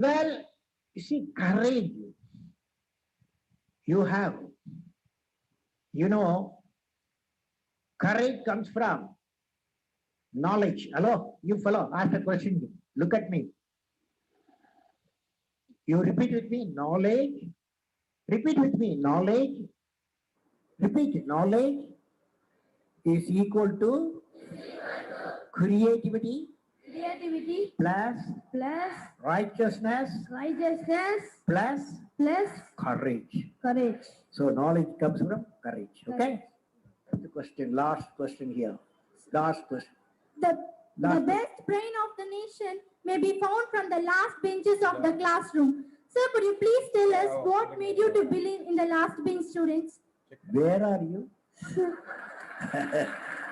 Well, you see, courage you have. You know, courage comes from knowledge. Hello, you fellow, ask a question. Look at me. You repeat with me, knowledge. Repeat with me, knowledge. Repeat, knowledge is equal to creativity plus righteousness plus courage. So knowledge comes from courage. Okay? The question, last question here. Last question. The best brain of the nation may be found from the last benches of the classroom. Sir, could you please tell us what made you to believe in the last bench students? Where are you?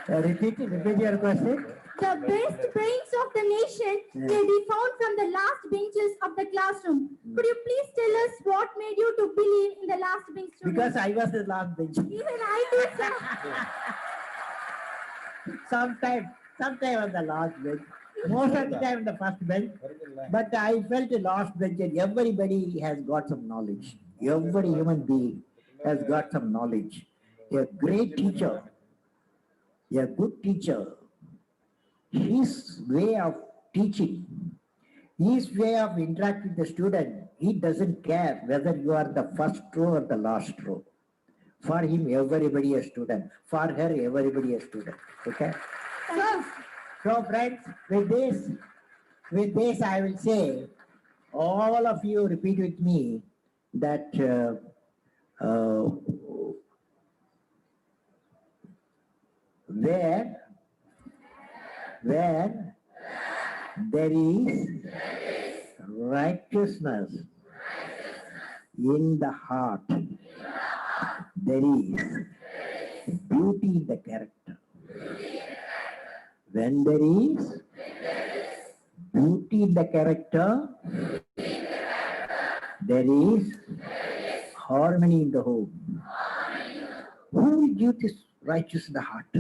Repeat your question. The best brains of the nation may be found from the last benches of the classroom. Could you please tell us what made you to believe in the last bench students? Because I was the last bench. Even I do, sir. Sometime on the last bench. Most of the time the first bench. But I felt the last bench and everybody has got some knowledge. Every human being has got some knowledge. A great teacher, a good teacher, his way of teaching, his way of interacting with the student, he doesn't care whether you are the first row or the last row. For him, everybody a student. For her, everybody a student. Okay? So friends, with this I will say, all of you repeat with me that where there is righteousness in the heart, there is beauty in the character. When there is beauty in the character, there is harmony in the home. Who will give this righteousness in the heart?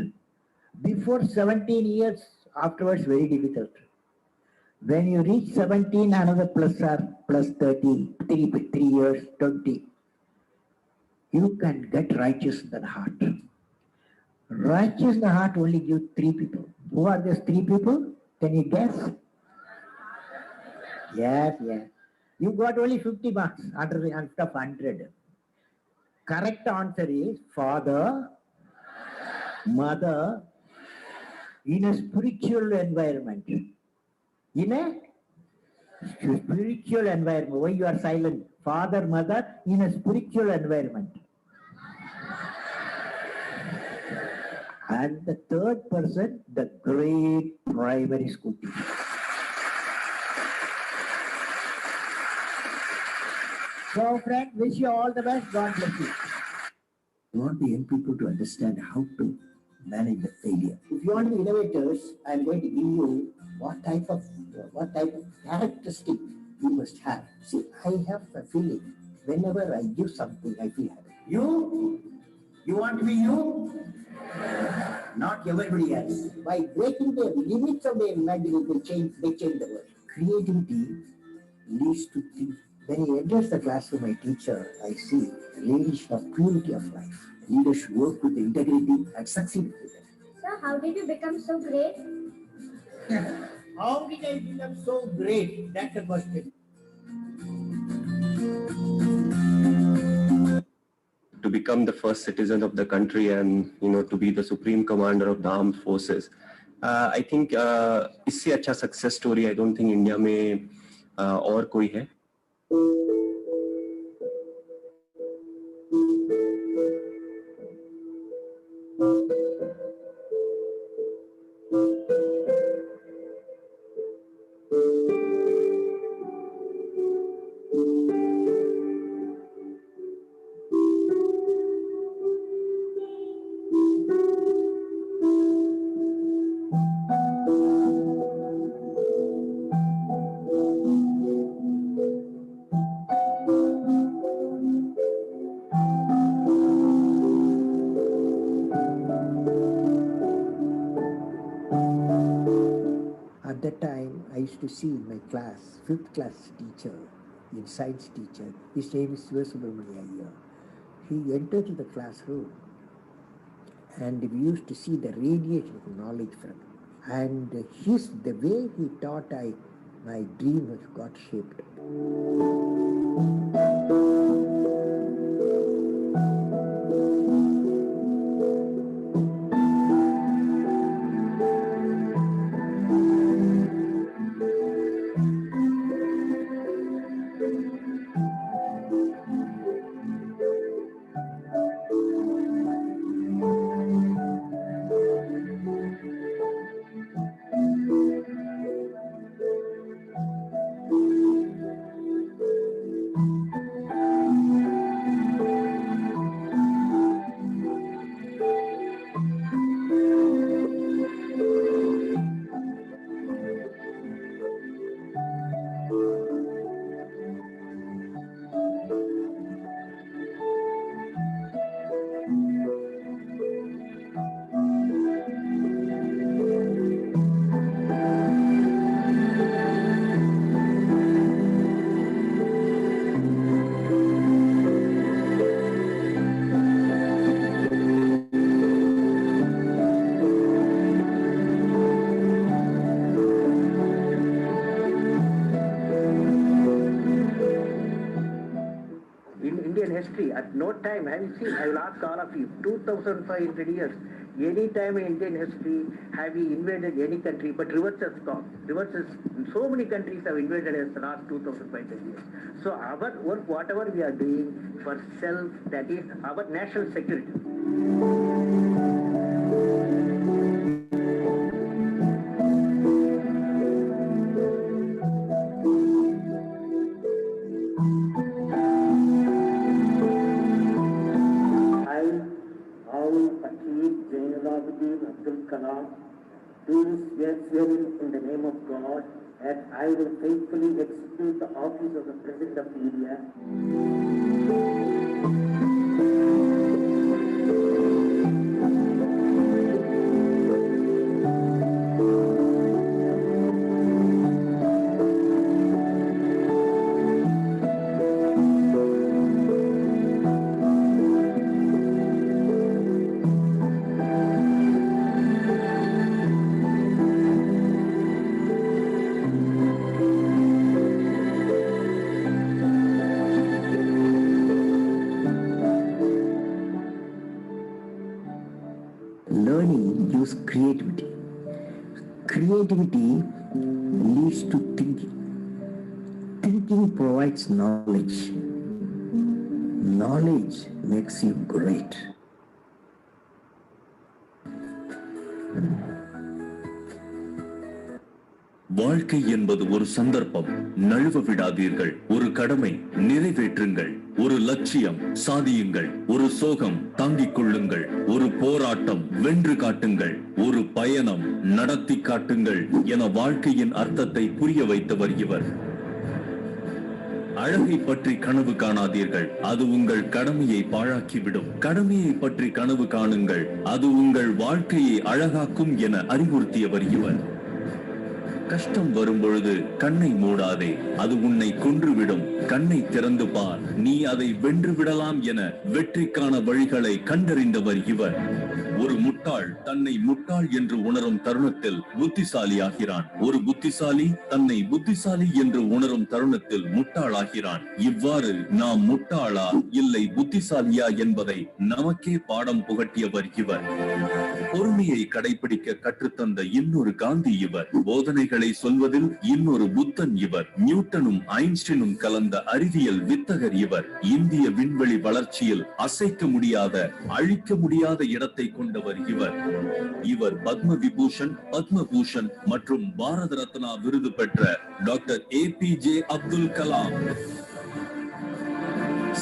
Before 17 years, afterwards, very difficult. When you reach 17, another plus 30, 3 years, 20, you can get righteous in the heart. Righteous in the heart only gives 3 people. Who are these 3 people? Can you guess? Yes. You got only 50 marks out of 100. Correct answer is father, mother, in a spiritual environment. In a spiritual environment. Why you are silent? Father, mother, in a spiritual environment. And the third person, the great primary school teacher. So friends, wish you all the best. God bless you. I want the young people to understand how to manage the failure. If you want to be innovators, I am going to give you what type of characteristic you must have. See, I have a feeling whenever I give something, I feel happy. You want to be you? Not everybody else. By breaking the limits of their imagination, they change the world. Creativity leads to think. When he enters the classroom, my teacher, I see ladies of purity of life. Leaders should work with integrity and succeed with it. Sir, how did you become so great? How did I become so great? That's the question. To become the first citizen of the country and to be the supreme commander of the armed forces, I think इससे अच्छा success story I don't think India में और कोई है. used to see in my class, 5th class teacher, in science teacher, his name is Sriharikota. He entered the classroom and we used to see the radiation of knowledge from him. And the way he taught, my dream has got shaped. History, at no time have you seen, I will ask all of you, 2,500 years, any time in Indian history have we invaded any country, but reverse has come. So many countries have invaded us the last 2,500 years. So our work, whatever we are doing for self, that is our national security. Do swearing in the name of God that I will faithfully execute the office of the President of India. Learning gives creativity. Creativity leads to thinking. Thinking provides knowledge. Knowledge makes you great. வாழ்க்கை என்பது ஒரு சந்தர்ப்பம். நழுவ விடாதீர்கள். ஒரு கடமை, நிறைவேற்றுங்கள். ஒரு லட்சியம், சாதியுங்கள். ஒரு சோகம், தாங்கிக் கொள்ளுங்கள். ஒரு போராட்டம், வென்று காட்டுங்கள். ஒரு பயணம், நடத்தி காட்டுங்கள் என வாழ்க்கையின் அர்த்தத்தை புரிய வைத்தவர் இவர். அழகை பற்றி கனவு காணாதீர்கள், அது உங்கள் கடமையை பாழாக்கிவிடும். கடமையை பற்றி கனவு காணுங்கள், அது உங்கள் வாழ்க்கையை அழகாக்கும் என அறிவுறுத்தியவர் இவர். கஷ்டம் வரும் பொழுது கண்ணை மூடாதே, அது உன்னை கொன்றுவிடும். கண்ணை திறந்து பார், நீ அதை வென்று விடலாம் என வெற்றிக்கான வழிகளை கண்டறிந்தவர் இவர். ஒரு முட்டாள் தன்னை முட்டாள் என்று உணரும் தருணத்தில் புத்திசாலியாகிறான். ஒரு புத்திசாலி தன்னை புத்திசாலி என்று உணரும் தருணத்தில் முட்டாளாகிறான். இவ்வாறு நாம் முட்டாளா இல்லை புத்திசாலியா என்பதை நமக்கே பாடம் புகட்டியவர் இவர். பொறுமையை கடைபிடிக்க கற்றுத்தந்த இன்னொரு காந்தி இவர். போதனைகளை சொல்வதில் இன்னொரு புத்தன் இவர். நியூட்டனும் ஐன்ஸ்டீனும் கலந்த அறிவியல் வித்தகர் இவர். இந்திய விண்வெளி வளர்ச்சியில் அசைக்க முடியாத, அழிக்க முடியாத இடத்தை கொண்டவர் இவர். இவர் பத்ம விபூஷன், பத்மபூஷன் மற்றும் பாரத ரத்னா விருது பெற்ற டாக்டர் APJ அப்துல் கலாம்.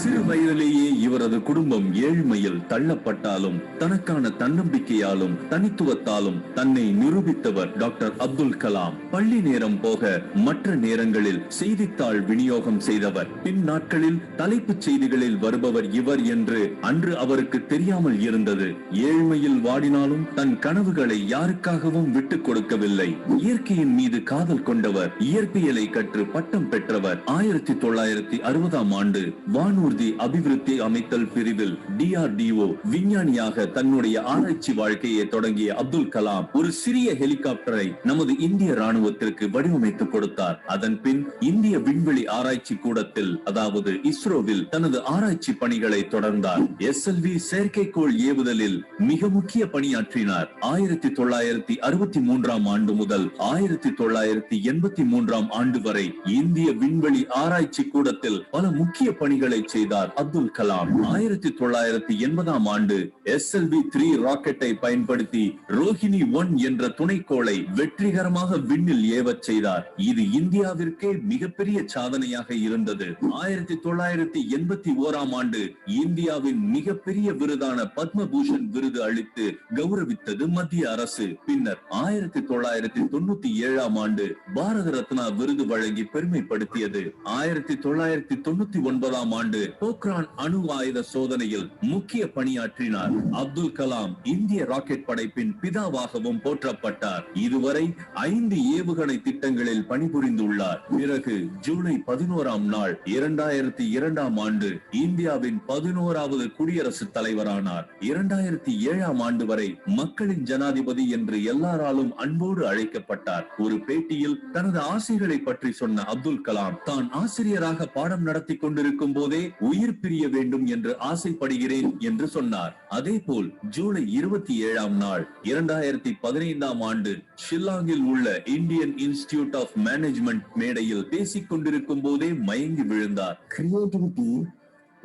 சிறு வயதிலேயே இவரது குடும்பம் ஏழ்மையில் தள்ளப்பட்டாலும் தனக்கான தன்னம்பிக்கையாலும் தனித்துவத்தாலும் தன்னை நிரூபித்தவர் டாக்டர் அப்துல் கலாம். பள்ளி நேரம் போக மற்ற நேரங்களில் செய்தித்தாள் விநியோகம் செய்தவர். பின் நாட்களில் தலைப்புச் செய்திகளில் வருபவர் இவர் என்று அன்று அவருக்கு தெரியாமல் இருந்தது. ஏழ்மையில் வாடினாலும் தன் கனவுகளை யாருக்காகவும் விட்டுக் கொடுக்கவில்லை. இயற்கையின் மீது காதல் கொண்டவர். இயற்பியலை கற்று பட்டம் பெற்றவர். 1960ஆம் ஆண்டு வானூர்தி அபிவிருத்தி அமைத்தல் பிரிவில் DRDO விஞ்ஞானியாக தன்னுடைய ஆராய்ச்சி வாழ்க்கையை தொடங்கிய அப்துல் கலாம் ஒரு சிறிய ஹெலிகாப்டரை நமது இந்திய ராணுவத்திற்கு வடிவமைத்து கொடுத்தார். அதன் பின் இந்திய விண்வெளி ஆராய்ச்சி கூடத்தில் அதாவது இஸ்ரோவில் தனது ஆராய்ச்சி பணிகளை தொடர்ந்தார். SLV செயற்கைக்கோள் ஏவுதலில் மிக முக்கிய பணியாற்றினார். 1963ஆம் ஆண்டு முதல் 1983ஆம் ஆண்டு வரை இந்திய விண்வெளி ஆராய்ச்சி கூடத்தில் பல முக்கிய பணிகளை செய்தார் அப்துல் கலாம். 1980ஆம் ஆண்டு SLV-3 ராக்கெட்டை பயன்படுத்தி ரோஹிணி 1 என்ற துணைக்கோளை வெற்றிகரமாக விண்ணில் ஏவச் செய்தார். இது இந்தியாவிற்கே மிகப்பெரிய சாதனையாக இருந்தது. 1981ஆம் ஆண்டு இந்தியாவின் மிகப்பெரிய விருதான பத்மபூஷன் விருது அளித்து கௌரவித்தது மத்திய அரசு. பின்னர் 1997ஆம் ஆண்டு பாரத ரத்னா விருது வழங்கி பெருமைப்படுத்தியது. 1999ஆம் ஆண்டு போக்ரான் அணு ஆயுத சோதனையில் முக்கிய பணியாற்றினார். அப்துல் கலாம் இந்திய ராக்கெட் படைப்பின் பிதாவாகவும் போற்றப்பட்டார். இதுவரை 5 ஏவுகணை திட்டங்களில் பணிபுரிந்துள்ளார். பிறகு ஜூலை 11ஆம் நாள் 2002ஆம் ஆண்டு இந்தியாவின் 11வது குடியரசுத் தலைவரானார். 2007ஆம் ஆண்டு வரை மக்களின் ஜனாதிபதி என்று எல்லாராலும் அன்போடு அழைக்கப்பட்டார். ஒரு பேட்டியில் தனது ஆசைகளை பற்றி சொன்ன அப்துல் கலாம் தான் ஆசிரியராக பாடம் நடத்தி கொண்டிருக்கும் போதே உயிர் பிரிய வேண்டும் என்று ஆசைப்படுகிறேன் என்று சொன்னார். அதே போல் ஜூலை 27ஆம் நாள் 2015ஆம் ஆண்டு ஷில்லாங்கில் உள்ள இந்தியன் இன்ஸ்டிடியூட் ஆஃப் மேனேஜ்மெண்ட் மேடையில் பேசிக் கொண்டிருக்கும் போதே மயங்கி விழுந்தார். Creativity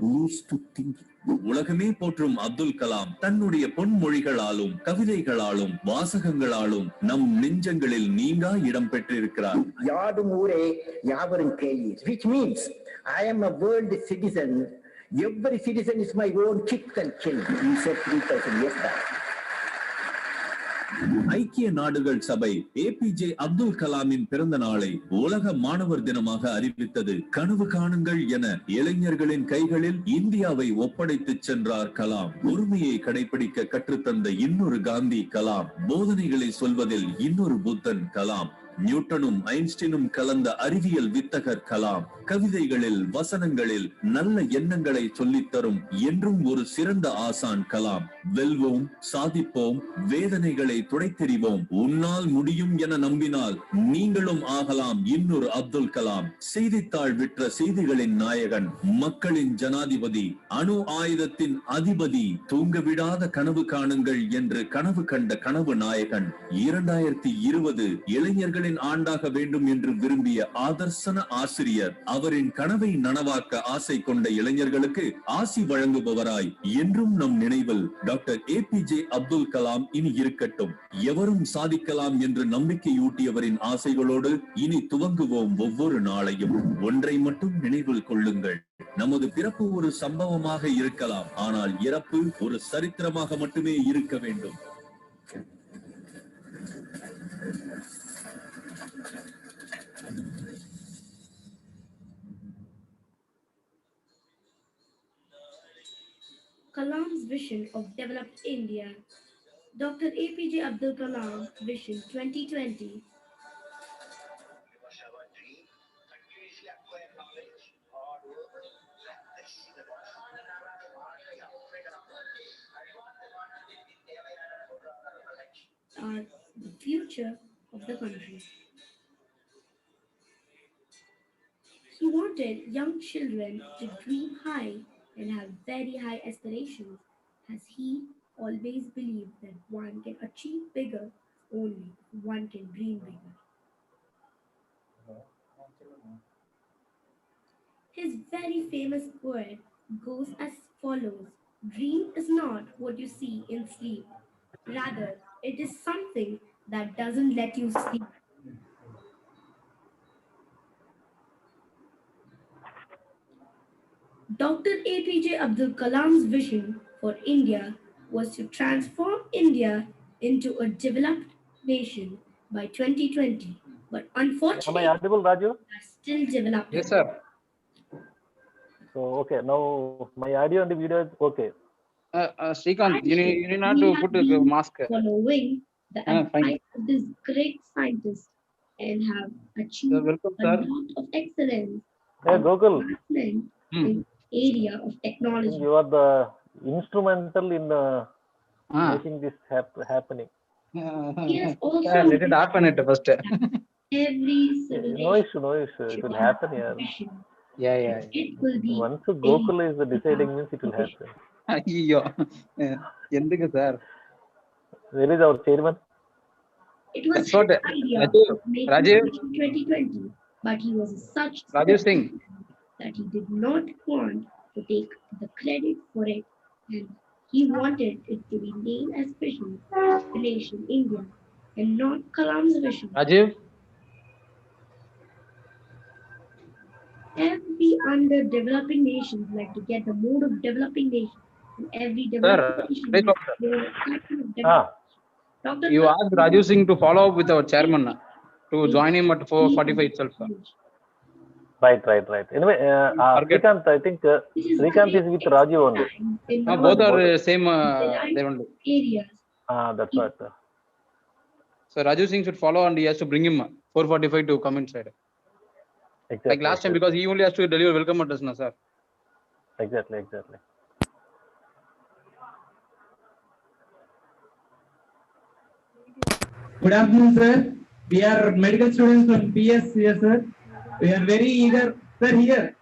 leads to thinking. உலகமே போற்றும் அப்துல் கலாம் தன்னுடைய பொன்மொழிகளாலும் கவிதைகளாலும் வாசகங்களாலும் நம் நெஞ்சங்களில் நீங்கா இடம் பெற்றிருக்கிறார். யாடும் ஊரே யாவரும் கேளீர், which means I am a world citizen. Every citizen is my own kith and kin. He said 3000 years back. ஐக்கிய நாடுகள் சபை APJ அப்துல் கலாமின் பிறந்த நாளை உலக மாணவர் தினமாக அறிவித்தது. கனவு காணுங்கள் என இளைஞர்களின் கைகளில் இந்தியாவை ஒப்படைத்து சென்றார் கலாம். பொறுமையை கடைபிடிக்க கற்றுத்தந்த இன்னொரு காந்தி கலாம். போதனைகளை சொல்வதில் இன்னொரு புத்தன் கலாம். நியூட்டனும் ஐன்ஸ்டீனும் கலந்த அறிவியல் வித்தகர் கலாம். கவிதைகளில் வசனங்களில் நல்ல எண்ணங்களை சொல்லித்தரும் என்றும் ஒரு சிறந்த ஆசான் கலாம். வெல்வோம், சாதிப்போம், வேதனைகளை துடைத்தெறிவோம், உன்னால் முடியும் என நம்பினால் நீங்களும் ஆகலாம் இன்னொரு அப்துல் கலாம். செய்தித்தாள் விற்ற செய்திகளின் நாயகன், மக்களின் ஜனாதிபதி, அணு ஆயுதத்தின் அதிபதி, தூங்க விடாத கனவு காணுங்கள் என்று கனவு கண்ட கனவு நாயகன். 2020 இளைஞர்களின் ஆண்டாக வேண்டும் என்று விரும்பிய ஆதர்சன ஆசிரியர். அவரின் கனவை நனவாக்க ஆசை கொண்ட இளைஞர்களுக்கு ஆசி வழங்குபவராய் என்றும் நம் நினைவில் டாக்டர் APJ அப்துல் கலாம் இனி இருக்கட்டும். எவரும் சாதிக்கலாம் என்று நம்பிக்கையூட்டியவரின் ஆசைகளோடு இனி துவங்குவோம் ஒவ்வொரு நாளையும். ஒன்றை மட்டும் நினைவில் கொள்ளுங்கள், நமது பிறப்பு ஒரு சம்பவமாக இருக்கலாம், ஆனால் இறப்பு ஒரு சரித்திரமாக மட்டுமே இருக்க வேண்டும். Kalam's vision of developed India. Dr. APJ Abdul Kalam Vision 2020. Are the future of the country. He wanted young children to dream high and have very high aspirations, as he always believed that one can achieve bigger only if one can dream bigger. His very famous quote goes as follows: "Dream is not what you see in sleep. Rather, it is something that doesn't let you sleep." Dr. APJ Abdul Kalam's vision for India was to transform India into a developed nation by 2020. But Am I unfortunately, audible, Raju? we are still developing. Yes, sir. So, okay, now my audio and the video is okay. Srikanth, you need not We to have put the been mask. following the Fine. advice of this great scientist and have achieved Welcome, a sir. lot of excellence Hey, and Gokul, advancement in area of I think technology. you are the instrumental in Ah. making this happening. He has also Sir, let it happen at first. every No simulation issue, no issue. It should will have happen here. vision. Yeah. It will be Once Gokul is deciding, means it will vision. happen. ஐயோ எந்துக்கு sir Where is our chairman? It was That's what his idea Rajiv, of making Rajiv, Vision 2020, but he was such Rajiv Singh. that he did not want to take the credit for it, and he wanted it to be named as Vision of the nation India and not Kalam's vision. Rajiv, Every underdeveloping nations like to get the mode of developing nation, and every sir, developing nation right, needs sir. more kind of development. Dr. You Kalam asked Rajiv Singh to follow up with our chairman to join him at 4:45 itself. Sir. Right. Anyway, Forget. Srikanth, I think Srikanth is with Raju only. in No, all both are the same there only. areas. That's right. So Rajiv Singh should follow and he has to bring him 4:45 to come inside. Exactly. Like last time, because he only has to deliver welcome address, na sir. Exactly. Good afternoon, sir. We are medical students from PS here, sir. We are very eager. Sir, here.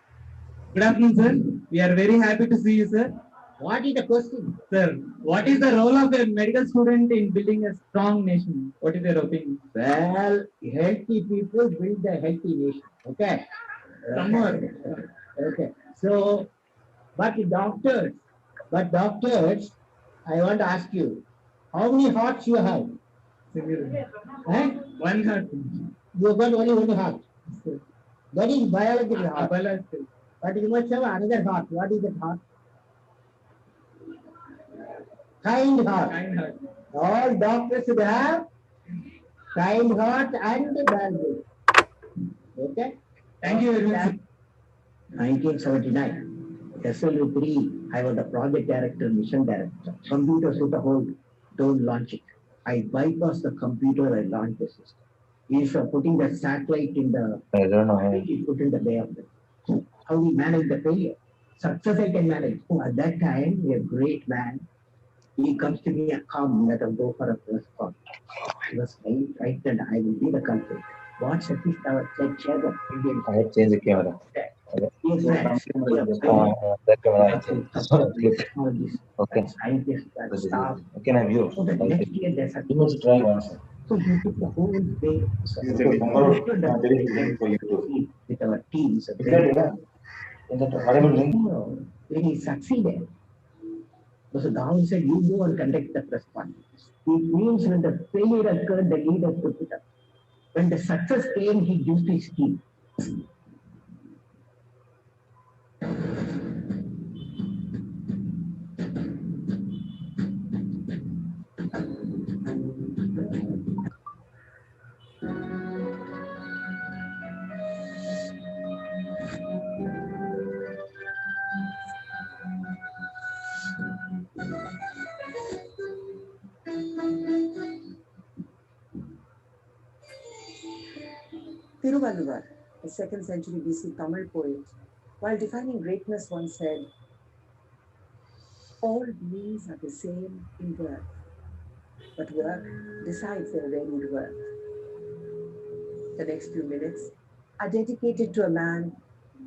Good afternoon, sir. We are very happy to see you, sir. What is the question? Sir, what is the role of a medical student in building a strong nation? What is your opinion? Well, healthy people build a healthy nation. Okay. Some more. Okay. So, but doctors, I want to ask you, how many hearts you have? Eh? One heart. You have got only one heart. That is biological heart. Biological. But you must have another heart. What is that heart? Kind heart. Kind heart. All doctors should have kind heart and biological. Okay? Thank you very much. 1979, SLU3, I was the project director, mission director. Computers with the whole, don't launch it. I bypassed the computer, I launched the system. Instead of putting the satellite in the, I don't know. he put in the bay of the, how we manage the failure. Success I can manage. At that time, a great man, he comes to me, come, let us go for a press call. He was frightened, I will be the culprit. What Satish our chairman, Indian. I have changed the camera. Yes, That camera I changed. Okay. Scientists, staff. Okay, now view. So the next year there's a. You must try once. So he took the whole day. With our teams. When he succeeded, so Down said, you go and conduct the press conference. It means when the failure occurred, the leader took it up. When the success came, he used his team. Tiruvalluvar, a 2nd century BC Tamil poet, while defining greatness once said, all beings are the same in birth, but work decides their varied worth. The next few minutes are dedicated to a man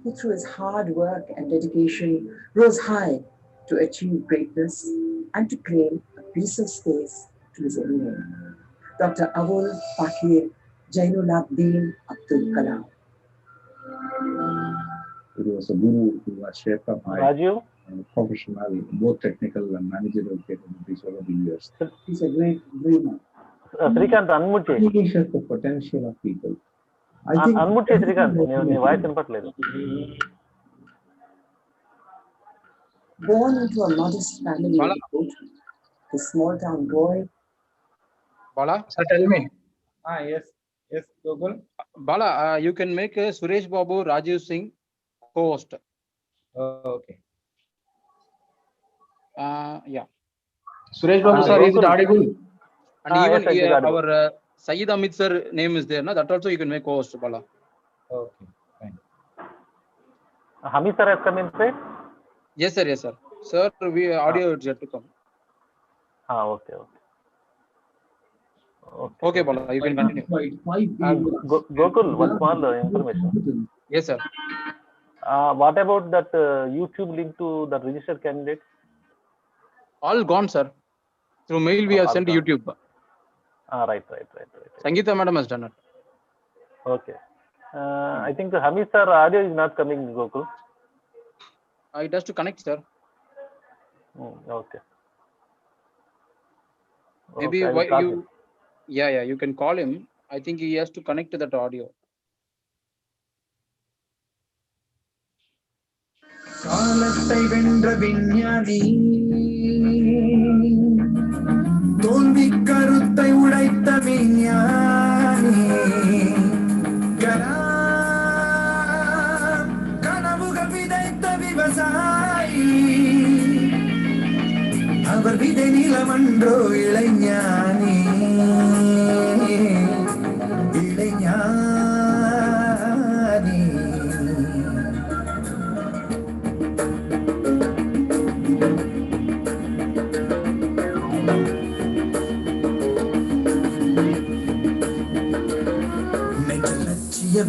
who through his hard work and dedication rose high to achieve greatness and to claim a piece of space to his own name. Dr. Abul Fakir Jainulabdin Abdul Kalam. It was a guru who has shaped up my Raju? Professional, both technical and managerial capabilities over the years. He's a great dreamer. Srikanth, unmute. He shaped the potential of people. Unmute Srikanth, నీ voice వినపట్లేదు. Born into a modest family Bala. in Kochi, the small town boy. Bala? Sir, tell me. Yes. Yes, Google. Bala, you can make Suresh Babu, Rajiv Singh co-host. Okay. Yeah. Suresh Babu sir, is it audible? And even yes, sir, our Sayyid Amit sir name is there, no? That also you can make co-host, Bala. Okay, fine. Hamid sir has come inside? Yes, sir. Yes, sir. Sir, we audio is yet to come. Okay. Okay, Bala, you can continue. Gokul, one small information. Yes, sir. What about that YouTube link to the registered candidates? All gone, sir. Through mail we have sent to YouTube. Right. Sangeeta madam has done it. Okay. I think Hamid sir audio is not coming, Gokul. It has to connect, sir. Okay. Maybe okay, why you... Yeah, you can call him. I think he has to connect to that audio. காலத்தை வென்ற விஞ்ஞானி தோல்வி கருத்தை உடைத்த விஞ்ஞானி கனவுகள் விதைத்த விவசாயி அவர் விதை நிலமன்றோ இளைஞானி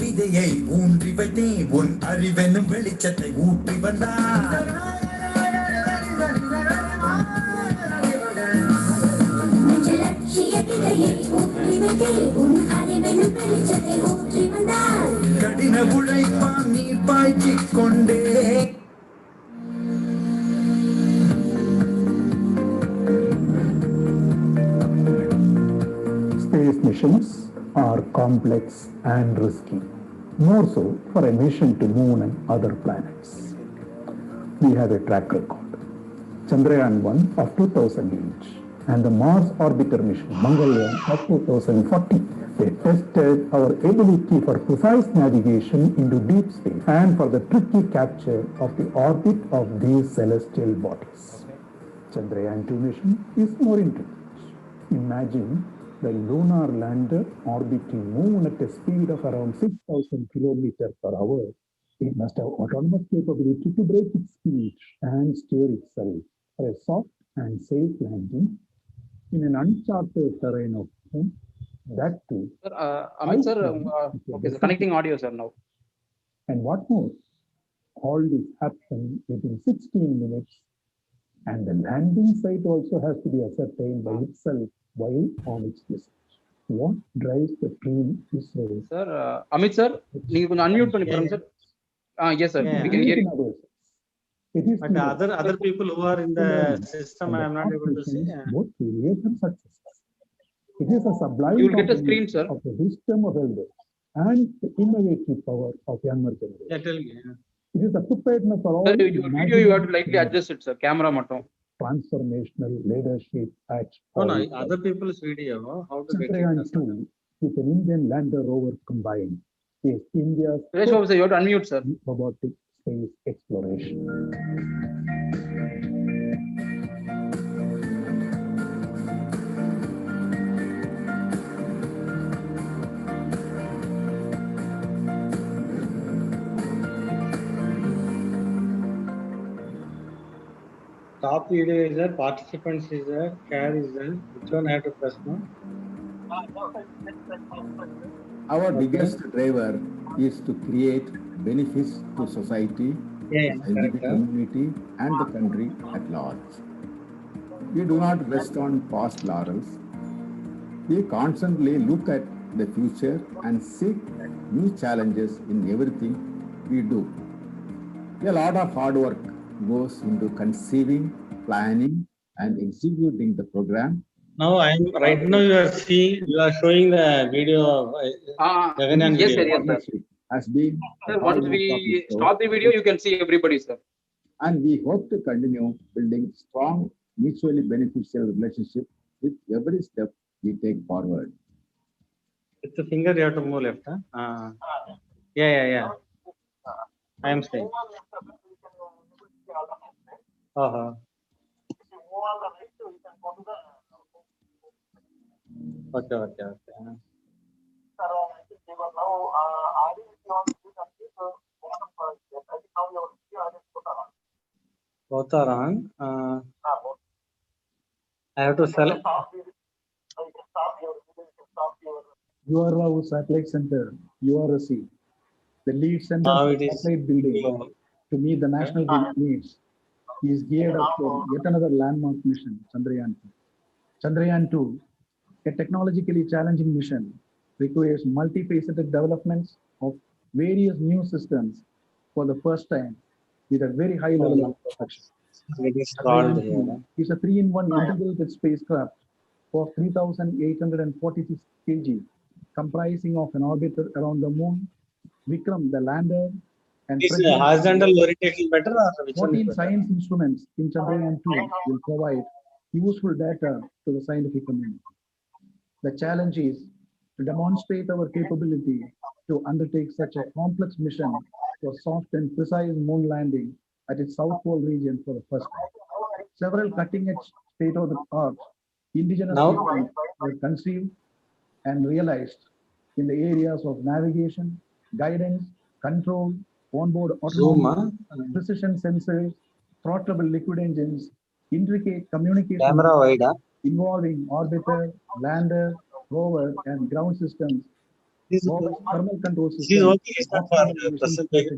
விதையை ஊன்றி வைத்தே உன் அறிவெனும் வெளிச்சத்தை ஊற்றி வந்தார் கடின உழைப்பால் நீ பாய்ச்சிக் கொண்டே Space missions are complex and risky, more so for a mission to Moon and other planets. We have a track record. Chandrayaan-1 of 2008 and the Mars orbiter mission Mangalyaan of 2040. They tested our ability for precise navigation into deep space and for the tricky capture of the orbit of these celestial bodies. Chandrayaan-2 mission is more intricate. Imagine the lunar lander orbiting Moon at a speed of around 6,000 kilometers per hour. It must have autonomous capability to break its speed and steer itself for a soft and safe landing in an uncharted terrain of Moon. That too. Sir, Amit sir, okay, so connecting audio, sir, now. And what more? All this happened within 16 minutes, and the landing site also has to be ascertained by itself while on its visit. What drives the team is Sir, Amit sir, you can unmute panni sir. Yes, sir. We can hear you. But other people who are in the system, I am not able to see. Both failures and successes. It is a sublime You will get a screen, sir. Of the wisdom of elders and the innovative power of younger generation. Yeah, tell me. It is the preparedness for all. Sir, your video you have to lightly adjust it, sir. Camera mattum. Transformational leadership at No, other people's video. How to get it? 2 with an Indian lander rover combined is India's Suresh Babu sir, you have to unmute, sir. Robotic space exploration. Top video is there, participants is there, share is there. Which one I have to press now? Our biggest driver is to create benefits to society, scientific community, and the country at large. We do not rest on past laurels. We constantly look at the future and seek new challenges in everything we do. A lot of hard work goes into conceiving, planning, and executing the program. Now right now you are showing the video of Gaganyaan yes, video. sir, yes, sir. Has been Sir, once we stop the video, you can see everybody, sir. And we hope to continue building strong, mutually beneficial relationship with every step we take forward. With the finger, you have to move left. Yeah. I am staying. Okay. Both are on. I have to select. UrsaGo Satellite Center, URSC, the lead center Now for it is. satellite building to meet the national grid needs, is geared up for yet another landmark mission, Chandrayaan 2. Chandrayaan 2, a technologically challenging mission, requires multifaceted developments of various new systems for the first time with a very high level of perfection. It is called Chandrayaan 2 is a 3-in-1 integrated spacecraft for 3,846 kg, comprising of an orbiter around the moon, Vikram the lander, and Is horizontal orientation better or which one is 14 better? science instruments in Chandrayaan 2 will provide useful data to the scientific community. The challenge is to demonstrate our capability to undertake such a complex mission for soft and precise moon landing at its South Pole region for the first time. Several cutting-edge state-of-the-art indigenous systems were conceived and realized in the areas of navigation, guidance, control, onboard autonomy, precision sensors, throttleable liquid engines, intricate communication Camera wide, involving orbiter, lander, rover, and ground systems, robust thermal control This is systems. okay. It's not for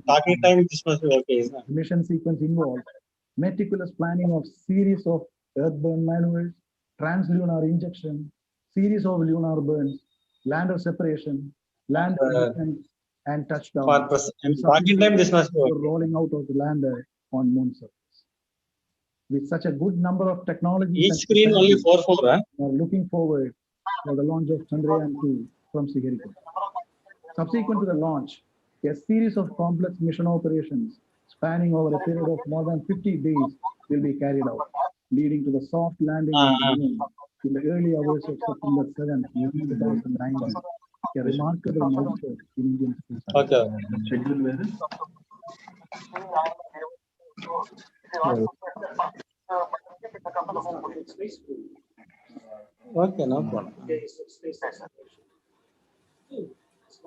talking time. This must be okay. Isn't it? The mission sequence involves meticulous planning of series of earthburn maneuvers, translunar injection, series of lunar burns, lander separation, lander descent, and touchdown. Talking time, this must be okay. Rolling out of the lander on moon surface. With such a good number of technologies, Each screen only 4, we are looking forward for the launch of Chandrayaan 2 from Sriharikota. Subsequent to the launch, a series of complex mission operations spanning over a period of more than 50 days will be carried out, leading to the soft landing on the moon in the early hours of September 7th, 2019. A remarkable milestone in Indian space. Okay. Okay, no problem.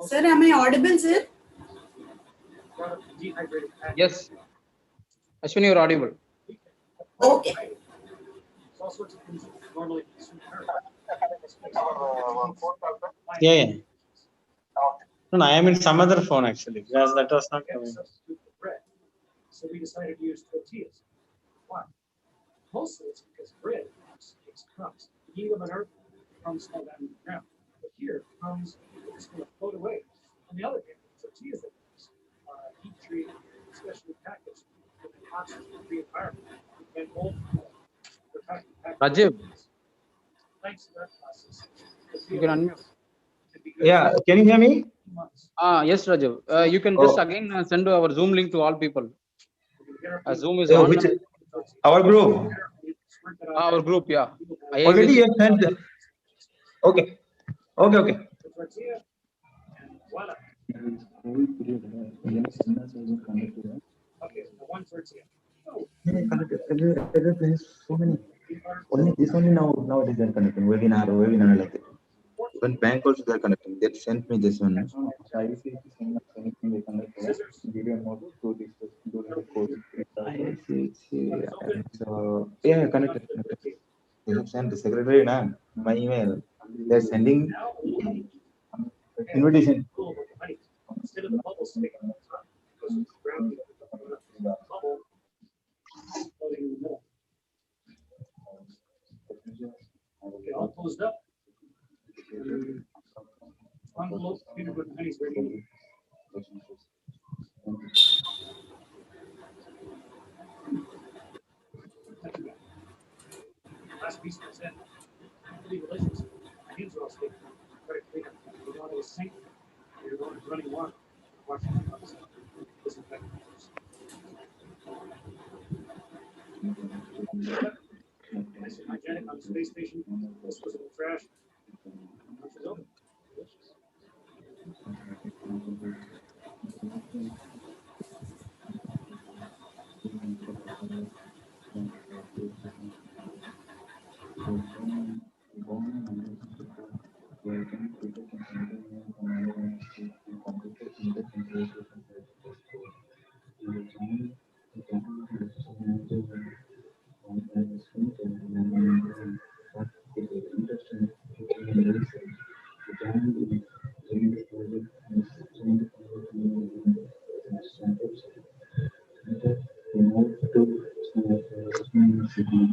Sir, am I audible, sir? Yes. Ashwini, you're audible. Okay. Yeah. No, I am in some other phone actually because that was not coming. So we decided to use tortillas. Why? Mostly it's because bread takes crumbs. You eat them on earth, crumbs fall down to the ground. But here, crumbs are just going to float away. On the other hand, tortillas that use are heat treated, especially packaged with an oxygen-free environment. And both Rajiv, thanks to that process. you can unmute. Yeah, can you hear me? Yes, Rajiv. You can just again send our Zoom link to all people. Zoom is on. Which, our group? Our group, yeah. Already you have sent. Okay. Okay, one tortilla. So many. Only this only now it is connecting. Webinar like that. Even bank also they are connecting. They sent me this one. So yeah, connected. They have sent the secretary now my email. They are sending invitation. Instead of the bubble sticking on the top, because it's gravity bubble floating in the middle. Okay, all closed up. Envelope, peanut butter and honey's ready. Last piece was in. Pretty delicious. My hands are all sticky. Very clean. We're going to a sink. We're going to running water. Wash the cups. Disinfect the cups. Nice and hygienic on the space station. Disposable trash. Lunch is over. Delicious.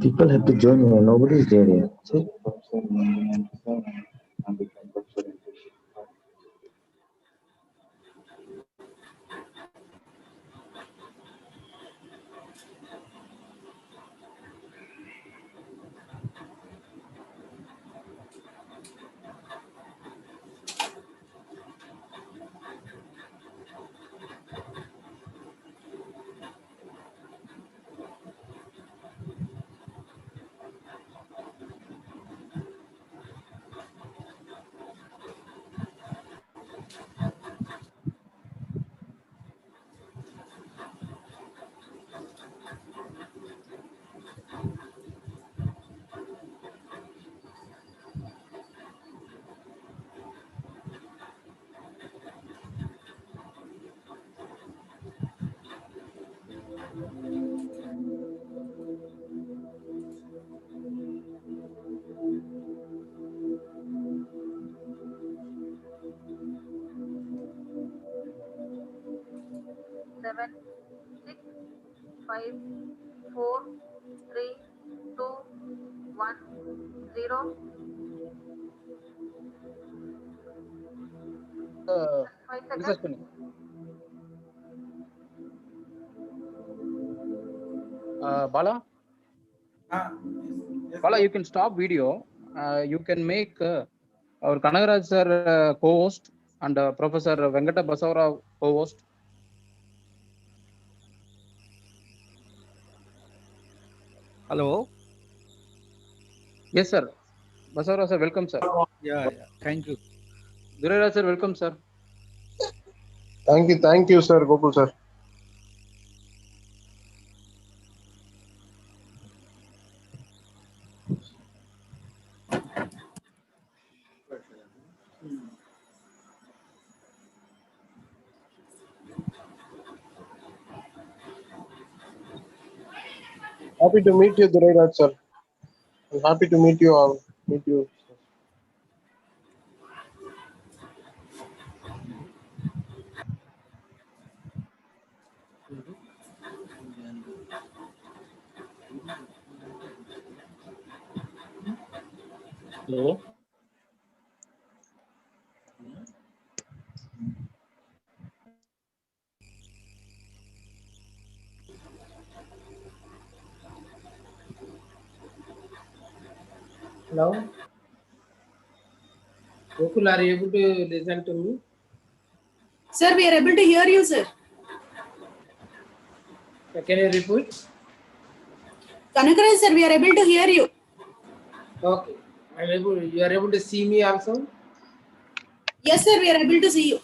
People have to join me. Nobody is there yet. See? Seven, 6, 5, 4, 3, 2, 1, 0. Five Research seconds. பண்ணு. Bala? Bala, you can stop video. You can make our Kanagaraj sir co-host and Professor Venkata Basavara co-host. Hello. Yes, sir. Basavara sir, welcome, sir. Yeah. Thank you. Duraraj sir, welcome, sir. Thank you, sir. Gokul, sir. Happy to meet you, Duraraj, sir. I'm happy to meet you all. Meet you. Hello. Hello. Gokul, are you able to listen to me? Sir, we are able to hear you, sir. Can you repeat? Kanakaraj, sir, we are able to hear you. Okay. You are able to see me also? Yes, sir, we are able to see you.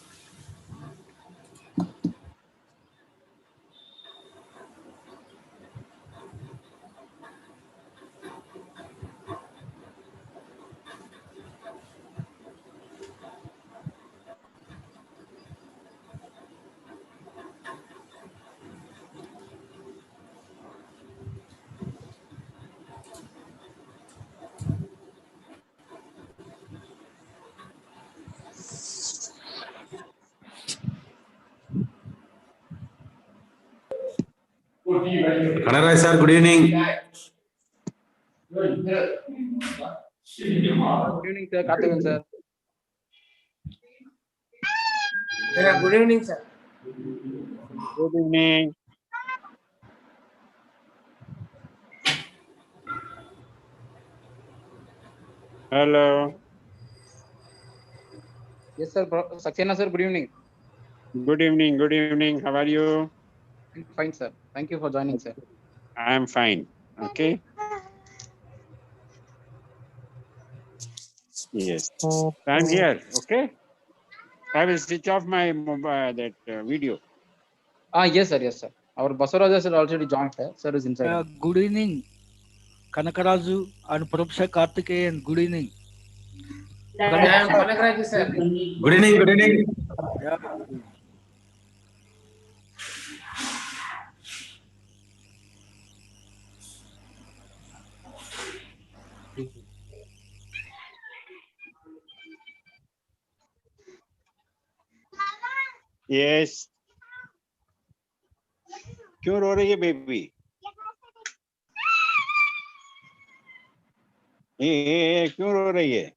Kanagaraj sir, good evening. Good evening, sir. Karthigan, sir. Yeah, good evening, sir. Good evening. Hello. Yes, sir. Saxena, sir. Good evening. Good evening. Good evening. How are you? Fine, sir. Thank you for joining, sir. I am fine. Okay. Yes. I'm here. Okay. I will switch off my mobile video. Yes, sir. Yes, sir. Our Basavaraja sir already joined. Sir is inside. Good evening, Kanakaraju and Professor Karthikeyan. Good evening. Yeah, Kanakaraju sir. Good evening. Good evening. Yeah. Yes. क्यों रो रही है baby? क्यों रो रही है?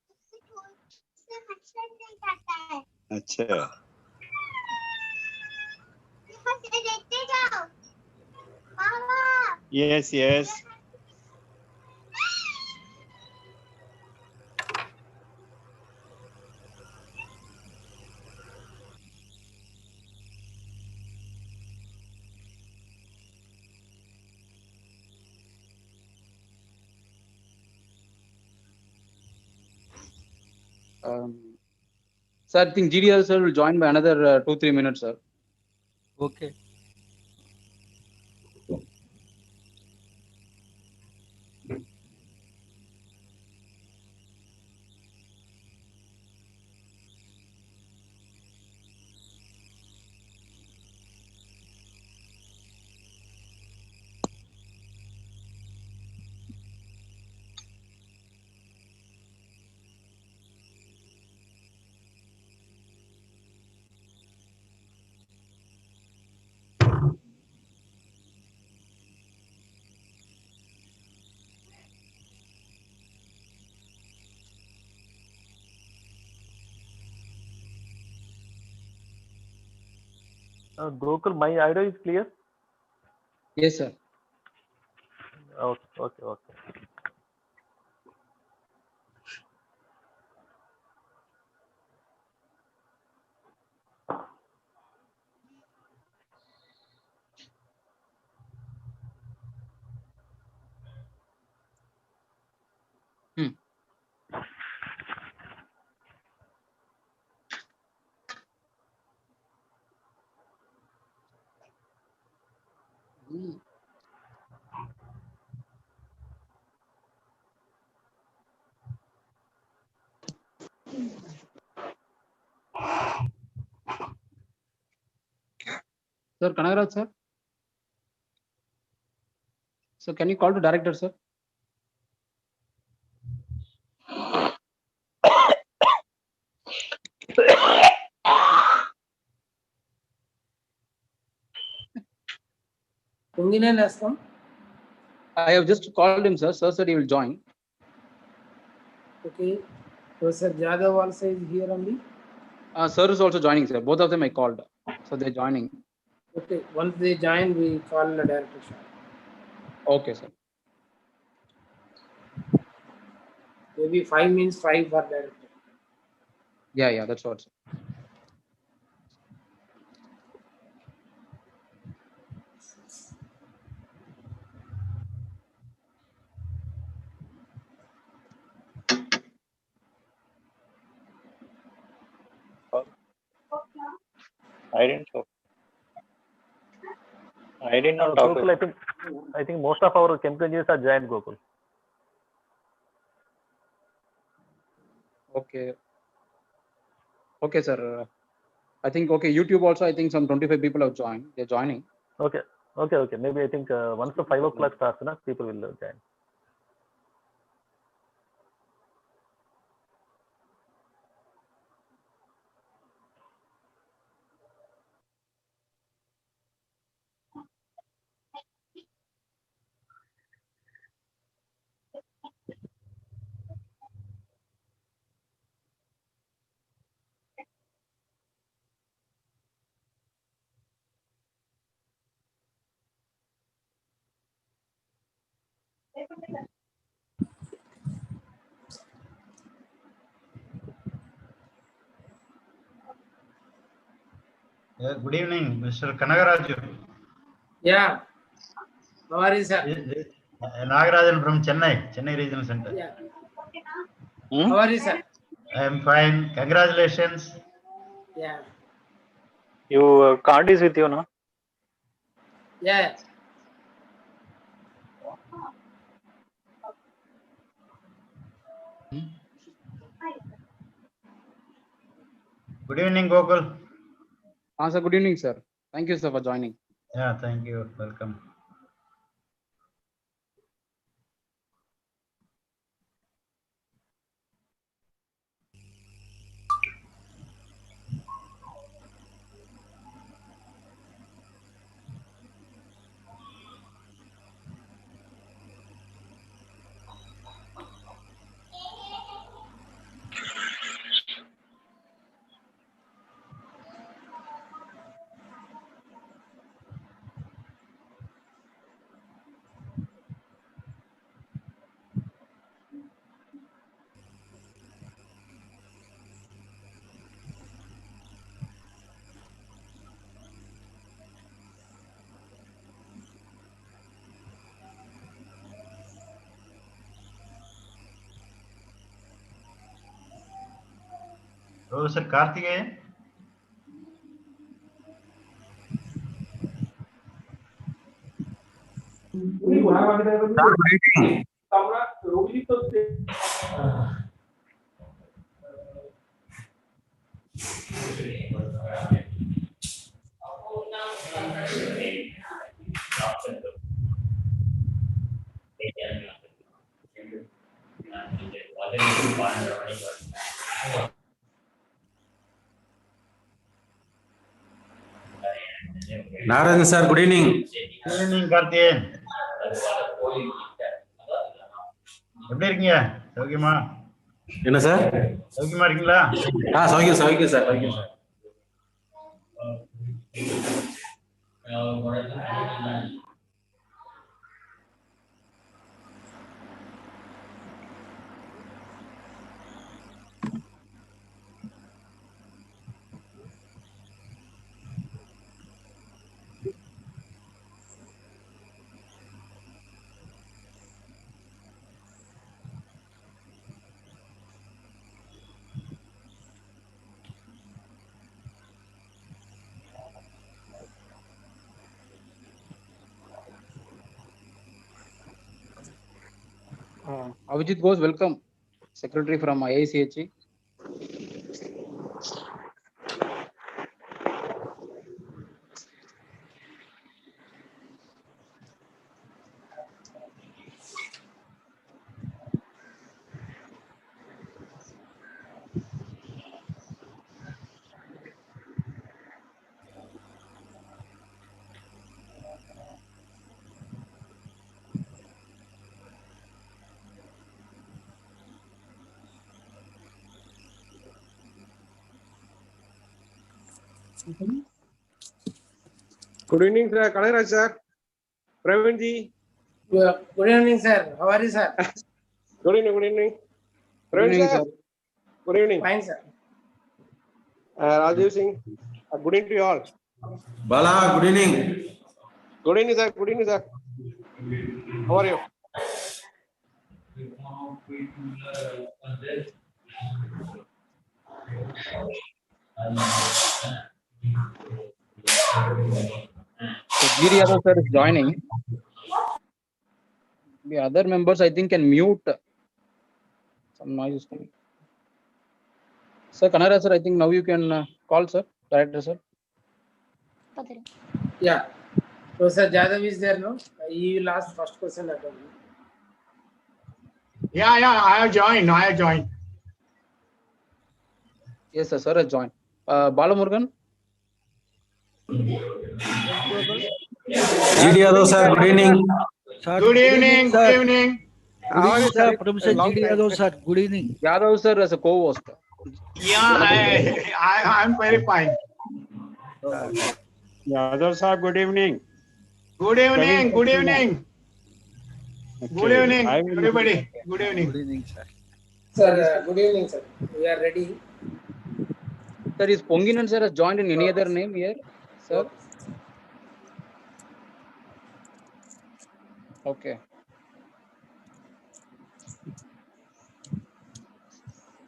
अच्छा. Yes, yes. Sir, I think GDL sir will join by another 2-3 minutes, sir. Okay. Gokul, my audio is clear? Yes, sir. Okay. Sir, Kanagaraj sir. So can you call to director, sir? I have just called him, sir. Sir said he will join. Okay. Professor Jadhav also is here only. Sir is also joining, sir. Both of them I called. So they're joining. Okay. Once they join, we call the director, sir. Okay, sir. Maybe 5 means 5 for director. Yeah, that's what, sir. I didn't talk. I did not talk. Gokul, I think most of our chemical engineers are joined, Gokul. Okay, sir. I think YouTube also. I think some 25 people have joined. They're joining. Okay. Maybe I think once the 5 o'clock starts, people will join. Good evening, Mr. Kanagaraju. Yeah. How are you, sir? Nagarajan from Chennai Regional Center. Yeah. How are you, sir? I'm fine. Congratulations. Yeah. Your card is with you, no? Yeah. Good evening, Gokul. Sir, good evening, sir. Thank you, sir, for joining. Yeah, thank you. Welcome. Professor Karthikeyan. Narayan sir, good evening. Good evening, Karthikeyan. எப்படி இருக்கீங்க? சௌக்கியமா? என்ன sir? சௌக்கியமா இருக்கீங்களா? சௌக்கியம் sir. Avijit Ghosh, welcome. Secretary from IICH. Good evening, sir. Kanaraj sir. Praveen ji. Good evening, sir. How are you, sir? Good evening. Good evening, sir. Good evening. Fine, sir. Rajiv Singh. Good evening to you all. Bala, good evening. Good evening, sir. How are you? So Giri Yadav sir is joining. The other members, I think, can mute. Some noise is coming. Sir, Kanara sir, I think now you can call, sir. Director sir. Yeah. Professor Jadhav is there, no? He will ask first question. Yeah, I have joined. Yes, sir has joined. Balamurgan. GD Yadav sir, good evening. Sir, Good evening. sir. Good evening. Good evening, sir. Professor GD Yadav, sir. Good evening. Yadav sir as a co-host. Yeah, I'm very fine. Yadav sir, good evening. Good evening. Good evening. Good evening, I will- everybody. Good evening. Good evening, sir. Sir, good evening, sir. We are ready. Sir, is Ponginan sir has joined in any other name here, sir? Okay.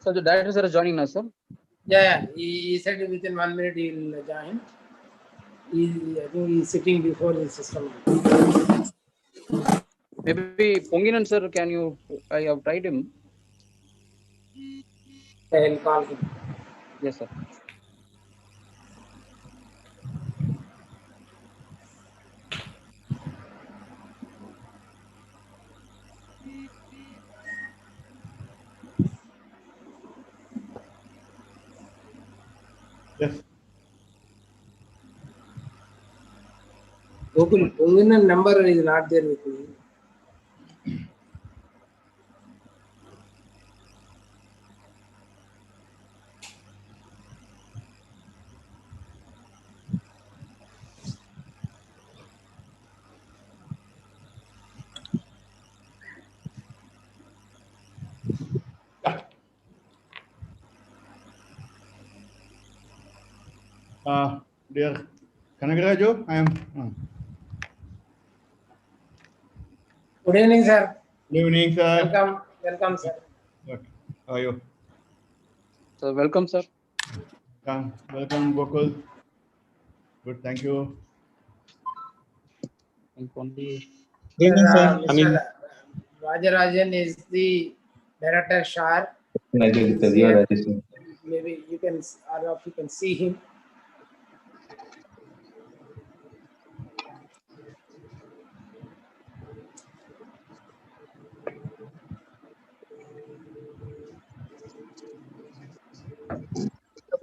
So the director sir is joining now, sir. Yeah, he said within 1 minute he will join. I think he's sitting before the system. Maybe Ponginan sir, can you? I have tried him. I'll call him. Yes, sir. Yes. Gokul, Ponginan number is not there with me. Dear Kanagaraju, I am. Good evening, sir. Good evening, sir. Welcome, sir. Okay. How are you? So welcome, sir. Welcome, Gokul. Good, thank you. Sir, Mr. Rajarajan is the director SHAR. Maybe you can, or if you can see him.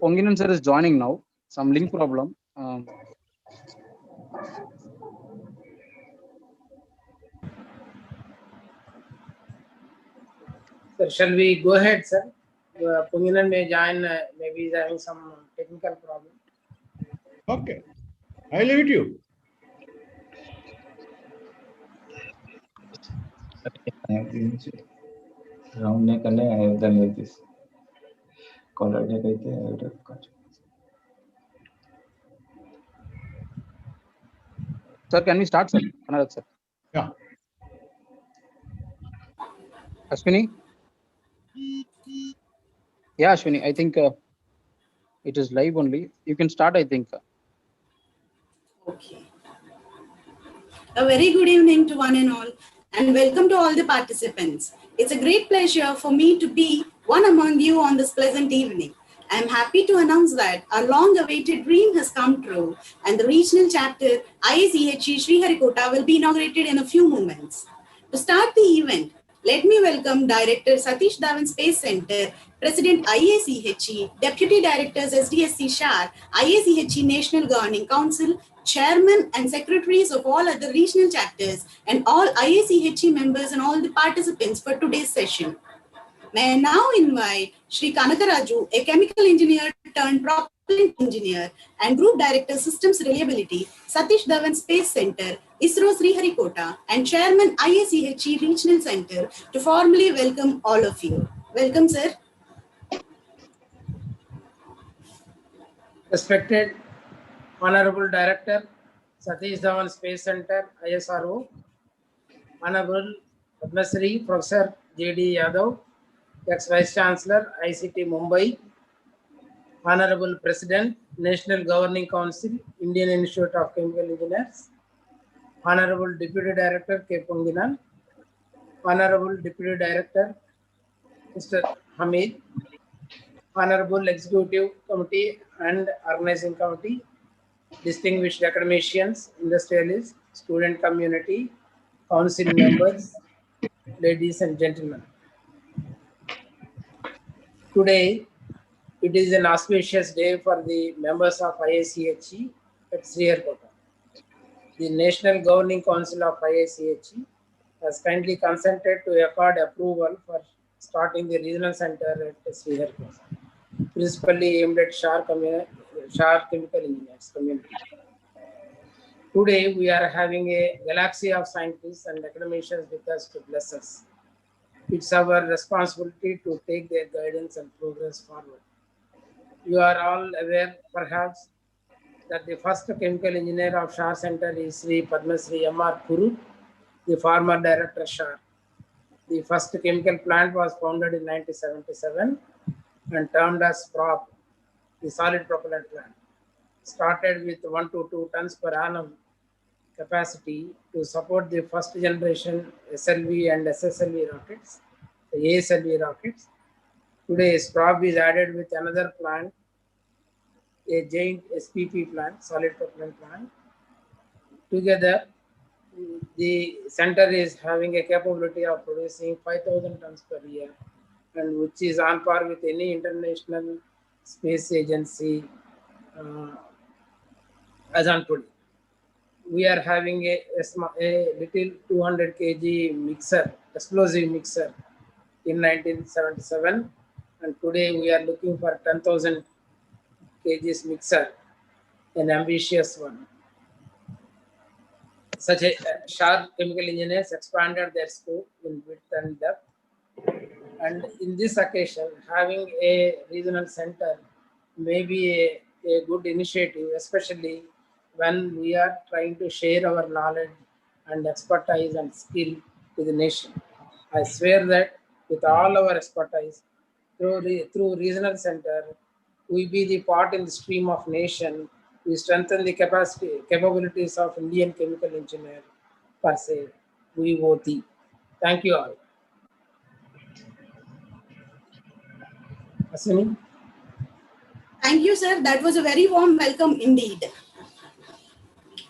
Ponginan sir is joining now. Some link problem. Sir, shall we go ahead, sir? Ponginan may join, maybe he's having some technical problem. Okay. I leave it to you. Round neck and I have done like this. Collar neck, I would have cut. Sir, can we start, sir? Another, sir. Yeah. Ashwini? Yeah, Ashwini, I think it is live only. You can start, I think. Okay. A very good evening to one and all, and welcome to all the participants. It's a great pleasure for me to be one among you on this pleasant evening. I'm happy to announce that our long-awaited dream has come true, and the regional chapter IICH Sriharikota will be inaugurated in a few moments. To start the event, let me welcome Director Satish Dhawan Space Center, President IICH, Deputy Directors SDSC SHAR, IICH National Governing Council, Chairman and Secretaries of all other regional chapters, and all IICH members and all the participants for today's session. May I now invite Shri Kanakaraju, a chemical engineer turned propellant engineer and Group Director Systems Reliability, Satish Dhawan Space Center, ISRO Sriharikota, and Chairman IICH Regional Center to formally welcome all of you. Welcome, sir. Respected Honorable Director, Satish Dhawan Space Center, ISRO, Honorable Padma Shri Professor J.D. Yadav, ex-Vice Chancellor, ICT Mumbai, Honorable President, National Governing Council, Indian Institute of Chemical Engineers, Honorable Deputy Director K. Ponginan, Honorable Deputy Director Mr. Hamid, Honorable Executive Committee and Organizing Committee, distinguished academicians, industrialists, student community, council members, ladies and gentlemen. Today, it is an auspicious day for the members of IICH at Sriharikota. The National Governing Council of IICH has kindly consented to accord approval for starting the regional center at Sriharikota, principally aimed at SHAR Chemical Engineers community. Today, we are having a galaxy of scientists and academicians with us to bless us. It's our responsibility to take their guidance and progress forward. You are all aware, perhaps, that the first chemical engineer of SHAR Center is Sri Padma Shri M.R. Kuru, the former director SHAR. The first chemical plant was founded in 1977 and termed as PROP, the solid propellant plant. Started with 1 to 2 tons per annum capacity to support the first generation SLV and SSLV rockets, the ASLV rockets. Today, SPROP is added with another plant, a giant SPP plant, solid propellant plant. Together, the center is having a capability of producing 5,000 tons per year, and which is on par with any international space agency as on today. We are having a little 200 kg mixer, explosive mixer in 1977, and today we are looking for 10,000 kgs mixer, an ambitious one. Such a sharp chemical engineers expanded their scope in width and depth. And in this occasion, having a regional center may be a good initiative, especially when we are trying to share our knowledge and expertise and skill to the nation. I swear that with all our expertise, through regional center, we be the part in the stream of nation. We strengthen the capabilities of Indian chemical engineer per se. We both. Thank you all. Asini? Thank you, sir. That was a very warm welcome indeed.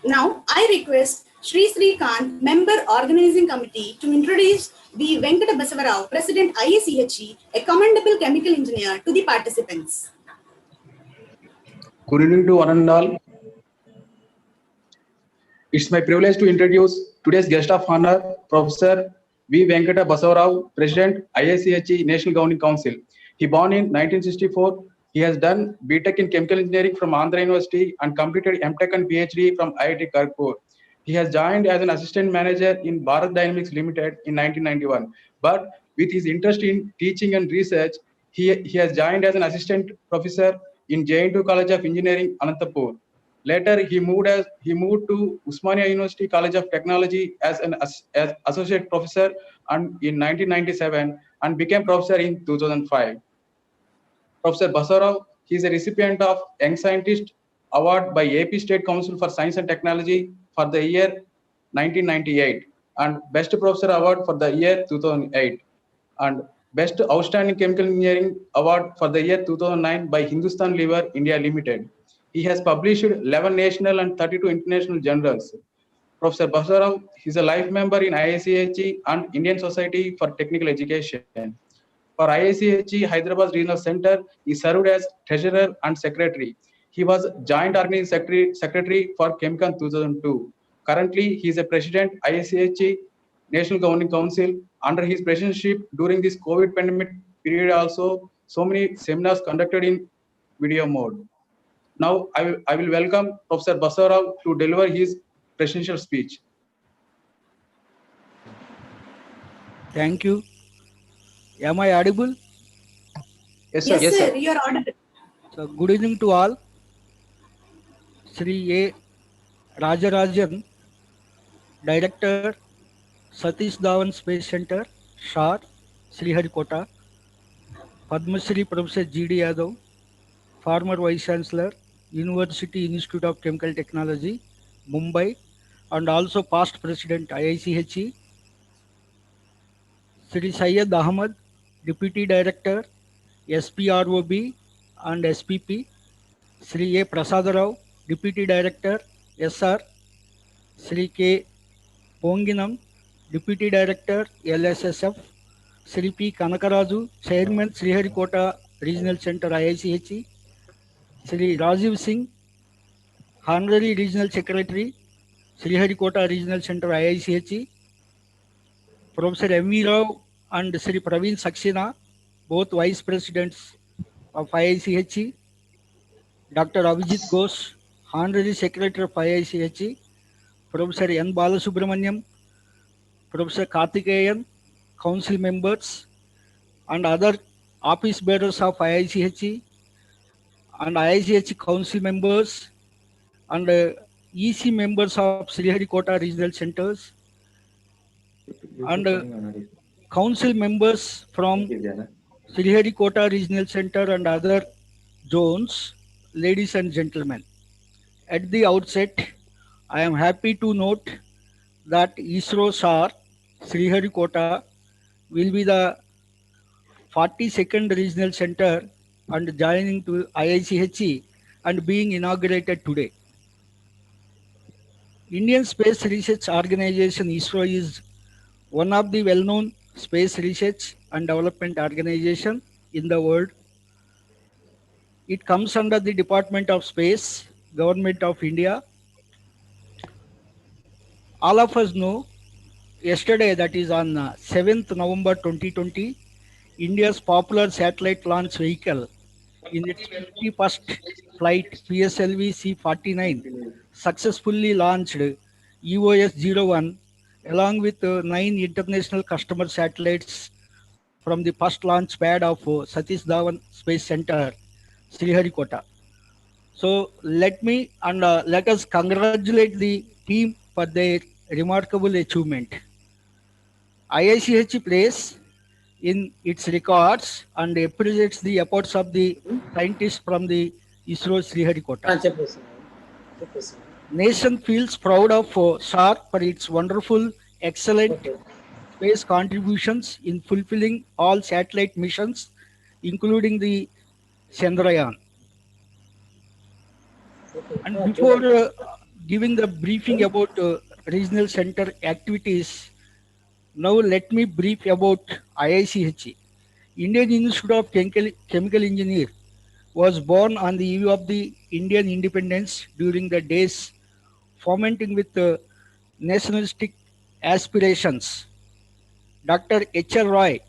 Now, I request Sri Srikant, Member Organizing Committee, to introduce the Venkata Basavarao, President IICH, a commendable chemical engineer, to the participants. Good evening to one and all. It's my privilege to introduce today's guest of honor, Professor V. Venkata Basavarao, President, IICH National Governing Council. He born in 1964. He has done BTech in Chemical Engineering from Andhra University and completed MTech and PhD from IIT Kharagpur. He has joined as an assistant manager in Bharat Dynamics Limited in 1991. But with his interest in teaching and research, he has joined as an assistant professor in JNU College of Engineering, Anantapur. Later, he moved to Usmania University College of Technology as an associate professor in 1997 and became professor in 2005. Professor Basavarao, he is a recipient of Young Scientist Award by AP State Council for Science and Technology for the year 1998 and Best Professor Award for the year 2008 and Best Outstanding Chemical Engineering Award for the year 2009 by Hindustan Lever India Limited. He has published 11 national and 32 international journals. Professor Basavarao is a life member in IICH and Indian Society for Technical Education. For IICH Hyderabad Regional Center, he served as Treasurer and Secretary. He was Joint Organizing Secretary for Chemcon 2002. Currently, he is a President IICH National Governing Council. Under his presidency during this COVID pandemic period also, so many seminars conducted in video mode. Now, I will welcome Professor Basavarao to deliver his presidential speech. Thank you. Am I audible? Yes, sir. Yes, sir. You are audible. So, good evening to all. Sri A. Rajarajan, Director, Satish Dhawan Space Center, SHAR, Sriharikota. Padma Shri Professor G.D. Yadav, former Vice Chancellor, University Institute of Chemical Technology, Mumbai, and also past President IICH. Sri Syed Ahmad, Deputy Director, SPROB and SPP. Sri A. Prasadarao, Deputy Director, SR. Sri K. Ponginam, Deputy Director, LSSF. Sri P. Kanakaraju, Chairman, Sriharikota Regional Center, IICH. Sri Rajiv Singh, Honorary Regional Secretary, Sriharikota Regional Center, IICH. Professor M.V. Rao and Sri Praveen Saxena, both Vice Presidents of IICH. Dr. Avijit Ghosh, Honorary Secretary of IICH. Professor N. Balasubramaniam, Professor Karthikeyan, Council members, and other office bearers of IICH and IICH Council members and EC members of Sriharikota Regional Centers and Council members from Sriharikota Regional Center and other zones, ladies and gentlemen. At the outset, I am happy to note that ISRO SAR Sriharikota will be the 42nd regional center and joining to IICH and being inaugurated today. Indian Space Research Organization ISRO is one of the well-known space research and development organization in the world. It comes under the Department of Space, Government of India. All of us know yesterday, that is on 7th November 2020, India's popular satellite launch vehicle in its 51st flight PSLV C-49 successfully launched EOS-01 along with 9 international customer satellites from the first launch pad of Satish Dhawan Space Center, Sriharikota. So let us congratulate the team for their remarkable achievement. IICH plays in its records and appreciates the efforts of the scientists from the ISRO Sriharikota. Nation feels proud of SAR for its wonderful, excellent space contributions in fulfilling all satellite missions, including the Chandrayaan. And before giving the briefing about regional center activities, now let me brief about IICH. Indian Institute of Chemical Engineer was born on the eve of the Indian independence during the days fomenting with nationalistic aspirations. Dr. H.R. Roy,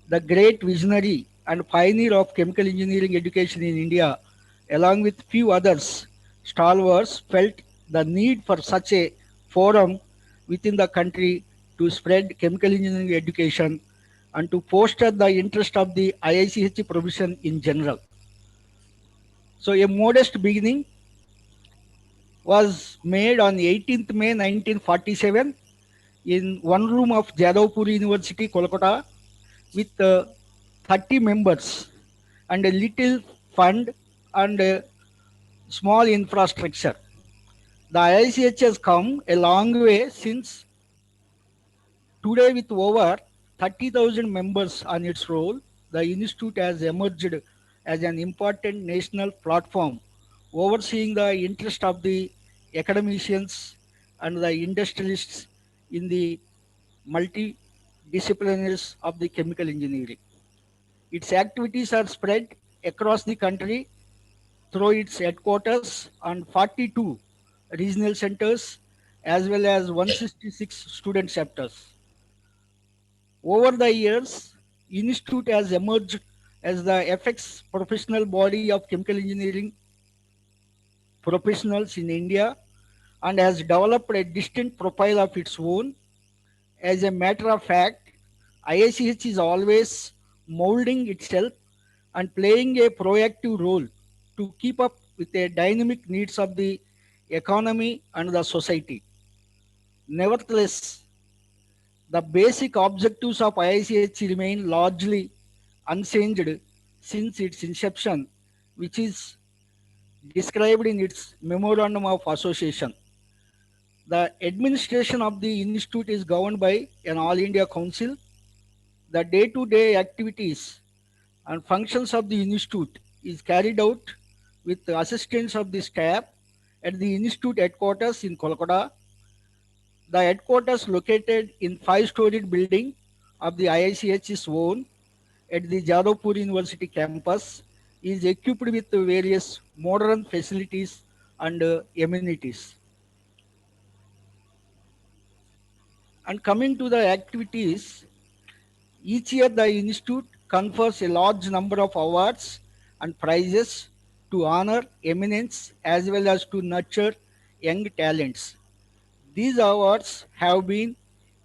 the great visionary and pioneer of chemical engineering education in India, along with few others, stalwarts, felt the need for such a forum within the country to spread chemical engineering education and to foster the interest of the IICH profession in general. So a modest beginning was made on 18th May 1947 in one room of Jadavpur University, Kolkata, with 30 members and a little fund and a small infrastructure. The IICH has come a long way since today. With over 30,000 members on its roll, the institute has emerged as an important national platform overseeing the interest of the academicians and the industrialists in the multidisciplinaries of the chemical engineering. Its activities are spread across the country through its headquarters and 42 regional centers as well as 166 student chapters. Over the years, Institute has emerged as the FX professional body of chemical engineering professionals in India and has developed a distinct profile of its own. As a matter of fact, IICH is always molding itself and playing a proactive role to keep up with the dynamic needs of the economy and the society. Nevertheless, the basic objectives of IICH remain largely unchanged since its inception, which is described in its Memorandum of Association. The administration of the institute is governed by an All India Council. The day-to-day activities and functions of the institute is carried out with the assistance of the staff at the institute headquarters in Kolkata. The headquarters located in 5-storied building of the IICH's own at the Jadavpur University campus is equipped with various modern facilities and amenities. And coming to the activities, each year the institute confers a large number of awards and prizes to honor eminence as well as to nurture young talents. These awards have been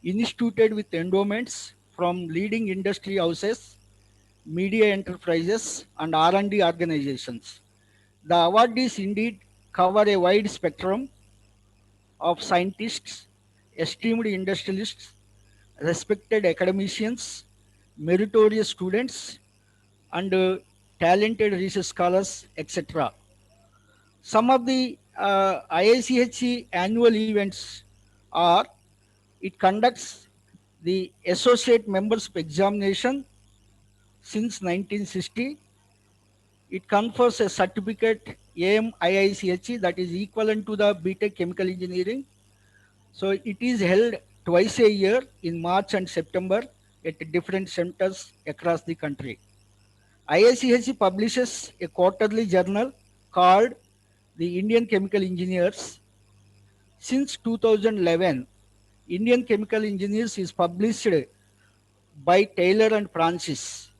instituted with endowments from leading industry houses, media enterprises, and R&D organizations. The awardees indeed cover a wide spectrum of scientists, esteemed industrialists, respected academicians, meritorious students, and talented research scholars, etc. Some of the IICH annual events are: it conducts the associate membership examination since 1960. It confers a certificate AMIICH that is equivalent to the BTech Chemical Engineering. So it is held twice a year in March and September at different centers across the country. IICH publishes a quarterly journal called the Indian Chemical Engineers. Since 2011, Indian Chemical Engineers is published by Taylor and Francis.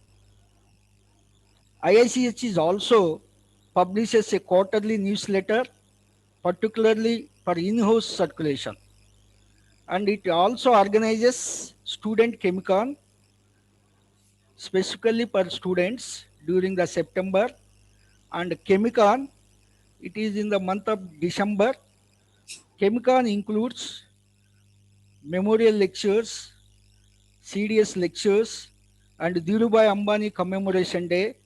IICH is also publishes a quarterly newsletter, particularly for in-house circulation. And it also organizes Student Chemicon, specifically for students during the September, and Chemicon, it is in the month of December. Chemicon includes memorial lectures, CDS lectures, and Dhirubhai Ambani Commemoration Day.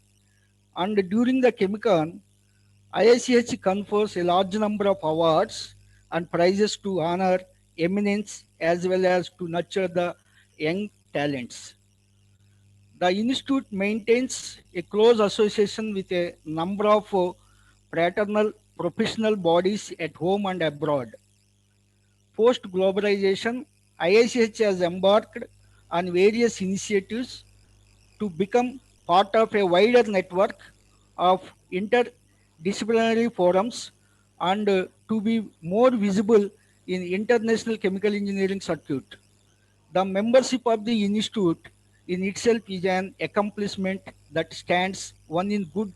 And during the Chemicon, IICH confers a large number of awards and prizes to honor eminence as well as to nurture the young talents. The institute maintains a close association with a number of fraternal professional bodies at home and abroad. Post-globalization, IICH has embarked on various initiatives to become part of a wider network of interdisciplinary forums and to be more visible in international chemical engineering circuit. The membership of the institute in itself is an accomplishment that stands one in good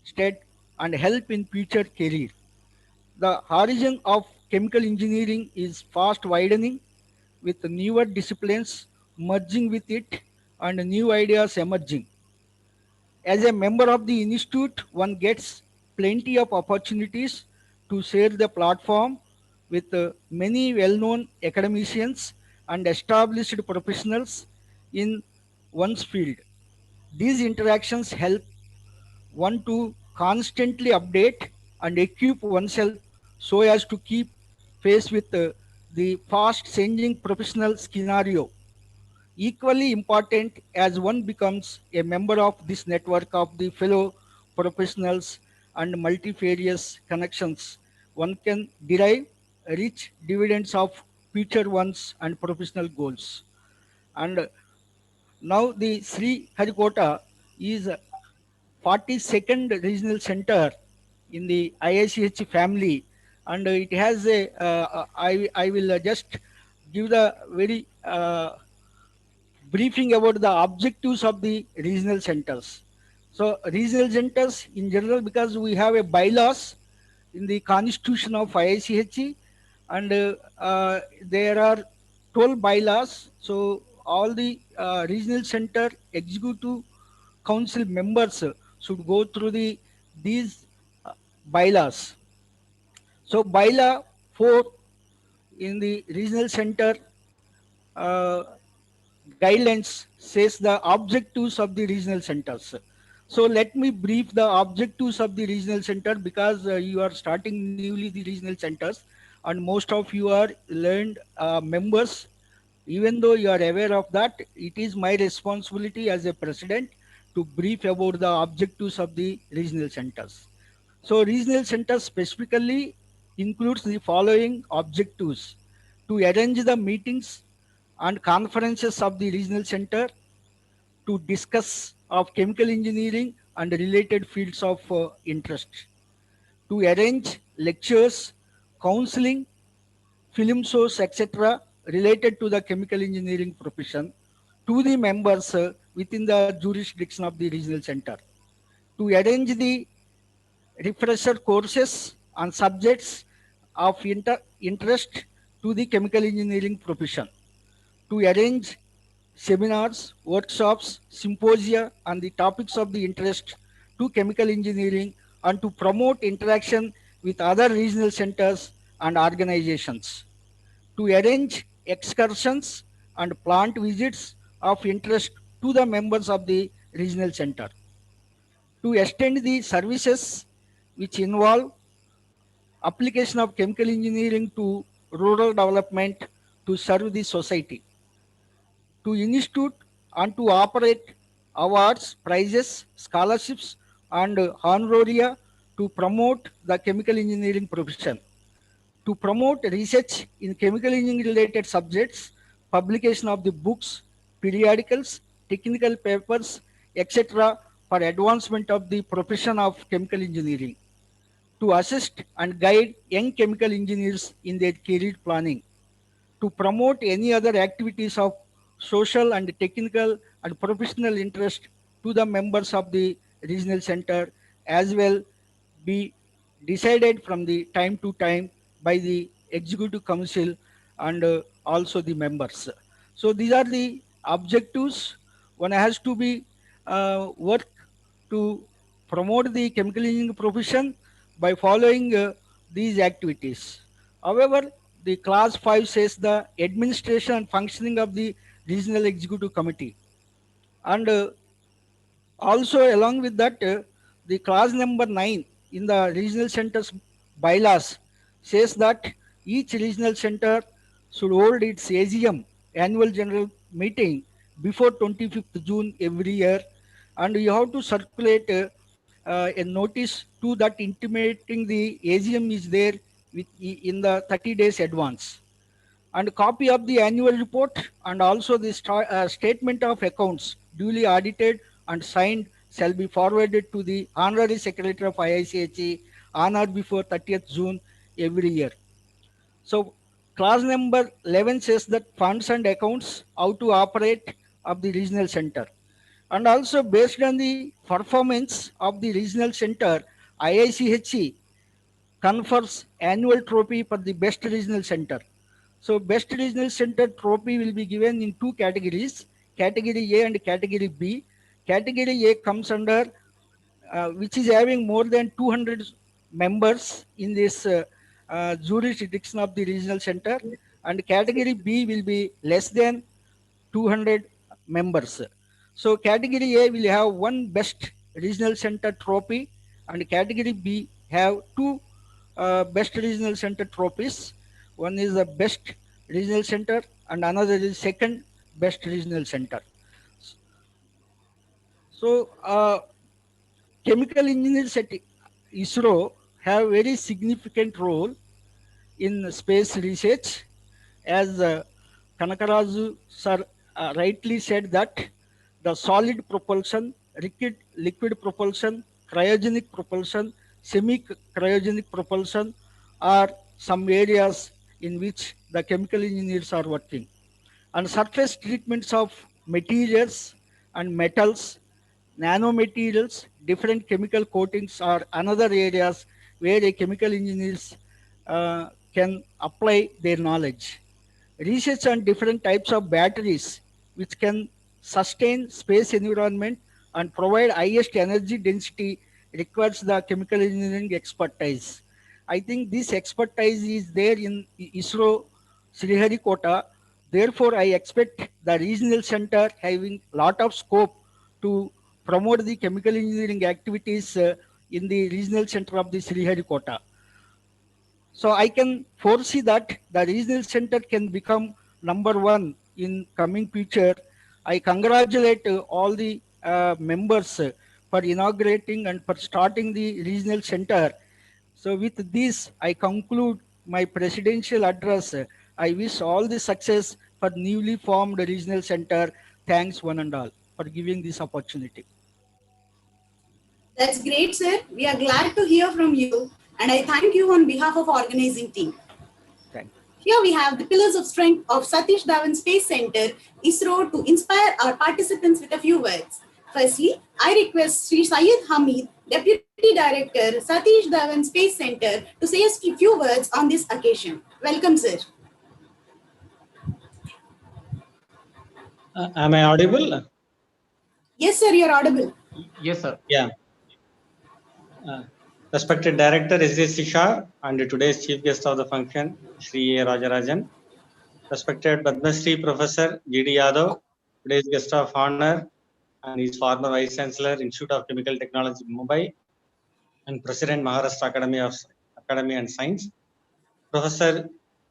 stead and help in future career. The horizon of chemical engineering is fast widening with newer disciplines merging with it and new ideas emerging. As a member of the institute, one gets plenty of opportunities to share the platform with many well-known academicians and established professionals in one's field. These interactions help one to constantly update and equip oneself so as to keep pace with the fast changing professional scenario. Equally important, as one becomes a member of this network of the fellow professionals and multifarious connections, one can derive rich dividends of future ones and professional goals. And now the Sriharikota is 42nd regional center in the IICH family, and it has a, I will just give the very briefing about the objectives of the regional centers. So regional centers in general, because we have a bylaws in the constitution of IICH, and there are 12 bylaws. So all the regional center executive council members should go through these bylaws. So bylaw 4 in the regional center uh, guidelines says the objectives of the regional centers. So let me brief the objectives of the regional center, because you are starting newly the regional centers and most of you are learned members. Even though you are aware of that, it is my responsibility as a president to brief about the objectives of the regional centers. So regional centers specifically includes the following objectives: to arrange the meetings and conferences of the regional center, to discuss of chemical engineering and related fields of interest, to arrange lectures, counseling, film shows, etc. related to the chemical engineering profession to the members within the jurisdiction of the regional center, to arrange the refresher courses on subjects of interest to the chemical engineering profession, to arrange seminars, workshops, symposia on the topics of the interest to chemical engineering, and to promote interaction with other regional centers and organizations, to arrange excursions and plant visits of interest to the members of the regional center, to extend the services which involve application of chemical engineering to rural development to serve the society, to institute and to operate awards, prizes, scholarships, and honoraria to promote the chemical engineering profession, to promote research in chemical engineering related subjects, publication of the books, periodicals, technical papers, etc. for advancement of the profession of chemical engineering, to assist and guide young chemical engineers in their career planning, to promote any other activities of social and technical and professional interest to the members of the regional center, as well be decided from the time to time by the executive council and also the members. So these are the objectives. One has to be work to promote the chemical engineering profession by following these activities. However, the clause 5 says the administration and functioning of the regional executive committee, and also along with that, the clause number 9 in the regional centers bylaws says that each regional center should hold its AGM, annual general meeting, before 25th June every year, and you have to circulate a notice to that intimating the AGM is there in the 30 days advance, and copy of the annual report and also the statement of accounts duly audited and signed shall be forwarded to the honorary secretary of IICH on or before 30th June every year. So clause number 11 says that funds and accounts how to operate of the regional center, and also based on the performance of the regional center, IICH confers annual trophy for the best regional center. So best regional center trophy will be given in two categories, category A and category B. Category A comes under which is having more than 200 members in this jurisdiction of the regional center, and category B will be less than 200 members. So category A will have one best regional center trophy, and category B have two best regional center trophies. One is the best regional center and another is second best regional center. So chemical engineers at ISRO have very significant role in space research, as Kanakaraju sir rightly said that the solid propulsion, liquid propulsion, cryogenic propulsion, semi-cryogenic propulsion are some areas in which the chemical engineers are working. And surface treatments of materials and metals, nanomaterials, different chemical coatings are another areas where a chemical engineers can apply their knowledge. Research on different types of batteries which can sustain space environment and provide highest energy density requires the chemical engineering expertise. I think this expertise is there in ISRO Sriharikota. Therefore, I expect the regional center having lot of scope to promote the chemical engineering activities in the regional center of the Sriharikota. So I can foresee that the regional center can become number one in coming future. I congratulate all the members for inaugurating and for starting the regional center. So with this, I conclude my presidential address. I wish all the success for newly formed regional center. Thanks one and all for giving this opportunity. That's great, sir. We are glad to hear from you, and I thank you on behalf of organizing team. Thank you. Here we have the pillars of strength of Satish Dhawan Space Center, ISRO, to inspire our participants with a few words. Firstly, I request Sri Syed Hamid, Deputy Director, Satish Dhawan Space Center, to say a few words on this occasion. Welcome, sir. Am I audible? Yes, sir, you're audible. Yes, sir. Yeah. Respected Director S.J. Shishar and today's Chief Guest of the function, Sri A. Rajarajan. Respected Padma Shri Professor G.D. Yadav, today's guest of honor, and he's former Vice Chancellor, Institute of Chemical Technology, Mumbai, and President, Maharashtra Academy and Science. Professor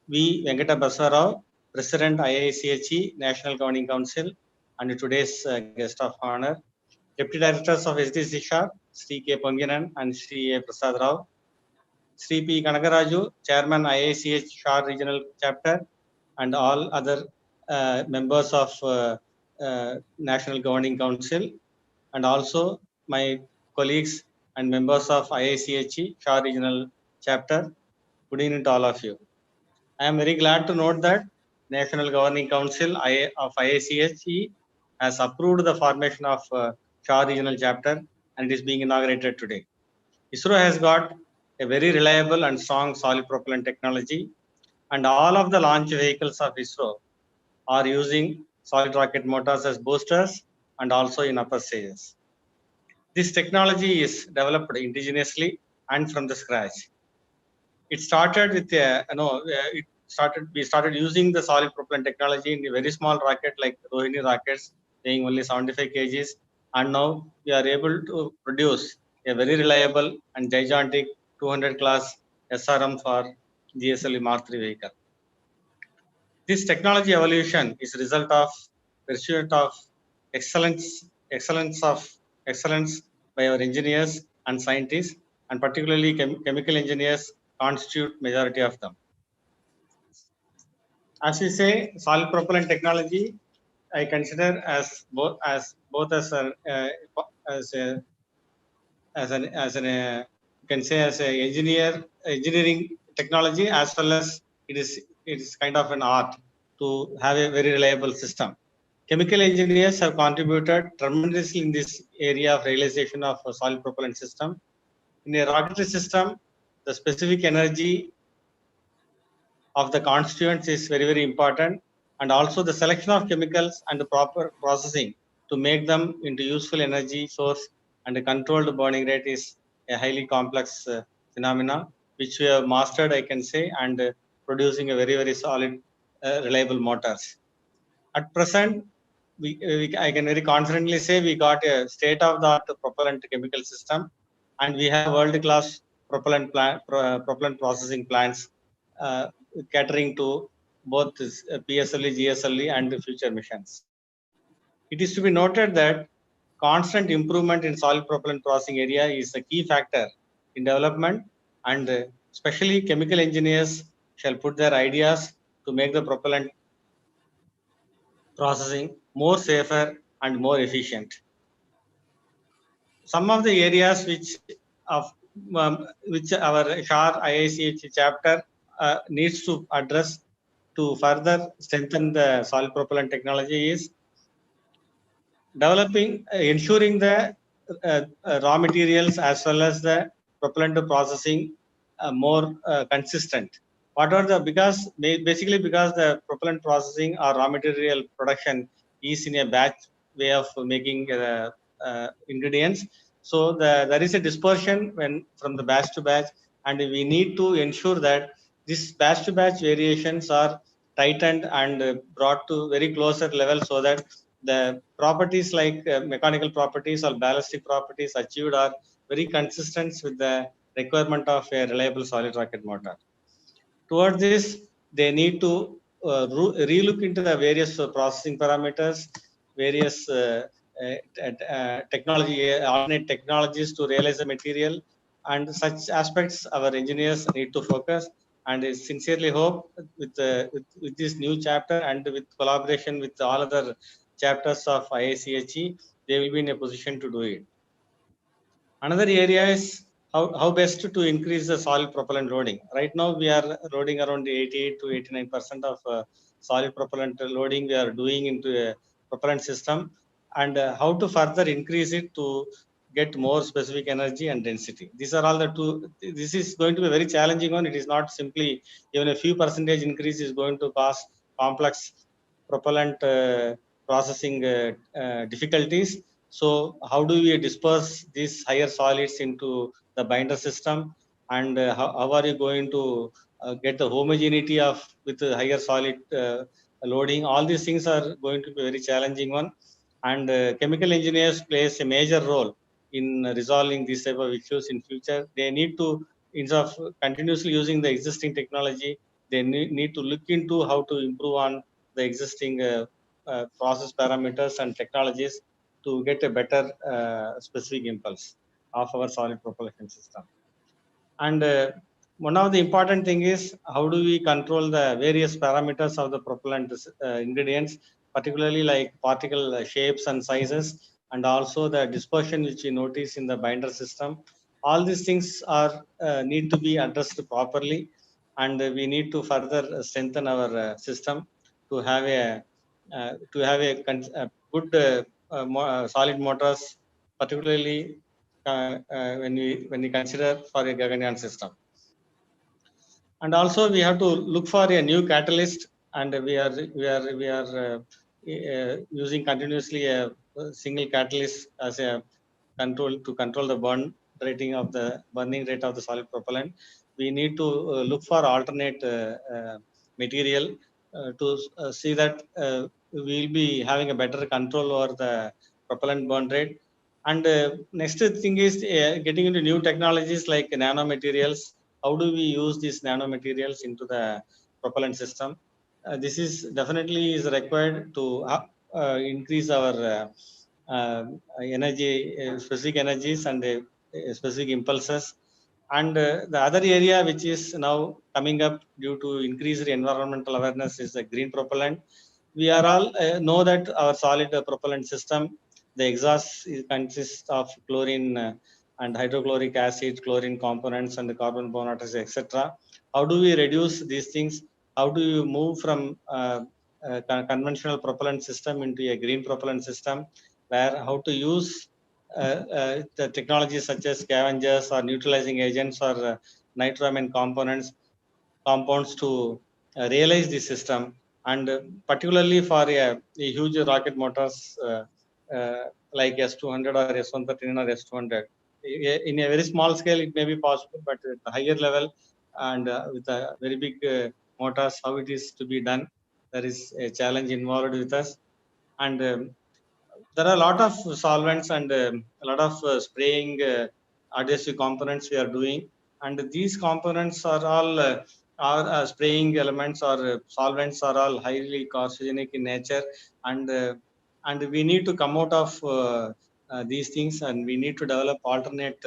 V. Venkata Basarao, President, IICH, National Governing Council, and today's guest of honor. Deputy Directors of SDC Shah, Sri K. Ponginan and Sri A. Prasad Rao. Sri P. Kanagaraju, Chairman, IICH Shah Regional Chapter, and all other members of National Governing Council, and also my colleagues and members of IICH Shah Regional Chapter. Good evening to all of you. I am very glad to note that National Governing Council of IICH has approved the formation of Shah Regional Chapter, and it is being inaugurated today. ISRO has got a very reliable and strong solid propellant technology, and all of the launch vehicles of ISRO are using solid rocket motors as boosters and also in upper stages. This technology is developed indigenously and from the scratch. It started with we started using the solid propellant technology in a very small rocket like Rohini rockets, weighing only 75 kgs, and now we are able to produce a very reliable and gigantic 200 class SRM for GSLV Mark III vehicle. This technology evolution is a result of pursuit of excellence by our engineers and scientists, and particularly chemical engineers constitute majority of them. As we say, solid propellant technology, I consider as both as an you can say as a engineering technology, as well as it is kind of an art to have a very reliable system. Chemical engineers have contributed tremendously in this area of realization of a solid propellant system. In a rocketry system, the specific energy of the constituents is very, very important, and also the selection of chemicals and the proper processing to make them into useful energy source and a controlled burning rate is a highly complex phenomena, which we have mastered, I can say, and producing a very, very solid, reliable motors. At present, I can very confidently say we got a state-of-the-art propellant chemical system, and we have world-class propellant processing plants catering to both PSLE, GSLE, and the future missions. It is to be noted that constant improvement in solid propellant processing area is a key factor in development, and especially chemical engineers shall put their ideas to make the propellant processing more safer and more efficient. Some of the areas which our SHAR IICH chapter needs to address to further strengthen the solid propellant technology is developing, ensuring the raw materials as well as the propellant processing more consistent. What are the, because basically because the propellant processing or raw material production is in a batch way of making ingredients. So there is a dispersion when from the batch to batch, and we need to ensure that this batch to batch variations are tightened and brought to very closer level, so that the properties like mechanical properties or ballistic properties achieved are very consistent with the requirement of a reliable solid rocket motor. Towards this, they need to relook into the various processing parameters, various alternate technologies to realize the material, and such aspects our engineers need to focus. And I sincerely hope with this new chapter and with collaboration with all other chapters of IICH, they will be in a position to do it. Another area is how best to increase the solid propellant loading. Right now, we are loading around 88 to 89% of solid propellant loading we are doing into a propellant system, and how to further increase it to get more specific energy and density. These are all the two. This is going to be a very challenging one. It is not simply even a few percentage increase is going to cause complex propellant processing difficulties. So how do we disperse these higher solids into the binder system, and how are you going to get the homogeneity of with the higher solid loading. All these things are going to be very challenging one, and chemical engineers plays a major role in resolving these type of issues in future. They need to, instead of continuously using the existing technology, they need to look into how to improve on the existing process parameters and technologies to get a better specific impulse of our solid propulsion system. And one of the important thing is how do we control the various parameters of the propellant ingredients, particularly like particle shapes and sizes, and also the dispersion which we notice in the binder system. All these things are need to be addressed properly, and we need to further strengthen our system to have a good solid motors, particularly when we consider for a Gaganyaan system. And also we have to look for a new catalyst, and we are using continuously a single catalyst as a control to control the burning rate of the solid propellant. We need to look for alternate material to see that we'll be having a better control over the propellant burn rate. And next thing is getting into new technologies like nanomaterials. How do we use these nanomaterials into the propellant system? This is definitely is required to increase our energy, specific energies and specific impulses. And the other area which is now coming up due to increased environmental awareness is the green propellant. We are all know that our solid propellant system, the exhaust consists of chlorine and hydrochloric acid, chlorine components, and the carbon monoxide, etc. How do we reduce these things? How do you move from conventional propellant system into a green propellant system, where how to use the technologies such as scavengers or neutralizing agents or nitroamine compounds to realize the system, and particularly for a huge rocket motors like S200 or S113 or S200. In a very small scale, it may be possible, but at a higher level and with a very big motors, how it is to be done, there is a challenge involved with us. And there are a lot of solvents and a lot of spraying adhesive components we are doing, and these components are all spraying elements or solvents are all highly carcinogenic in nature, and we need to come out of these things, and we need to develop alternate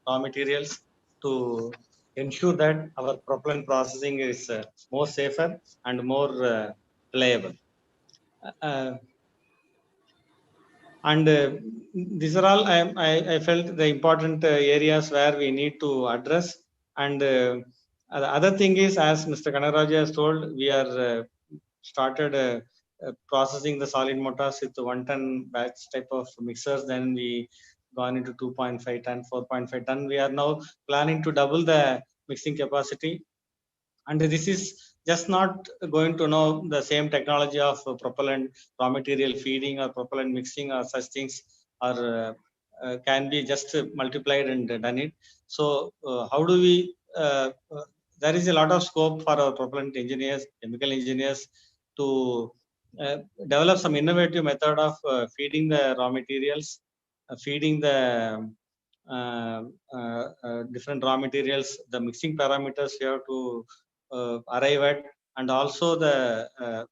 raw materials to ensure that our propellant processing is more safer and more reliable. Uh, and these are all I felt the important areas where we need to address. And the other thing is, as Mr. Kanaraja has told, we are started processing the solid motors with 1 ton batch type of mixers. Then we gone into 2.5 ton, 4.5 ton. We are now planning to double the mixing capacity, and this is just not going to know the same technology of propellant raw material feeding or propellant mixing or such things, or can be just multiplied and done it. So how do we there is a lot of scope for our propellant engineers, chemical engineers, to develop some innovative method of feeding the raw materials, feeding the different raw materials, the mixing parameters you have to arrive at, and also the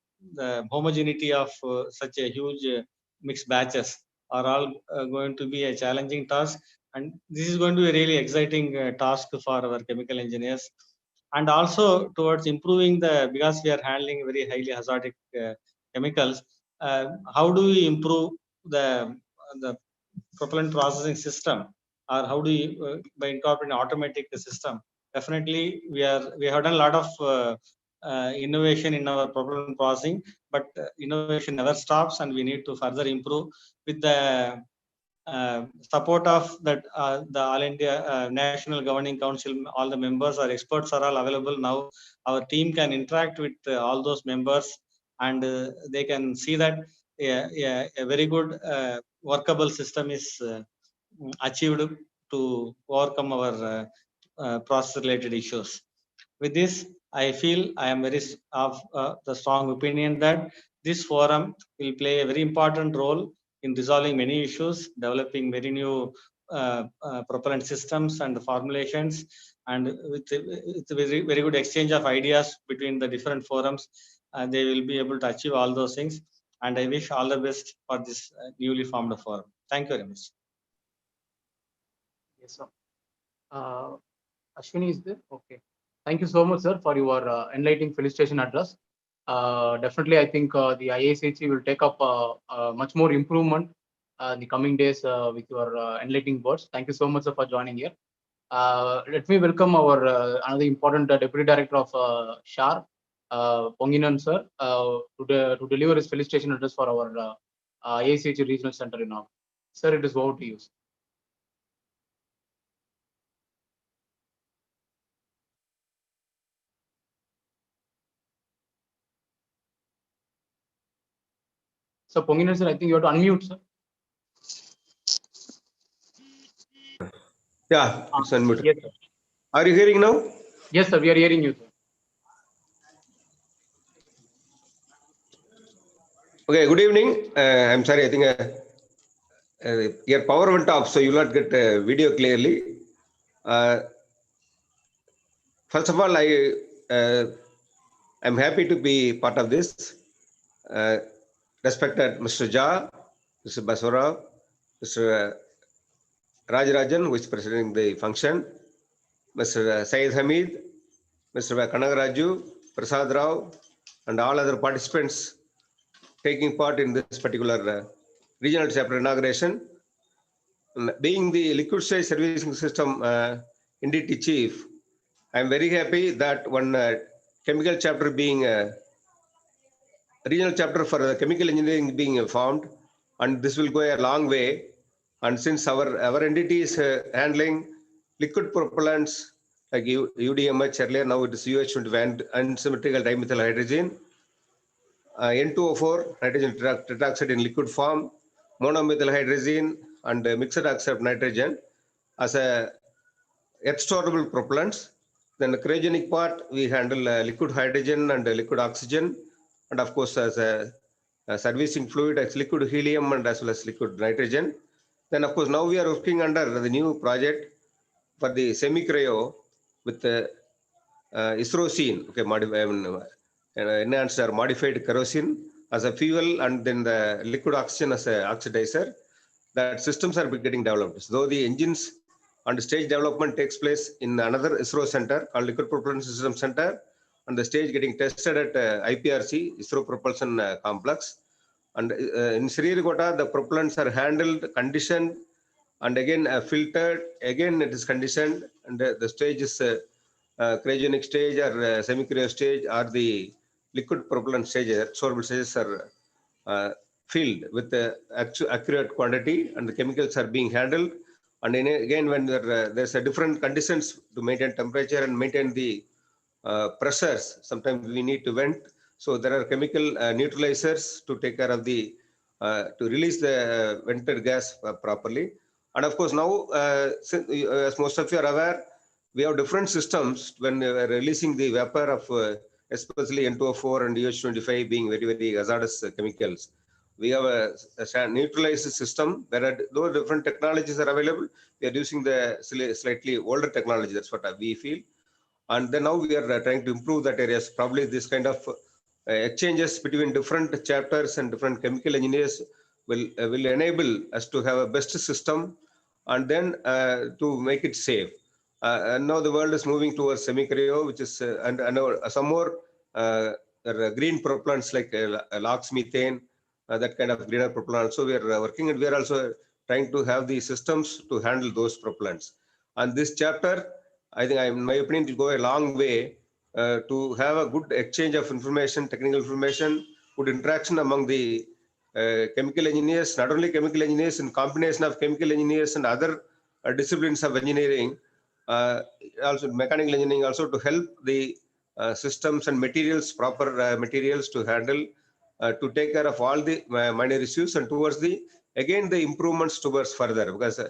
homogeneity of such a huge mixed batches are all going to be a challenging task. And this is going to be a really exciting task for our chemical engineers. And also towards improving because we are handling very highly hazardous chemicals, how do we improve the propellant processing system, or how do you by incorporating automatic system? Definitely we have done a lot of innovation in our propellant processing, but innovation never stops, and we need to further improve with the support of that the All India National Governing Council. All the members or experts are all available now. Our team can interact with all those members, and they can see that a very good workable system is achieved to overcome our process related issues. With this, I feel I am very of the strong opinion that this forum will play a very important role in resolving many issues, developing very new propellant systems and formulations, and with very good exchange of ideas between the different forums, they will be able to achieve all those things. And I wish all the best for this newly formed forum. Thank you very much. Yes, sir. Ashwini is there? Okay. Thank you so much, sir, for your enlightening felicitation address. Definitely, I think the IICH will take up much more improvement in the coming days with your enlightening words. Thank you so much, sir, for joining here. Let me welcome our another important Deputy Director of SHAR, Ponginan, sir, to deliver his felicitation address for our IICH Regional Center in Inaugural. Sir, it is over to you. So, Ponginan, sir, I think you have to unmute, sir. Yeah, it's unmuted. Yes, sir. Are you hearing now? Yes, sir, we are hearing you, sir. Okay, good evening. I'm sorry, I think your power went off, so you will not get video clearly. First of all, I'm happy to be part of this. Respected Mr. Jha, Mr. Baswarao, Mr. Rajarajan, who is presiding the function, Mr. Syed Hamid, Mr. Kanagaraju, Prasad Rao, and all other participants taking part in this particular regional chapter inauguration. Being the liquid stage servicing system NDT chief, I'm very happy that one chemical chapter being regional chapter for chemical engineering being formed, and this will go a long way. And since our entity is handling liquid propellants like UDMH earlier, now it is UH21 unsymmetrical dimethyl hydrogen, N2O4 nitrogen tetroxide in liquid form, monomethyl hydrogen, and mixed oxide nitrogen as a earth-storable propellants. Then the cryogenic part, we handle liquid hydrogen and liquid oxygen, and of course as a servicing fluid as liquid helium and as well as liquid nitrogen. Then of course now we are working under the new project for the semi-cryo with the Isrocene, okay, enhanced or modified kerosene as a fuel, and then the liquid oxygen as a oxidizer. That systems are getting developed. Though the engines and stage development takes place in another ISRO center called Liquid Propulsion System Center, and the stage getting tested at IPRC, ISRO Propulsion Complex. And in Sriharikota, the propellants are handled, conditioned, and again filtered. Again, it is conditioned, and the stage is cryogenic stage or semi-cryo stage, or the liquid propellant stages, soluble stages are filled with the accurate quantity, and the chemicals are being handled. And again, when there's a different conditions to maintain temperature and maintain the pressures, sometimes we need to vent. So there are chemical neutralizers to take care of the to release the vented gas properly. And of course now, as most of you are aware, we have different systems when we are releasing the vapor of especially N2O4 and UH25 being very, very hazardous chemicals. We have a neutralized system. There are, though different technologies are available, we are using the slightly older technology. That's what we feel. And then now we are trying to improve that areas. Probably this kind of exchanges between different chapters and different chemical engineers will enable us to have a best system, and then to make it safe. And now the world is moving towards semi-cryo, which is and some more green propellants like LOX methane, that kind of greener propellant. So we are working, and we are also trying to have the systems to handle those propellants. And this chapter, I think, in my opinion, will go a long way to have a good exchange of information, technical information, good interaction among the chemical engineers, not only chemical engineers, in combination of chemical engineers and other disciplines of engineering, also mechanical engineering, also to help the systems and materials, proper materials to handle, to take care of all the minor issues, and towards the, again, the improvements towards further, because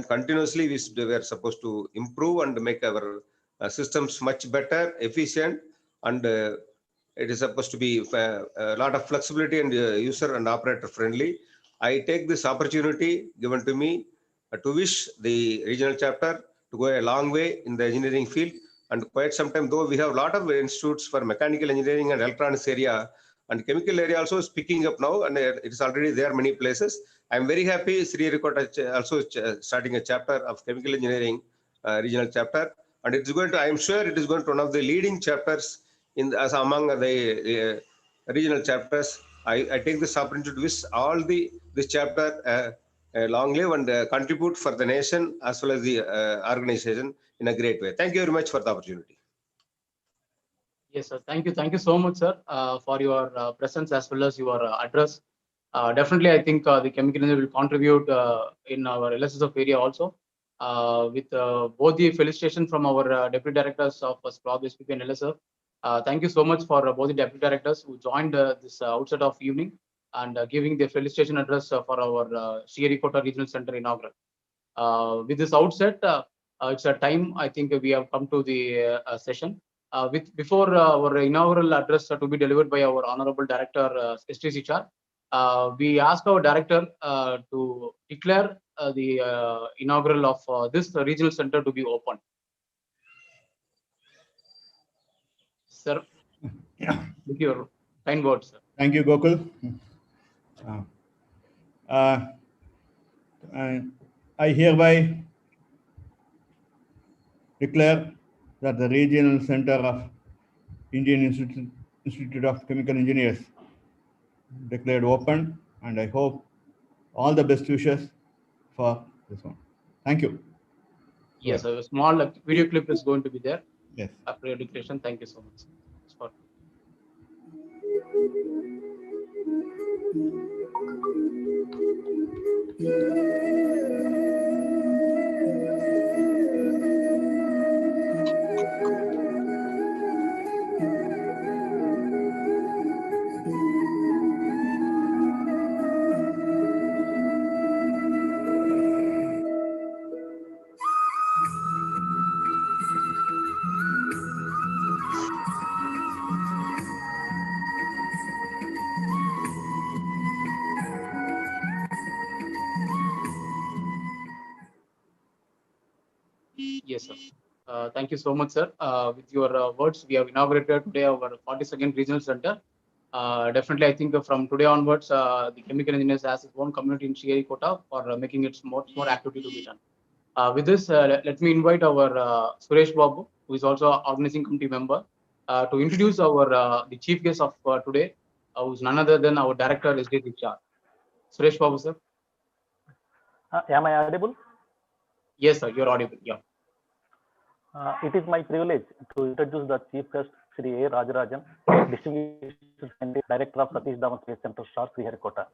continuously we are supposed to improve and make our systems much better, efficient, and it is supposed to be a lot of flexibility and user and operator friendly. I take this opportunity given to me to wish the regional chapter to go a long way in the engineering field. And quite some time, though we have a lot of institutes for mechanical engineering and electronics area, and chemical area also is picking up now, and it is already there many places. I'm very happy Sriharikota also starting a chapter of chemical engineering regional chapter, and it's going to, I'm sure it is going to one of the leading chapters in as among the regional chapters. I take this opportunity to wish all this chapter long live and contribute for the nation as well as the organization in a great way. Thank you very much for the opportunity. Yes, sir. Thank you. Thank you so much, sir, for your presence as well as your address. Definitely, I think the chemical engineer will contribute in our LSSF area also. With both the felicitation from our deputy directors of SPLOB, SPP and LSF. Thank you so much for both the deputy directors who joined this outset of evening and giving the felicitation address for our Sriharikota Regional Center inaugural. With this outset, it's a time I think we have come to the session. Before our inaugural address to be delivered by our Honorable Director STCHR, we ask our director to declare the inaugural of this regional center to be open. Sir, with your kind words, sir. Thank you, Gokul. I hereby declare that the Regional Center of Indian Institute of Chemical Engineers declared open, and I hope all the best wishes for this one. Thank you. Yes, a small video clip is going to be there. Yes. After your declaration, thank you so much. Yes, sir. Thank you so much, sir. With your words, we have inaugurated today our 42nd regional center. Definitely, I think from today onwards, the chemical engineers has its own community in Sriharikota for making its more activity to be done. With this, let me invite our Suresh Babu, who is also an organizing committee member, to introduce our the chief guest of today, who is none other than our director, SDCHR. Suresh Babu, sir. Am I audible? Yes, sir, you're audible. Yeah. It is my privilege to introduce the chief guest, Sri A. Rajarajan, Distinguished Director of Satish Dhawan Space Center, Sriharikota.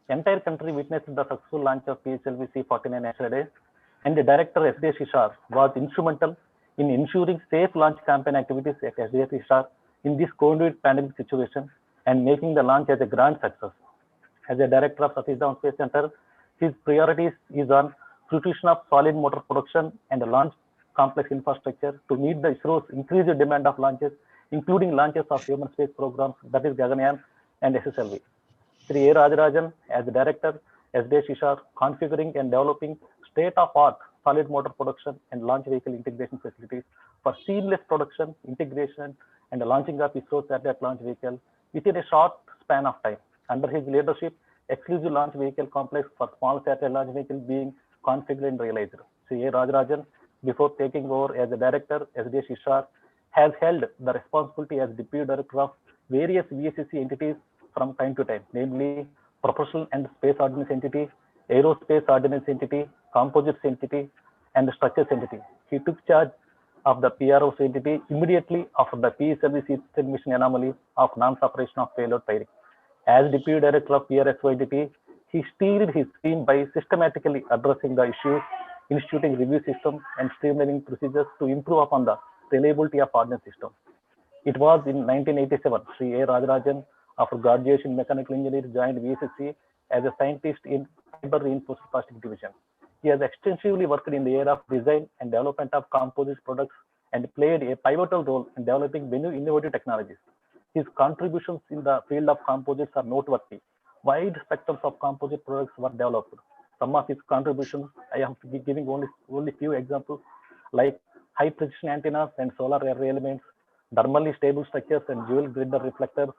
Entire country witnessed the successful launch of PSLV C-49 yesterday, and the Director SDCHR was instrumental in ensuring safe launch campaign activities at SDCHR in this COVID pandemic situation and making the launch as a grand success. As a Director of Satish Dhawan Space Center, his priorities is on fruition of solid motor production and the launch complex infrastructure to meet the ISRO's increased demand of launches, including launches of human space programs, that is Gaganyaan and SSLV. Sri A. Rajarajan, as the Director, SDCHR, configuring and developing state-of-art solid motor production and launch vehicle integration facilities for seamless production, integration, and the launching of ISRO satellite launch vehicle within a short span of time. Under his leadership, exclusive launch vehicle complex for small satellite launch vehicle being configured and realized. Sri A. Rajarajan, before taking over as the Director, SDCHR, has held the responsibility as Deputy Director of various VSCC entities from time to time, namely Propulsion and Space Ordnance Entity, Aerospace Ordnance Entity, Composites Entity, and the Structures Entity. He took charge of the PROs entity immediately after the PSLV system mission anomaly of non-separation of payload pairing. As Deputy Director of PRSO entity, he steered his team by systematically addressing the issues, instituting review systems, and streamlining procedures to improve upon the reliability of ordnance system. It was in 1987, Sri A. Rajarajan, after graduation in mechanical engineering, joined VSSC as a scientist in fiber reinforced plastic division. He has extensively worked in the area of design and development of composite products and played a pivotal role in developing many innovative technologies. His contributions in the field of composites are noteworthy. Wide spectrums of composite products were developed. Some of his contributions, I am giving only few examples, like high precision antennas and solar array elements, thermally stable structures and dual grid reflectors,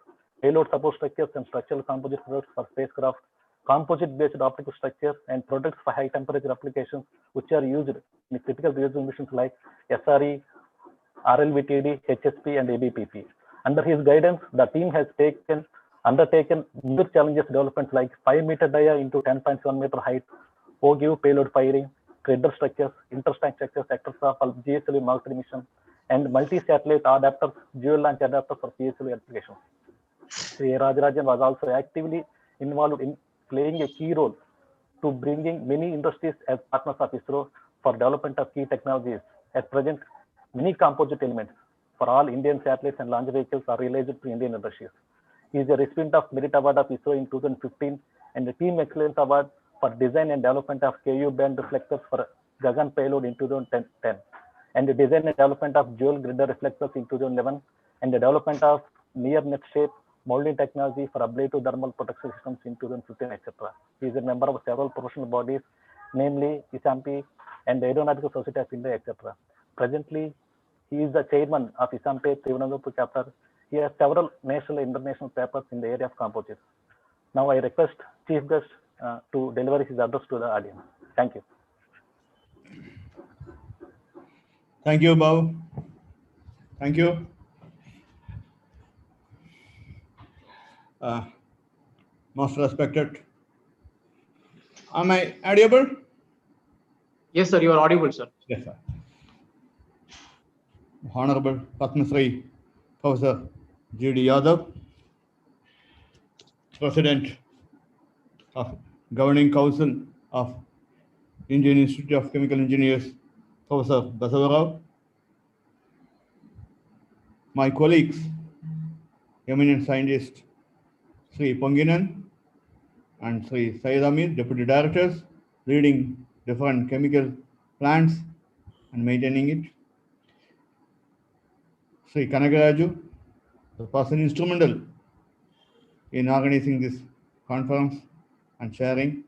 payload support structures and structural composite products for spacecraft, composite-based optical structures and products for high temperature applications, which are used in critical reaction missions like SRE, RLVTD, HSP, and ABPP. Under his guidance, the team has undertaken new challenges developments like 5-meter dia into 10.7-meter height, OGIV payload firing, gridder structures, interstank structures, etc. for GSLV Mark III mission, and multi-satellite adapters, dual launch adapters for PSLV applications. Sri Rajarajan was also actively involved in playing a key role to bringing many industries as partners of ISRO for development of key technologies. At present, many composite elements for all Indian satellites and launch vehicles are realized to Indian industries. He is a recipient of Merit Award of ISRO in 2015 and the Team Excellence Award for Design and Development of KU band reflectors for Gagan payload in 2010, and the design and development of dual grid reflectors in 2011, and the development of near net shape molding technology for ablative thermal protection systems in 2015, etc. He is a member of several professional bodies, namely ISAMPI and the Aeronautical Society of India, etc. Presently, he is the chairman of ISAMPI Trivandrum chapter. He has several national and international papers in the area of composites. Now I request Chief Guest to deliver his address to the audience. Thank you. Thank you, Babu. Thank you. Most respected. Am I audible? Yes, sir, you are audible, sir. Yes, sir. Honorable Padma Shri Professor G.D. Yadav, President of Governing Council of Indian Institute of Chemical Engineers, Professor Basavarao, my colleagues, eminent scientist Sri Ponginan and Sri Syed Amir, Deputy Directors, leading different chemical plants and maintaining it. Sri Kanagaraju, the person instrumental in organizing this conference and sharing,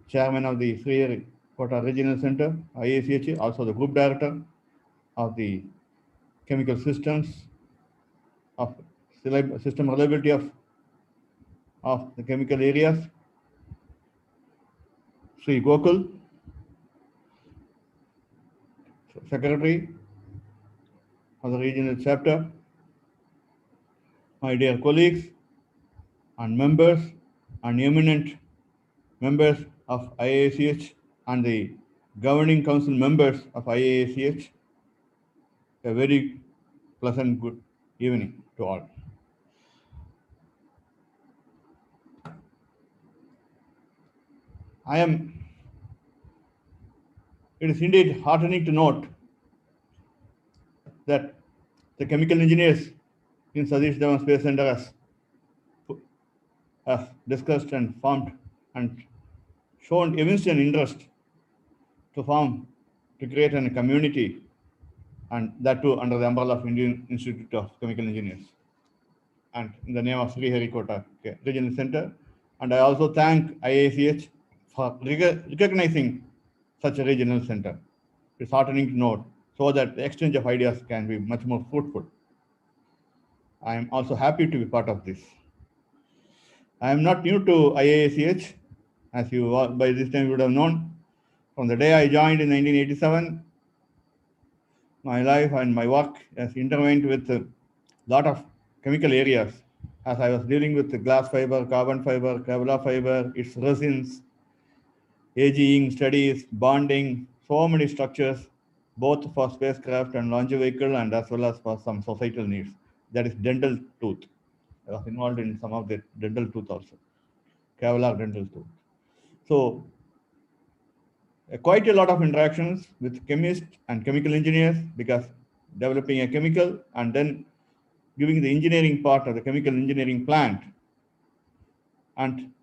Chairman of the Sriharikota Regional Center, IICH, also the Group Director of the Chemical Systems of System Reliability of the chemical areas, Sri Gokul, Secretary of the Regional Chapter, my dear colleagues and members and eminent members of IICH and the Governing Council members of IICH, a very pleasant good evening to all. It is indeed heartening to note that the chemical engineers in Satish Dhawan Space Center has discussed and formed and shown evinced an interest to create a community, and that too under the umbrella of Indian Institute of Chemical Engineers and in the name of Sriharikota Regional Center. And I also thank IICH for recognizing such a regional center. It's heartening to note so that the exchange of ideas can be much more fruitful. I am also happy to be part of this. I am not new to IICH, as you by this time would have known. From the day I joined in 1987, my life and my work has intervened with a lot of chemical areas, as I was dealing with the glass fiber, carbon fiber, Kevlar fiber, its resins, aging studies, bonding, so many structures, both for spacecraft and launch vehicle and as well as for some societal needs. That is dental tooth. I was involved in some of the dental tooth also, Kevlar dental tooth. So quite a lot of interactions with chemists and chemical engineers, because developing a chemical and then giving the engineering part of the chemical engineering plant. And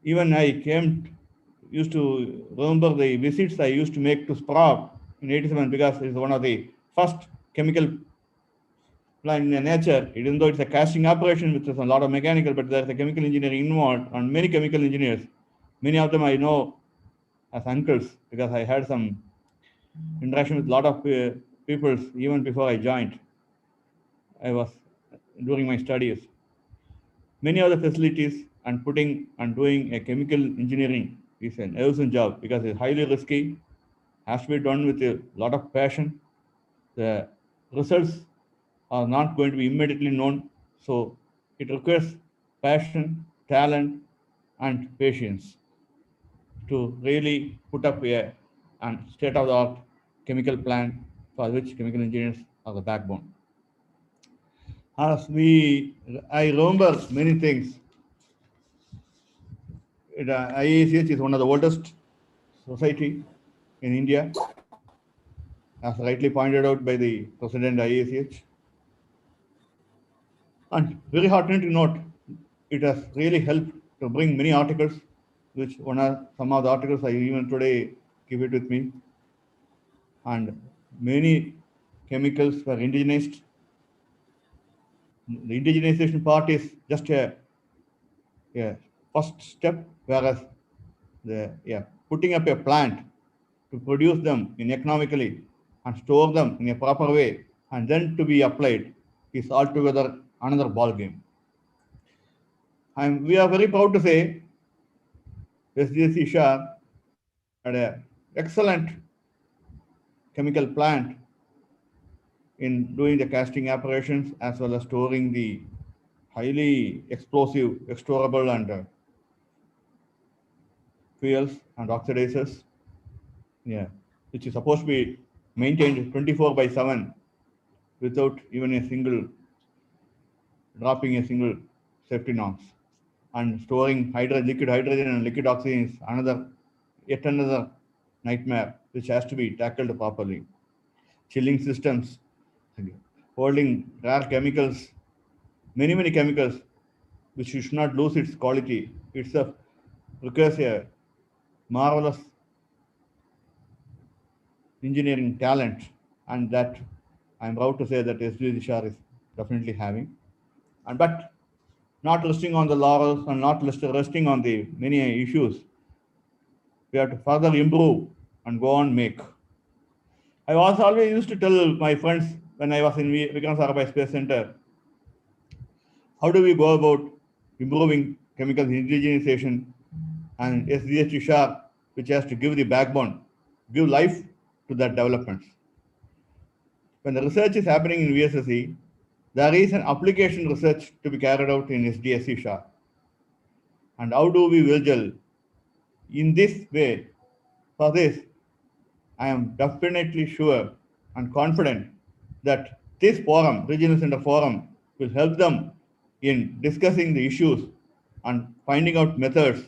even I used to remember the visits I used to make to SPRAG in 87 because it's one of the first chemical plant in nature. Even though it's a casting operation, which is a lot of mechanical, but there's a chemical engineering involved, and many chemical engineers. Many of them I know as uncles because I had some interaction with a lot of people even before I joined. I was during my studies. Many of the facilities and putting and doing a chemical engineering is an awesome job because it's highly risky, has to be done with a lot of passion. The results are not going to be immediately known, so it requires passion, talent, and patience to really put up a state-of-the-art chemical plant for which chemical engineers are the backbone. I remember many things. IICH is one of the oldest society in India, as rightly pointed out by the President IICH. And very heartening to note, it has really helped to bring many articles, which some of the articles I even today keep it with me. And many chemicals were indigenized. The indigenization part is just a first step, whereas putting up a plant to produce them economically and store them in a proper way and then to be applied is altogether another ball game. And we are very proud to say SGS Ishar had an excellent chemical plant in doing the casting operations as well as storing the highly explosive, explorable and fuels and oxidizers, which is supposed to be maintained 24/7 without even dropping a single safety norms. And storing liquid hydrogen and liquid oxygen is yet another nightmare which has to be tackled properly. Chilling systems, holding rare chemicals, many chemicals which should not lose its quality itself requires a marvelous engineering talent, and that I'm proud to say that SGS Ishar is definitely having. But not resting on the laurels and not resting on the many issues, we have to further improve and go on make. I was always used to tell my friends when I was in Vikram Sarabhai Space Center, how do we go about improving chemical indigenization, and SGS Ishar, which has to give the backbone, give life to that development. When the research is happening in VSSE, there is an application research to be carried out in SGS Ishar. And how do we vigil in this way? For this, I am definitely sure and confident that this forum, Regional Center Forum, will help them in discussing the issues and finding out methods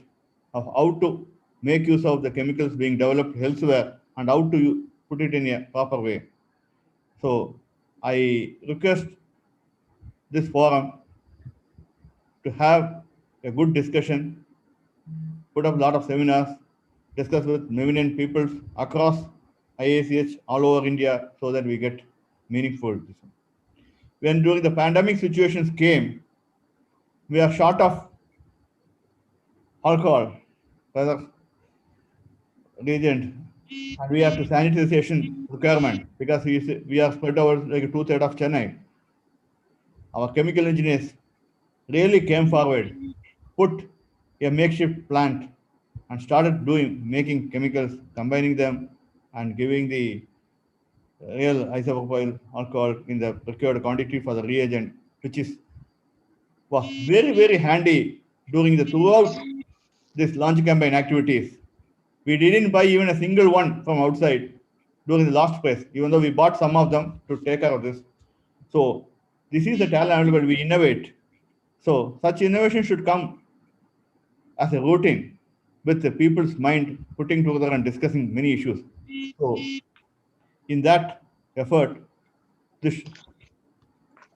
of how to make use of the chemicals being developed elsewhere and how to put it in a proper way. So I request this forum to have a good discussion, put up a lot of seminars, discuss with eminent people across IICH all over India so that we get meaningful. When during the pandemic situations came, we are short of alcohol, rather reagent, and we have to sanitization requirement because we are spread over like 2/3 of Chennai. Our chemical engineers really came forward, put a makeshift plant and started making chemicals, combining them and giving the real isopropyl alcohol in the required quantity for the reagent, which was very handy during throughout this launch campaign activities. We didn't buy even a single one from outside during the last phase, even though we bought some of them to take care of this. So this is the talent available. We innovate. So such innovation should come as a routine with the people's mind putting together and discussing many issues. So in that effort,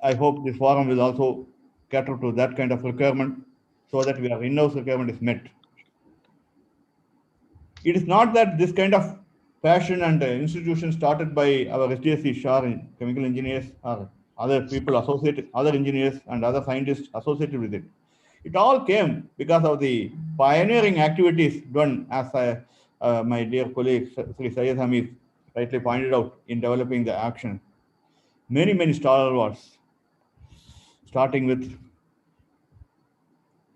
I hope this forum will also cater to that kind of requirement so that our in-house requirement is met. It is not that this kind of passion and institution started by our SDSC Shah chemical engineers or other people associated, other engineers and other scientists associated with it. It all came because of the pioneering activities done, as my dear colleague Sri Syed Hamid rightly pointed out, in developing the action. Many stalwarts, starting with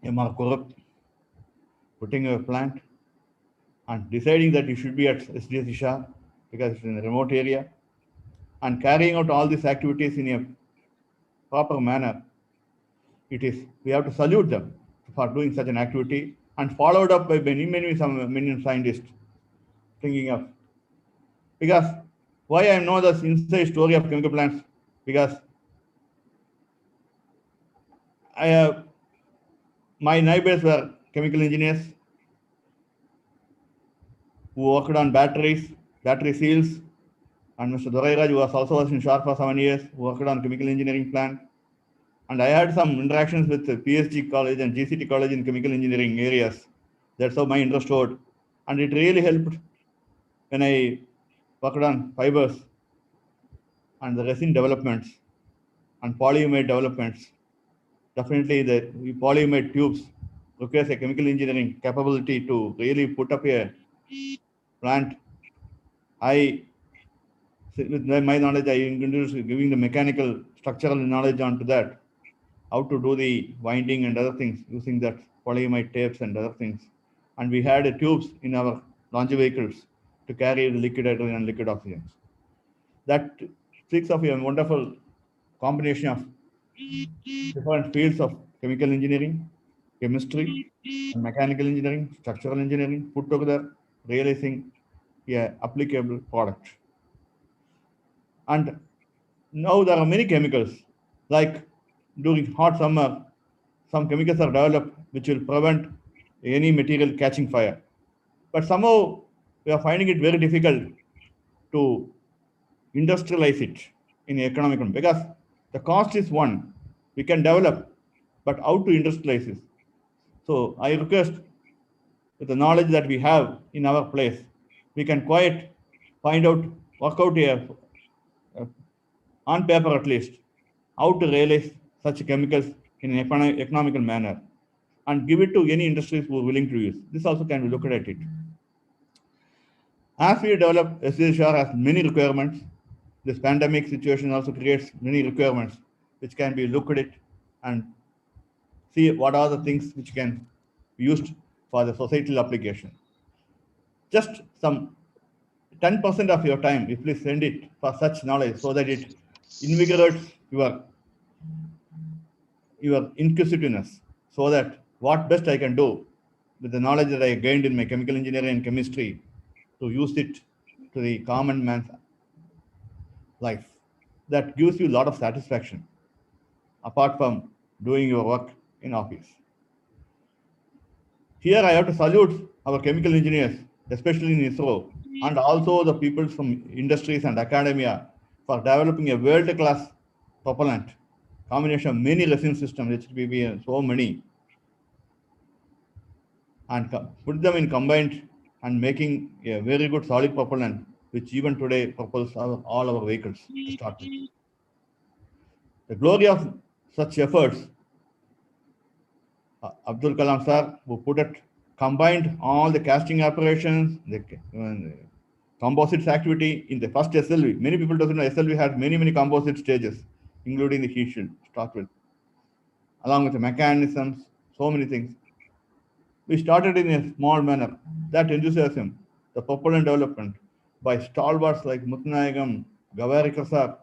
MR Korup, putting a plant and deciding that it should be at SDSC Shah because it's in a remote area, and carrying out all these activities in a proper manner. We have to salute them for doing such an activity, and followed up by many scientists thinking of. Because why I know this inside story of chemical plants? Because my neighbors were chemical engineers who worked on battery seals, and Mr. Dorairaj, who was also in Sharp for 7 years, worked on chemical engineering plant. And I had some interactions with the PSG college and GCT college in chemical engineering areas. That's how my interest showed. And it really helped when I worked on fibers and the resin developments and polyimide developments. Definitely the polyimide tubes requires a chemical engineering capability to really put up a plant. With my knowledge, I introduced giving the mechanical structural knowledge onto that, how to do the winding and other things using that polyimide tapes and other things. And we had tubes in our launch vehicles to carry the liquid hydrogen and liquid oxygen. That speaks of a wonderful combination of different fields of chemical engineering, chemistry, and mechanical engineering, structural engineering put together, realizing a applicable product. And now there are many chemicals, like during hot summer, some chemicals are developed which will prevent any material catching fire. But somehow we are finding it very difficult to industrialize it in economic terms, because the cost is one. We can develop, but how to industrialize it? So I request, with the knowledge that we have in our place, we can quite find out, work out here, on paper at least, how to realize such chemicals in an economical manner and give it to any industries who are willing to use. This also can be looked at it. As we develop, SDSR has many requirements. This pandemic situation also creates many requirements which can be looked at and see what are the things which can be used for the societal application. Just some 10% of your time, if please send it for such knowledge, so that it invigorates your inquisitiveness, so that what best I can do with the knowledge that I gained in my chemical engineering and chemistry to use it to the common man's life. That gives you a lot of satisfaction, apart from doing your work in office. Here I have to salute our chemical engineers, especially in ISRO, and also the people from industries and academia for developing a world-class propellant, combination of many resin systems, HPB and so many, and put them in combined and making a very good solid propellant, which even today propels all our vehicles to start with. The glory of such efforts, Abdul Kalam sir, who put it, combined all the casting operations, the composites activity in the first SLV. Many people don't know SLV had many composite stages, including the heat shield to start with, along with the mechanisms, so many things. We started in a small manner. That enthusiasm, the propellant development by stalwarts like Mutnayagam, Gavarikar sir,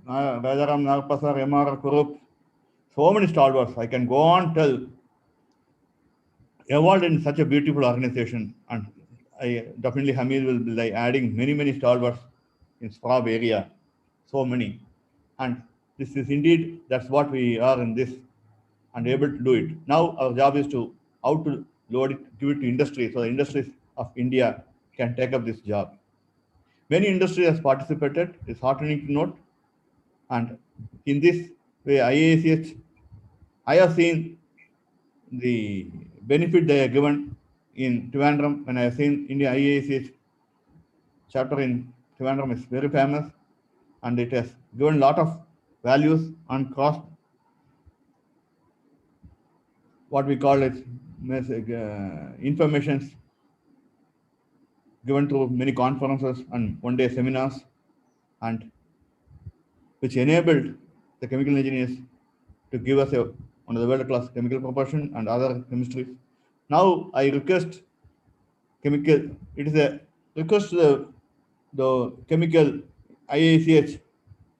Rajaram Nagpasar, MR Kurup, so many stalwarts. I can go on tell, evolved in such a beautiful organization, and I definitely Hamid will be like adding many stalwarts in Swab area, so many. And this is indeed, that's what we are in this, and able to do it. Now our job is to how to load it, give it to industry, so the industries of India can take up this job. Many industries have participated. It's heartening to note. And in this way, IICH, I have seen the benefit they are given in Trivandrum, when I have seen India IICH chapter in Trivandrum is very famous, and it has given a lot of values and cost, what we call it, informations given through many conferences and one-day seminars, and which enabled the chemical engineers to give us one of the world-class chemical propulsion and other chemistries. Now I request chemical, it is a request the chemical IICH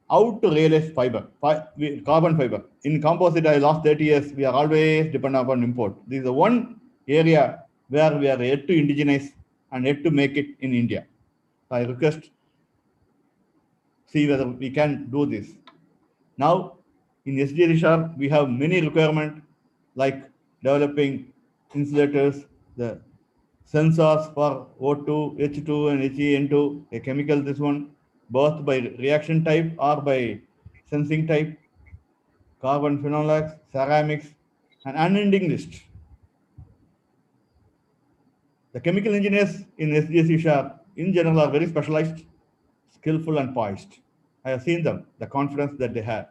how to realize carbon fiber. In composite, I lost 30 years. We are always dependent upon import. This is the one area where we are yet to indigenize and yet to make it in India. I request, see whether we can do this. Now, in SG Richard, we have many requirements like developing insulators, the sensors for O2, H2, and HEN2, a chemical, this one, both by reaction type or by sensing type, carbon phenolics, ceramics, and unending list. The chemical engineers in SGSC Sharp in general are very specialized, skillful, and poised. I have seen them, the confidence that they have.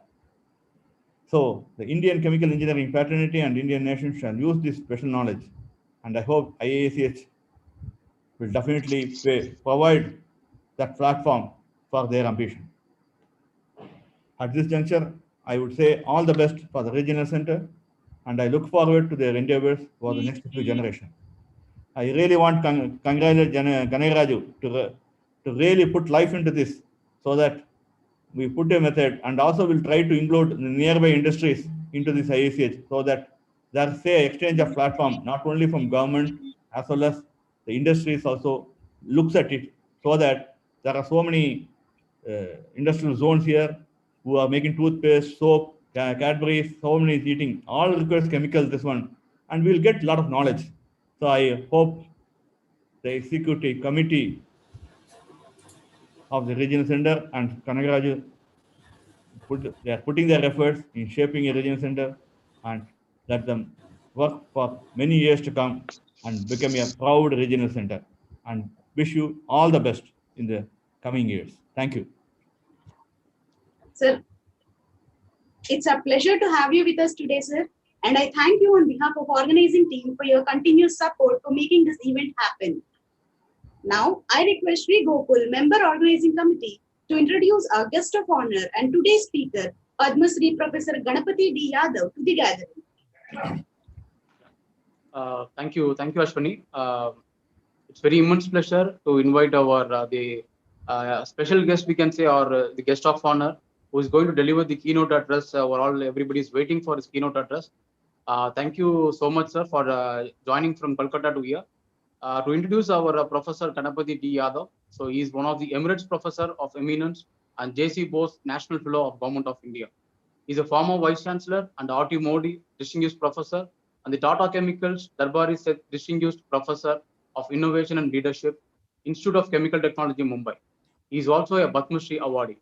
So the Indian chemical engineering fraternity and Indian nation shall use this special knowledge, and I hope IICH will definitely provide that platform for their ambition. At this juncture, I would say all the best for the regional center, and I look forward to their endeavors for the next few generations. I really want to congratulate Ganaraju to really put life into this, so that we put a method, and also will try to include the nearby industries into this IICH, so that there's a exchange of platform, not only from government as well as the industries also looks at it, so that there are so many industrial zones here who are making toothpaste, soap, Cadbury, so many is eating, all requires chemicals, this one, and we'll get a lot of knowledge. So I hope the executive committee of the regional center and Kanagaraju they are putting their efforts in shaping a regional center, and let them work for many years to come and become a proud regional center, and wish you all the best in the coming years. Thank you. Sir, it's a pleasure to have you with us today, sir. And I thank you on behalf of organizing team for your continuous support for making this event happen. Now, I request Sri Gokul, member organizing committee, to introduce our guest of honor and today's speaker, Padma Shri Professor Ganapati D. Yadav, to the gathering. Thank you, Ashwini. It's very immense pleasure to invite our the special guest, we can say, or the guest of honor, who is going to deliver the keynote address. Everybody is waiting for his keynote address. Thank you so much, sir, for joining from Kolkata to here. To introduce our Professor Ganapati D. Yadav. So he is one of the Emeritus Professor of Eminence and J.C. Bose National Fellow of Government of India. He is a former Vice Chancellor and R.T. Modi Distinguished Professor and the Tata Chemicals Darbari Seth Distinguished Professor of Innovation and Leadership, Institute of Chemical Technology, Mumbai. He is also a Padma Shri awardee.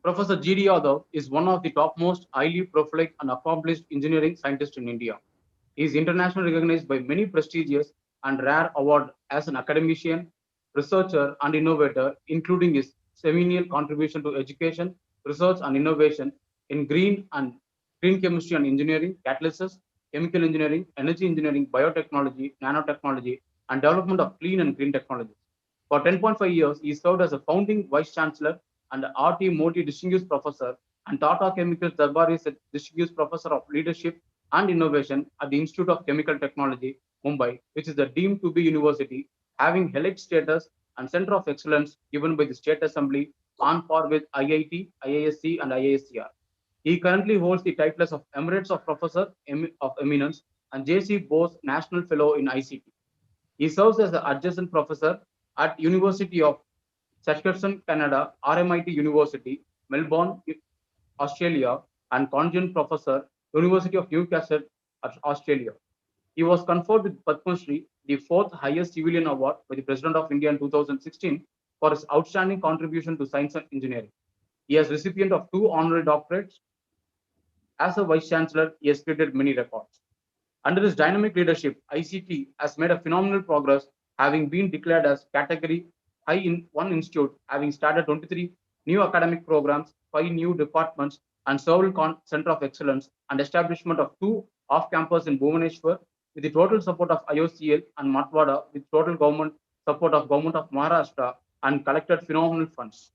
Professor G.D. Yadav is one of the topmost highly prolific and accomplished engineering scientists in India. He is internationally recognized by many prestigious and rare awards as an academician, researcher, and innovator, including his seminal contribution to education, research, and innovation in green chemistry and engineering, catalysis, chemical engineering, energy engineering, biotechnology, nanotechnology, and development of clean and green technologies. For 10.5 years, he served as a founding Vice Chancellor and R.T. Modi Distinguished Professor and Tata Chemicals Darbari Distinguished Professor of Leadership and Innovation at the Institute of Chemical Technology, Mumbai, which is the deemed to be university having elite status and center of excellence given by the State Assembly on par with IIT, IISc, and IIScr. He currently holds the titles of Emeritus of Professor of Eminence and J.C. Bose National Fellow in ICT. He serves as the adjunct professor at University of Saskatchewan, Canada, RMIT University, Melbourne, Australia, and conjunct professor, University of Newcastle, Australia. He was conferred with Padma Shri, the fourth highest civilian award by the President of India in 2016 for his outstanding contribution to science and engineering. He is recipient of 2 honorary doctorates. As a Vice Chancellor, he has created many records. Under his dynamic leadership, ICT has made a phenomenal progress, having been declared as category high in one institute, having started 23 new academic programs, 5 new departments, and several center of excellence, and establishment of 2 off-campus in Bhubaneswar, with the total support of IOCL and Matwada, with total government support of Government of Maharashtra, and collected phenomenal funds.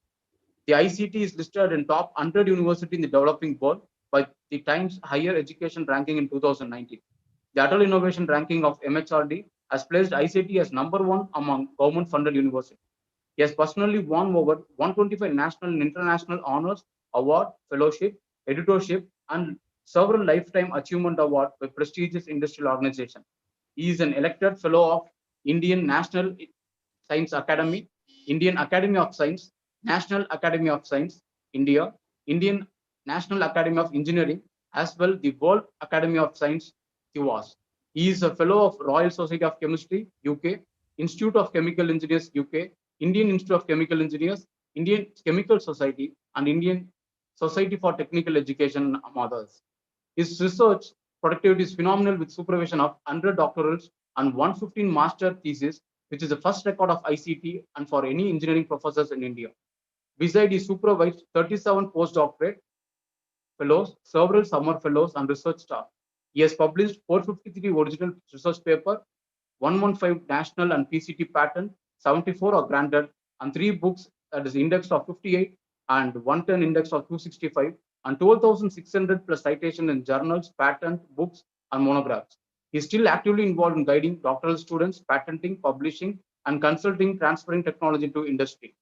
The ICT is listed in top 100 university in the developing world by the Times Higher Education Ranking in 2019. The Atal Innovation Ranking of MHRD has placed ICT as #1 among government-funded universities. He has personally won over 125 national and international honors, award, fellowship, editorship, and several lifetime achievement awards by prestigious industrial organizations. He is an elected fellow of Indian National Science Academy, Indian Academy of Science, National Academy of Science, India, Indian National Academy of Engineering, as well the World Academy of Science, UAS. He is a fellow of Royal Society of Chemistry, UK, Institute of Chemical Engineers, UK, Indian Institute of Chemical Engineers, Indian Chemical Society, and Indian Society for Technical Education, among others. His research productivity is phenomenal, with supervision of 100 doctorals and 115 master theses, which is the first record of ICT and for any engineering professors in India. Besides, he supervised 37 postdoctorate fellows, several summer fellows, and research staff. He has published 453 original research paper, 115 national and PCT patent, 74 are granted, and 3 books, that is index of 58 and 110 index of 265, and 12,600 plus citation in journals, patent, books, and monographs. He is still actively involved in guiding doctoral students, patenting, publishing, and consulting, transferring technology to industry.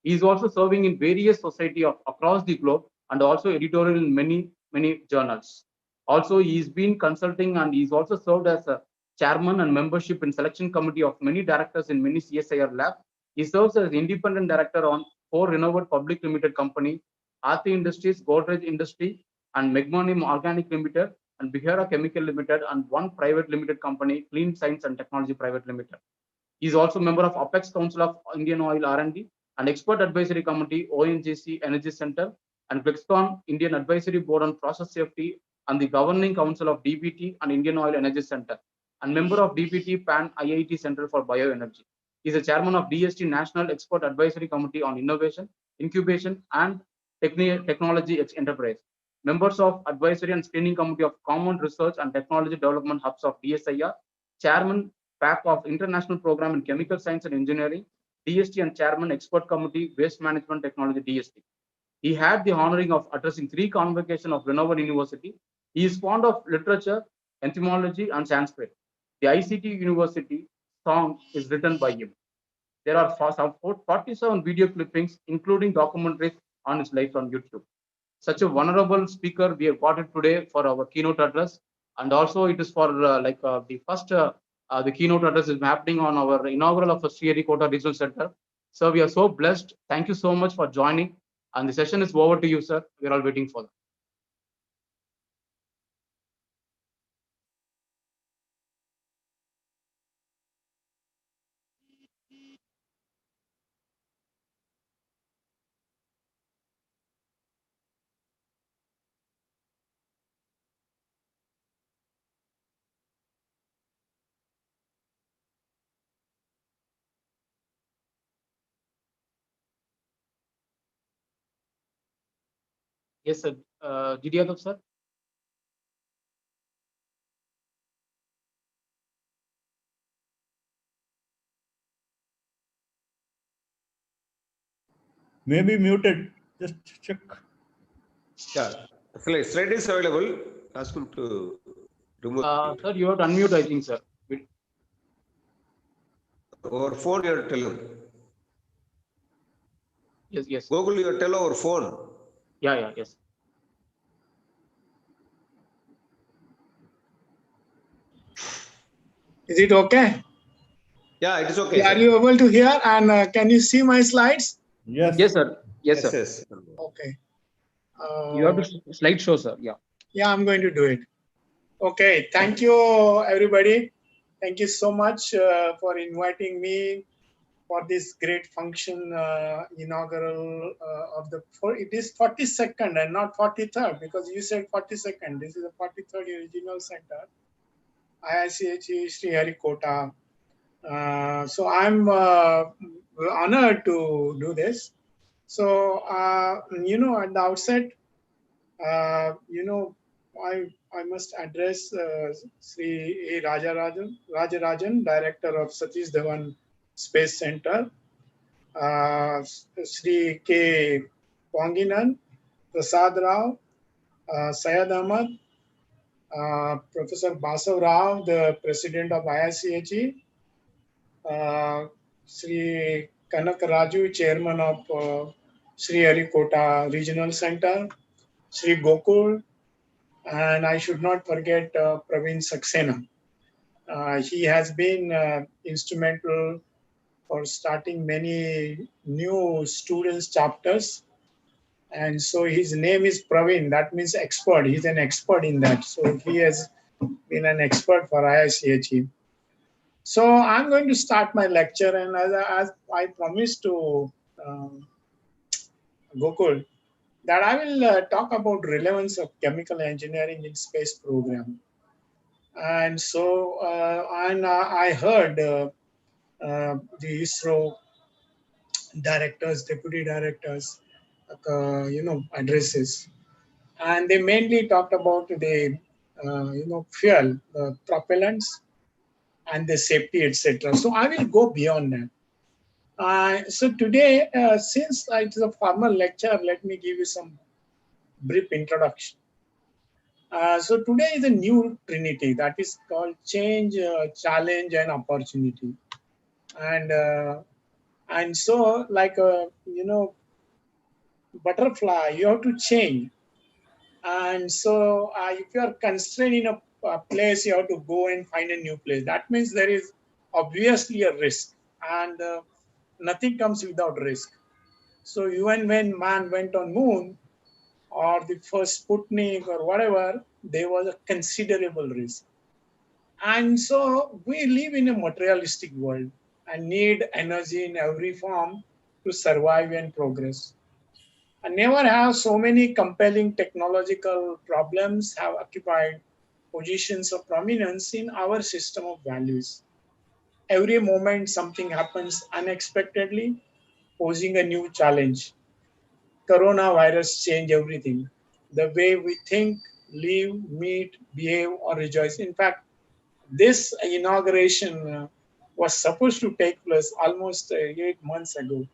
He is also serving in various societies across the globe and also editorial in many journals. Also, he's been consulting, and he's also served as a chairman and membership in selection committee of many directors in many CSIR lab. He serves as independent director on 4 renowned public limited company, Aarti Industries, Godrej Industry, and Megmanim Organic Limited, and Bihara Chemical Limited, and 1 private limited company, Clean Science and Technology Private Limited. He is also a member of Apex Council of Indian Oil R&D and Expert Advisory Committee, ONGC Energy Center, and Flexcon Indian Advisory Board on Process Safety, and the Governing Council of DBT and Indian Oil Energy Center, and member of DBT Pan IIT Center for Bioenergy. He is a chairman of DST National Expert Advisory Committee on Innovation, Incubation, and Technology Enterprise. Members of Advisory and Screening Committee of Common Research and Technology Development Hubs of DSIR, Chairman PAC of International Program in Chemical Science and Engineering, DST, and Chairman Expert Committee Waste Management Technology, DST. He had the honoring of addressing 3 convocations of renowned university. He is fond of literature, entomology, and Sanskrit. The ICT University song is written by him. There are some 47 video clippings, including documentaries on his life on YouTube. Such a vulnerable speaker we have got it today for our keynote address, and also it is for the first the keynote address is happening on our inaugural of the Sriharikota Regional Center. So we are so blessed. Thank you so much for joining, and the session is over to you, sir. We are all waiting for that. Yes, sir. Did you have, sir? Maybe muted. Just check. Yeah, slide is available. Ask him to remove. Sir, you have to unmute, I think, sir. Over phone, you have to tell him. Yes. Google, you tell over phone. Yeah, yes. Is it okay? Yeah, it is okay. Are you able to hear, and can you see my slides? Yes. Yes, sir. Yes, sir. Yes. Okay. You have to slideshow, sir. Yeah. Yeah, I'm going to do it. Okay. Thank you, everybody. Thank you so much for inviting me for this great function, inaugural of the. It is 42nd and not 43rd, because you said 42nd. This is the 43rd Regional Center. IICH Sriharikota. So I'm honored to do this. So, at the outset, I must address Sri A. Rajarajan, Director of Satish Dhawan Space Center, Sri K. Ponginan, Prasad Rao, Syed Ahmad, Professor Basav Rao, the President of IICH, Sri Kanak Raju, Chairman of Sriharikota Regional Center, Sri Gokul, and I should not forget Praveen Saxena. He has been instrumental for starting many new students chapters. And so his name is Praveen, that means expert. He's an expert in that. So he has been an expert for IICH. So I'm going to start my lecture, and as I promised to Gokul, that I will talk about relevance of chemical engineering in space program. And so, I heard the ISRO directors, deputy directors, addresses, and they mainly talked about the, fuel, the propellants, and the safety, etc. So I will go beyond that. So today, since it is a formal lecture, let me give you some brief introduction. So today is a new trinity that is called change, challenge, and opportunity. And so, like butterfly, you have to change. And so, if you are constrained in a place, you have to go and find a new place. That means there is obviously a risk, and nothing comes without risk. So even when man went on moon, or the first Sputnik or whatever, there was a considerable risk. And so we live in a materialistic world and need energy in every form to survive and progress. And never have so many compelling technological problems have occupied positions of prominence in our system of values. Every moment something happens unexpectedly, posing a new challenge. Coronavirus changed everything. The way we think, live, meet, behave, or rejoice. In fact, this inauguration was supposed to take place almost 8 months ago.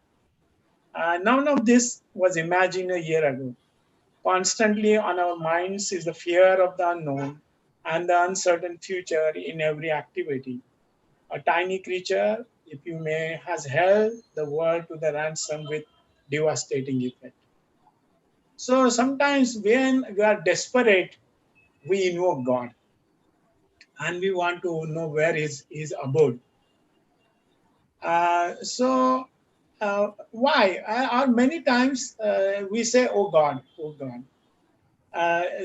None of this was imagined a year ago. Constantly on our minds is the fear of the unknown and the uncertain future in every activity. A tiny creature, if you may, has held the world to the ransom with devastating effect. So sometimes when we are desperate, we invoke God and we want to know where is his abode. Why? Or many times we say, "Oh God, oh God."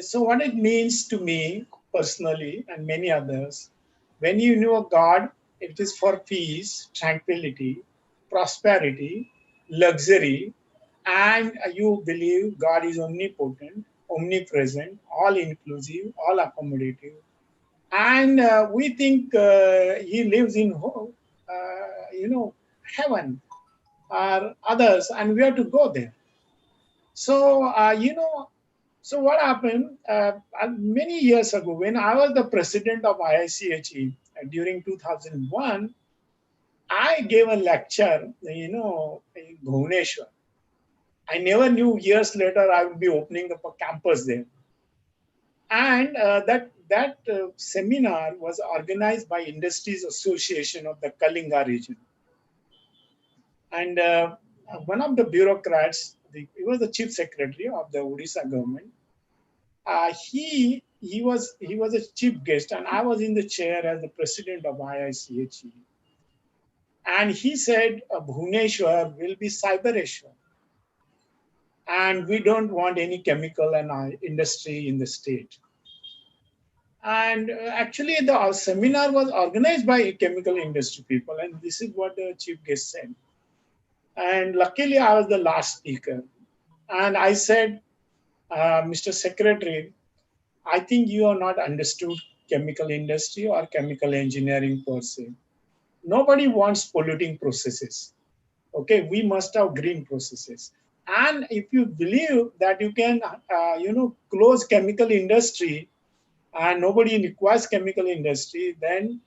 So what it means to me personally and many others, when you know God, it is for peace, tranquility, prosperity, luxury, and you believe God is omnipotent, omnipresent, all-inclusive, all-accommodative. And we think he lives in, heaven or others, and we have to go there. So, so what happened many years ago when I was the president of IICH during 2001, I gave a lecture, in Bhubaneswar. I never knew years later I would be opening up a campus there. And that seminar was organized by Industries Association of the Kalinga region. And one of the bureaucrats, he was the chief secretary of the Odisha government. He was a chief guest, and I was in the chair as the president of IICH. And he said, Bhubaneswar will be Cybereshwar. And we don't want any chemical and industry in the state. And actually, the seminar was organized by chemical industry people, and this is what the chief guest said. And luckily, I was the last speaker. And I said, Mr. Secretary, I think you are not understood chemical industry or chemical engineering per se. Nobody wants polluting processes. Okay, we must have green processes. And if you believe that you can, close chemical industry and nobody requires chemical industry, then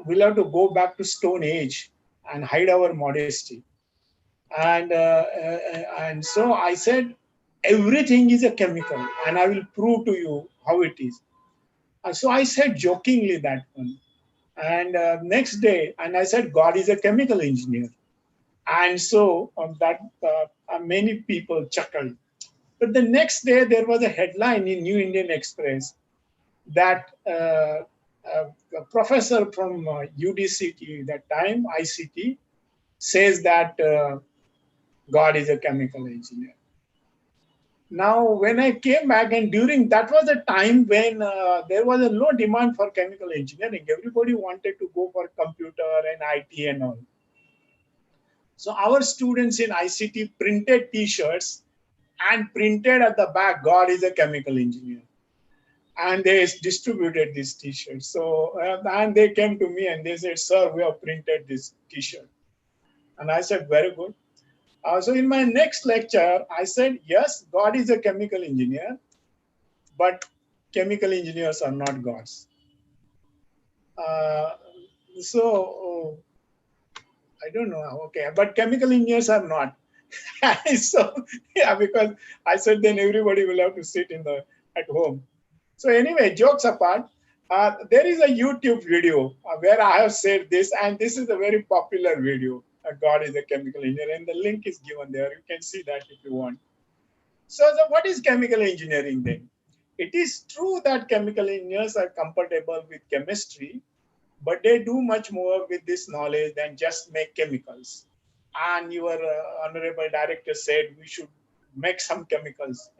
we'll have to go back to Stone Age and hide our modesty. And so I said, everything is a chemical, and I will prove to you how it is. So I said jokingly that one. And next day, and I said, God is a chemical engineer. And so many people chuckled. But the next day, there was a headline in New Indian Express that a professor from UDCT, that time, ICT, says that God is a chemical engineer. Now, when I came back, and during that was a time when there was a low demand for chemical engineering. Everybody wanted to go for computer and IT and all. So our students in ICT printed T-shirts and printed at the back, God is a chemical engineer. And they distributed these T-shirts. So, and they came to me and they said, sir, we have printed this T-shirt. And I said, very good. So in my next lecture, I said, yes, God is a chemical engineer, but chemical engineers are not gods. So I don't know. Okay, but chemical engineers are not. So yeah, because I said then everybody will have to sit at home. So anyway, jokes apart, there is a YouTube video where I have said this, and this is a very popular video. God is a chemical engineer, and the link is given there. You can see that if you want. So what is chemical engineering then? It is true that chemical engineers are comfortable with chemistry, but they do much more with this knowledge than just make chemicals. And your honorable director said we should make some chemicals,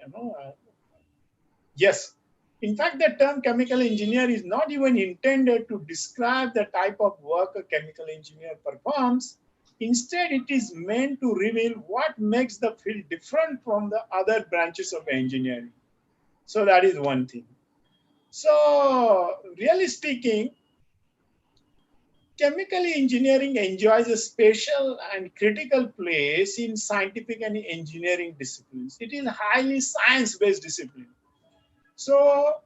yes. In fact, the term chemical engineer is not even intended to describe the type of work a chemical engineer performs. Instead, it is meant to reveal what makes the field different from the other branches of engineering. So that is one thing. So really speaking, chemical engineering enjoys a special and critical place in scientific and engineering disciplines. It is a highly science-based discipline. So,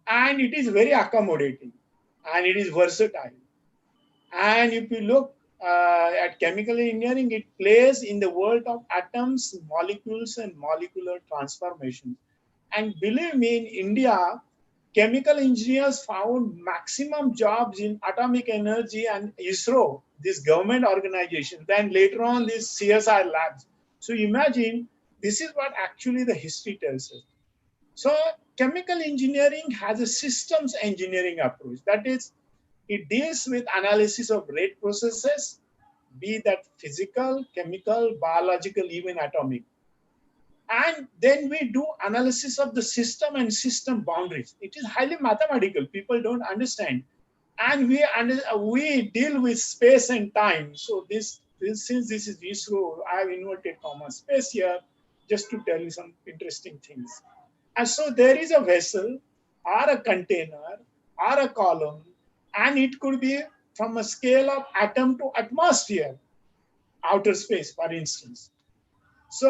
and it is very accommodating and it is versatile. And if you look at chemical engineering, it plays in the world of atoms, molecules, and molecular transformations. And believe me, in India, chemical engineers found maximum jobs in atomic energy and ISRO, this government organization, then later on these CSI labs. So imagine, this is what actually the history tells us. So chemical engineering has a systems engineering approach. That is, it deals with analysis of rate processes, be that physical, chemical, biological, even atomic. And then we do analysis of the system and system boundaries. It is highly mathematical. People don't understand. And we deal with space and time. So since this is ISRO, I have inverted commas, space here, just to tell you some interesting things. And so there is a vessel or a container or a column, and it could be from a scale of atom to atmosphere, outer space, for instance. So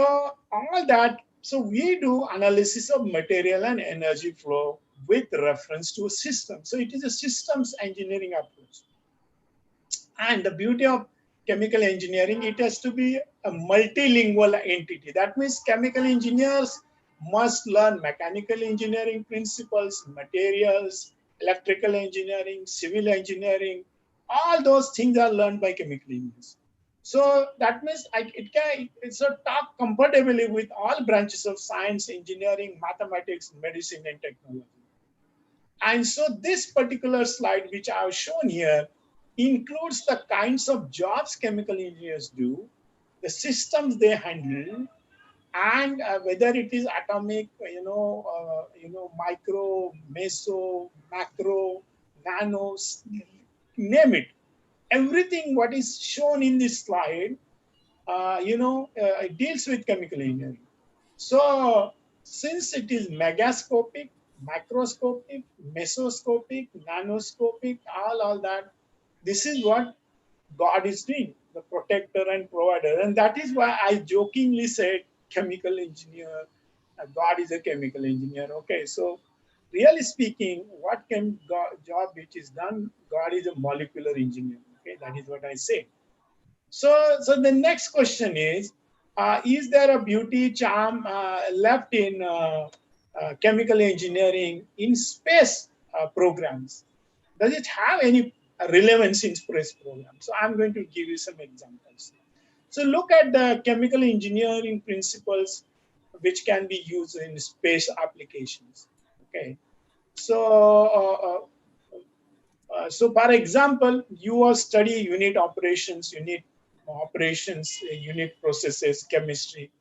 all that, so we do analysis of material and energy flow with reference to a system. So it is a systems engineering approach. And the beauty of chemical engineering, it has to be a multilingual entity. That means chemical engineers must learn mechanical engineering principles, materials, electrical engineering, civil engineering. All those things are learned by chemical engineers. So that means it's a talk comfortably with all branches of science, engineering, mathematics, medicine, and technology. And so this particular slide, which I have shown here, includes the kinds of jobs chemical engineers do, the systems they handle, and whether it is atomic, micro, meso, macro, nano, name it. Everything what is shown in this slide, it deals with chemical engineering. So since it is megascopic, microscopic, mesoscopic, nanoscopic, all that. This is what God is doing, the protector and provider. And that is why I jokingly said chemical engineer. God is a chemical engineer. Okay, so really speaking, what job which is done, God is a molecular engineer. Okay, that is what I say. So the next question is there a beauty charm left in chemical engineering in space programs? Does it have any relevance in space programs? So I'm going to give you some examples. So look at the chemical engineering principles which can be used in space applications. Okay, so so for example, you will study unit operations, unit processes, chemistry,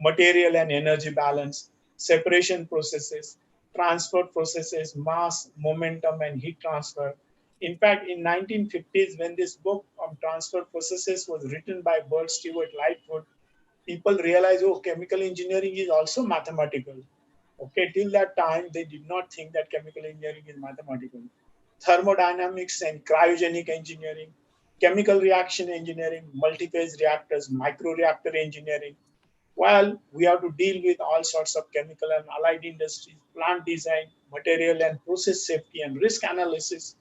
material and energy balance, separation processes, transport processes, mass, momentum, and heat transfer. In fact, in 1950s, when this book on transfer processes was written by Bert Stewart Lightfoot, people realized, oh, chemical engineering is also mathematical. Okay, till that time, they did not think that chemical engineering is mathematical. Thermodynamics and cryogenic engineering, chemical reaction engineering, multi-phase reactors, microreactor engineering. While we have to deal with all sorts of chemical and allied industries, plant design, material and process safety and risk analysis,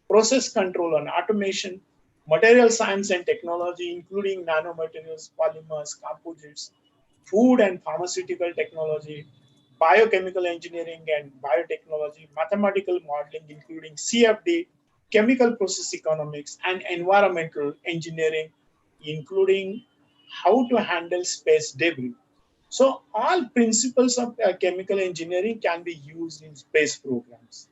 process control and automation, material science and technology, including nanomaterials, polymers, composites, food and pharmaceutical technology, biochemical engineering and biotechnology, mathematical modeling, including CFD, chemical process economics, and environmental engineering, including how to handle space debris. So all principles of chemical engineering can be used in space programs.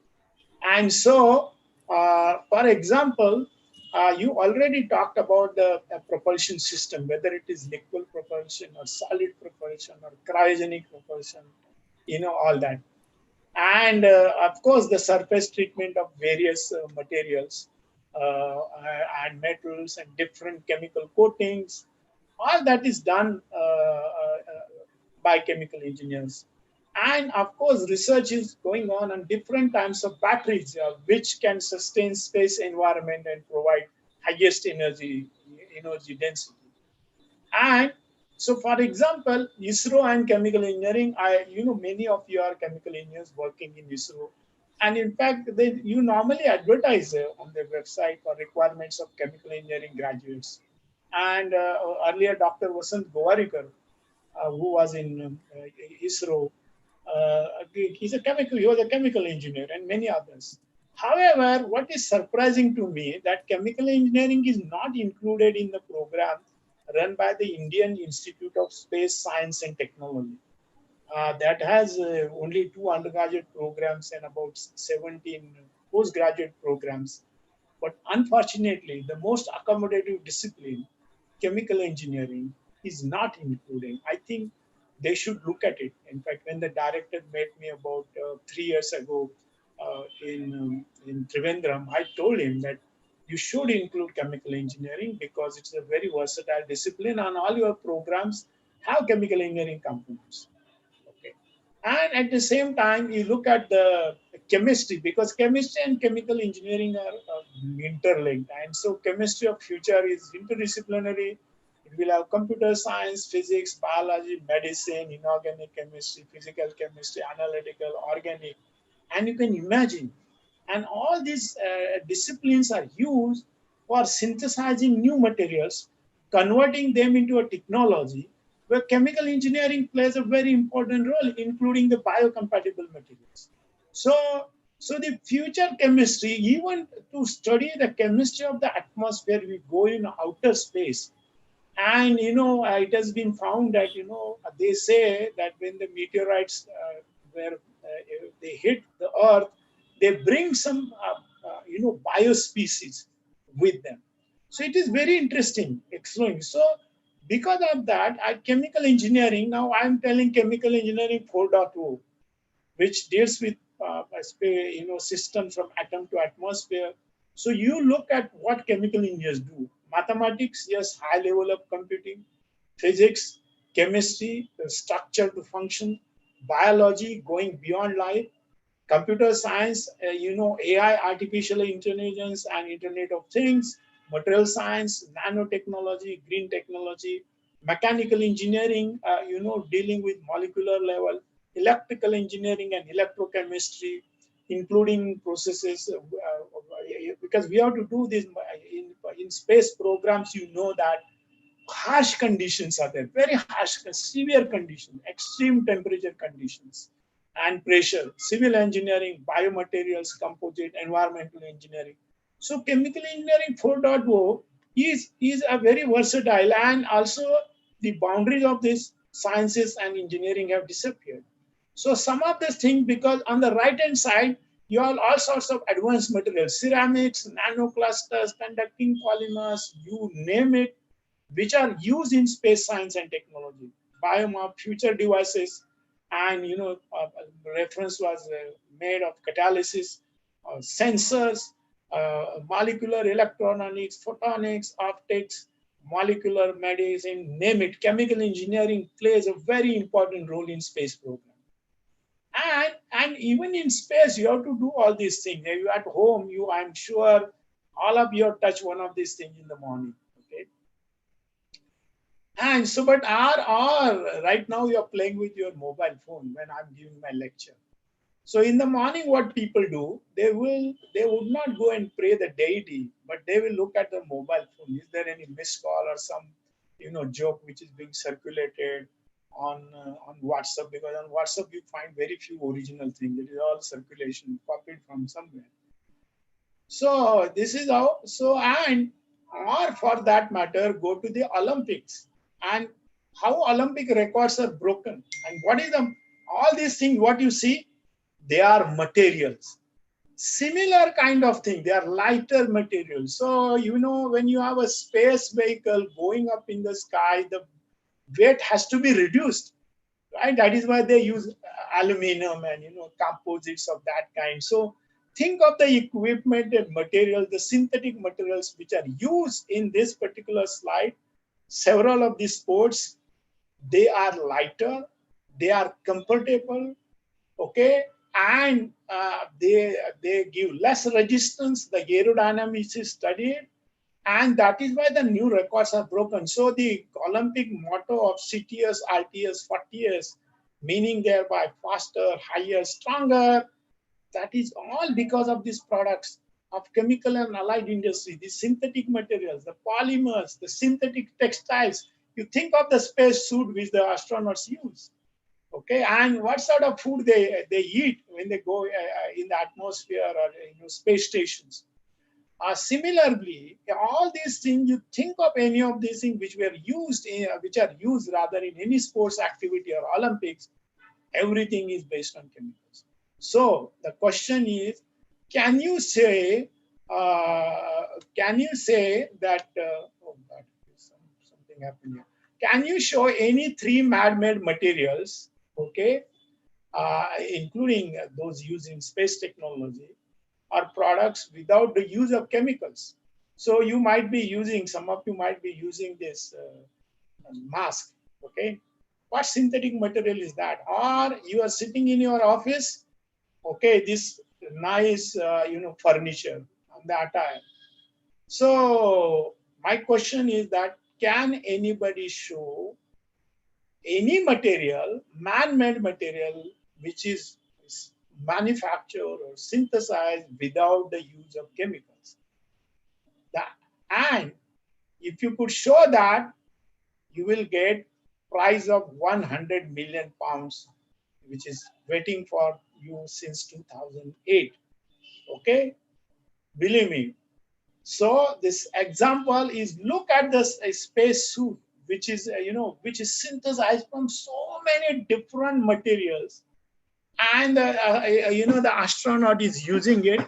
And so, for example, you already talked about the propulsion system, whether it is liquid propulsion or solid propulsion or cryogenic propulsion, all that. And of course, the surface treatment of various materials and metals and different chemical coatings, all that is done by chemical engineers. And of course, research is going on different types of batteries, which can sustain space environment and provide highest energy density. And so, for example, ISRO and chemical engineering, many of you are chemical engineers working in ISRO. And in fact, you normally advertise on their website for requirements of chemical engineering graduates. And earlier, Dr. Vasant Gowarikar, who was in ISRO, he was a chemical engineer, and many others. However, what is surprising to me that chemical engineering is not included in the program run by the Indian Institute of Space Science and Technology. That has only 2 undergraduate programs and about 17 postgraduate programs. But unfortunately, the most accommodative discipline, chemical engineering, is not included. I think they should look at it. In fact, when the director met me about 3 years ago in Trivandrum, I told him that you should include chemical engineering because it's a very versatile discipline and all your programs have chemical engineering components. Okay. And at the same time, you look at the chemistry because chemistry and chemical engineering are interlinked. And so chemistry of future is interdisciplinary. It will have computer science, physics, biology, medicine, inorganic chemistry, physical chemistry, analytical, organic. And you can imagine. And all these disciplines are used for synthesizing new materials, converting them into a technology where chemical engineering plays a very important role, including the biocompatible materials. So the future chemistry, even to study the chemistry of the atmosphere, we go in outer space. And, it has been found that, they say that when the meteorites, they hit the earth, they bring some, biospecies with them. So it is very interesting, exploring. So because of that, at chemical engineering, now I'm telling chemical engineering 4.0, which deals with systems from atom to atmosphere. So you look at what chemical engineers do. Mathematics, yes, high level of computing. Physics, chemistry, the structure to function. Biology, going beyond life. computer science, AI, artificial intelligence and Internet of Things, material science, nanotechnology, green technology, mechanical engineering, dealing with molecular level, electrical engineering and electrochemistry, including processes, because we have to do this in space programs, that harsh conditions are there, very harsh, severe conditions, extreme temperature conditions and pressure, civil engineering, biomaterials, composite, environmental engineering. So chemical engineering 4.0 is a very versatile, and also the boundaries of these sciences and engineering have disappeared. So some of these things, because on the right hand side, you have all sorts of advanced materials, ceramics, nanoclusters, conducting polymers, you name it, which are used in space science and technology, biomap, future devices, and reference was made of catalysis, sensors, molecular electronics, photonics, optics, molecular medicine, name it. Chemical engineering plays a very important role in space program. And even in space, you have to do all these things. If you at home, I'm sure all of you have touched one of these things in the morning. Okay. And so, but right now you're playing with your mobile phone when I'm giving my lecture. So in the morning, what people do, they would not go and pray the deity, but they will look at the mobile phone. Is there any missed call or some, joke which is being circulated on WhatsApp? Because on WhatsApp you find very few original things. It is all circulation, copied from somewhere. So this is how. So or for that matter, go to the Olympics and how Olympic records are broken. And what is all these things? What you see? They are materials. Similar kind of thing. They are lighter materials. So, when you have a space vehicle going up in the sky, the weight has to be reduced, right? That is why they use aluminum and, composites of that kind. So think of the equipment and materials, the synthetic materials which are used in this particular slide. Several of these sports, they are lighter, they are comfortable, okay, and they give less resistance. The aerodynamics is studied, and that is why the new records are broken. So the Olympic motto of CTS, RTS, 40S, meaning thereby faster, higher, stronger, that is all because of these products of chemical and allied industry, the synthetic materials, the polymers, the synthetic textiles. You think of the space suit which the astronauts use. Okay, and what sort of food they eat when they go in the atmosphere or space stations. Similarly, all these things, you think of any of these things which are used rather in any sports activity or Olympics, everything is based on chemicals. So the question is, can you say that? Oh God, something happened here. Can you show any three man-made materials? Okay, including those used in space technology, or products without the use of chemicals. So you might be using, some of you might be using this mask, okay? What synthetic material is that? Or you are sitting in your office, okay, this nice, furniture on the attire. So my question is that, can anybody show any material, man-made material, which is manufactured or synthesized without the use of chemicals? And if you could show that, you will get prize of 100 million pounds, which is waiting for you since 2008. Okay, believe me. So this example is, look at this space suit, which is which is synthesized from so many different materials, and the astronaut is using it.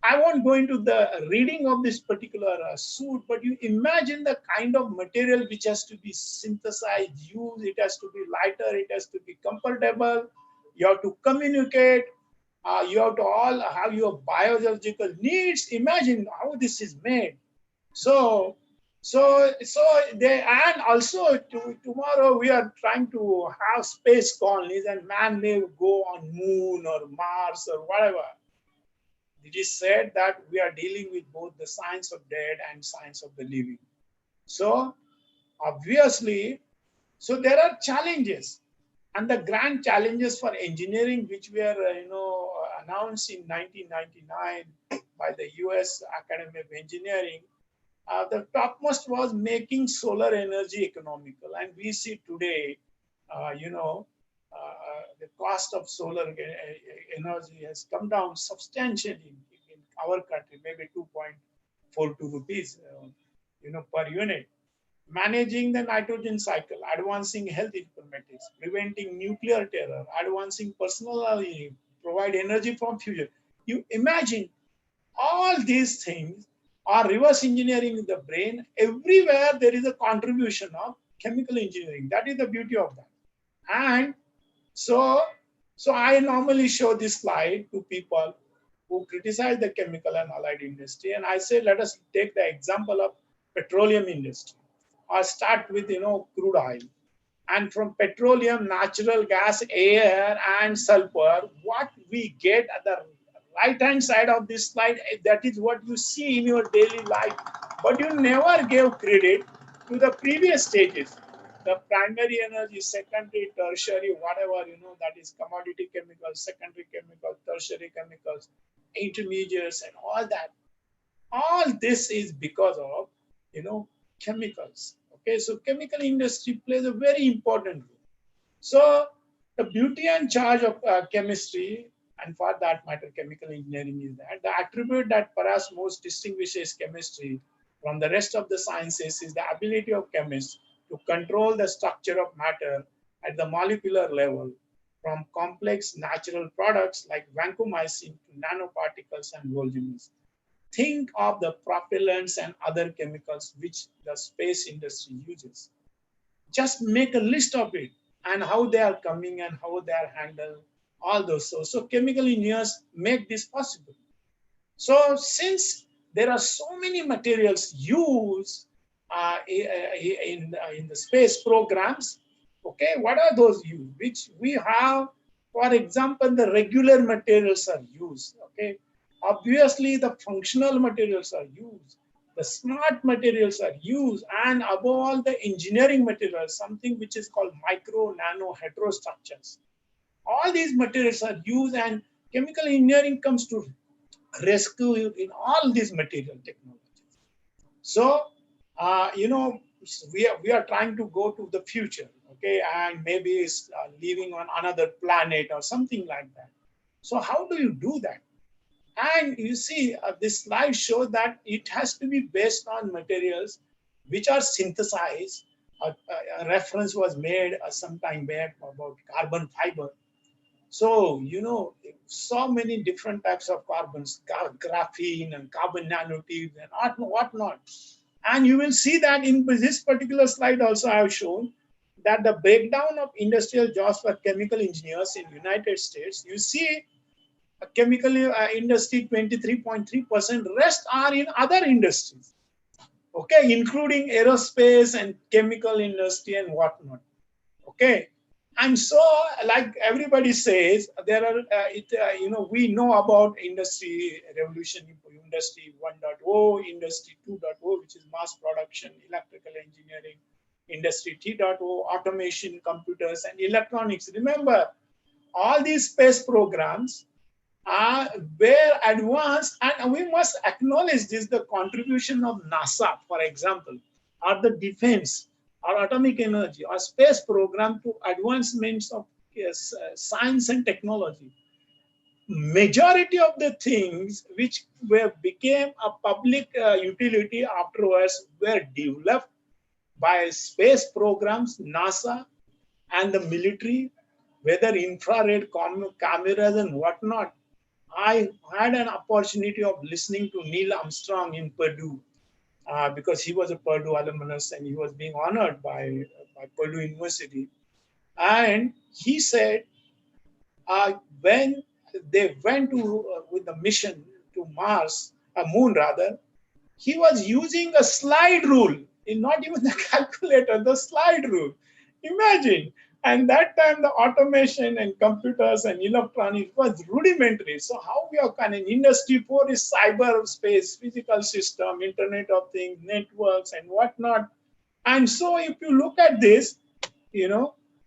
I won't go into the reading of this particular suit, but you imagine the kind of material which has to be synthesized, used. It has to be lighter, it has to be comfortable. You have to communicate. You have to all have your biological needs. Imagine how this is made. So So they, and also tomorrow we are trying to have space colonies and man may go on moon or Mars or whatever. It is said that we are dealing with both the science of dead and science of the living. So obviously, so there are challenges, and the grand challenges for engineering, which were announced in 1999 by the U.S. Academy of Engineering. The topmost was making solar energy economical, and we see today, the cost of solar energy has come down substantially in our country, maybe 2.42 rupees, per unit. Managing the nitrogen cycle, advancing health informatics, preventing nuclear terror, advancing personal hygiene, provide energy from fusion. You imagine all these things are reverse engineering in the brain. Everywhere there is a contribution of chemical engineering. That is the beauty of that. And so I normally show this slide to people who criticize the chemical and allied industry. And I say, let us take the example of petroleum industry. I'll start with, crude oil. And from petroleum, natural gas, air, and sulfur, what we get at the right-hand side of this slide, that is what you see in your daily life. But you never gave credit to the previous stages. The primary energy, secondary, tertiary, whatever, that is commodity chemicals, secondary chemicals, tertiary chemicals, intermediates, and all that. All this is because of, chemicals. Okay, so chemical industry plays a very important role. So the beauty and charge of chemistry, and for that matter, chemical engineering, is that the attribute that perhaps most distinguishes chemistry from the rest of the sciences is the ability of chemists to control the structure of matter at the molecular level, from complex natural products like vancomycin to nanoparticles and volumines. Think of the propellants and other chemicals which the space industry uses. Just make a list of it and how they are coming and how they are handled, all those. So chemical engineers make this possible. So since there are so many materials used in the space programs, okay, what are those used? Which we have, for example, the regular materials are used, okay. Obviously, the functional materials are used. The smart materials are used, and above all, the engineering materials, something which is called micro, nano, heterostructures. All these materials are used, and chemical engineering comes to rescue in all these material technologies. So, we are trying to go to the future, okay, and maybe it's living on another planet or something like that. So, how do you do that? And you see, this slide shows that it has to be based on materials which are synthesized. A reference was made some time back about carbon fiber. So, so many different types of carbons, graphene and carbon nanotubes and whatnot. And you will see that in this particular slide also I have shown that the breakdown of industrial jobs for chemical engineers in United States, you see chemical industry 23.3%, rest are in other industries, okay, including aerospace and chemical industry and whatnot, okay. And so, like everybody says, there are, we know about industry revolution, industry 1.0, industry 2.0, which is mass production, electrical engineering, industry 3.0, automation, computers, and electronics. Remember, all these space programs are very advanced, and we must acknowledge this, the contribution of NASA, for example, or the defense, or atomic energy, or space program to advancements of science and technology. Majority of the things which became a public utility afterwards were developed by space programs, NASA, and the military, whether infrared cameras and whatnot. I had an opportunity of listening to Neil Armstrong in Purdue because he was a Purdue alumnus and he was being honored by Purdue University. And he said when they went to with the mission to Mars, moon rather, he was using a slide rule not even the calculator, the slide rule. Imagine. And that time the automation and computers and electronics was rudimentary. So how we are kind of industry 4 is cyberspace, physical system, Internet of Things, networks and whatnot. And so if you look at this,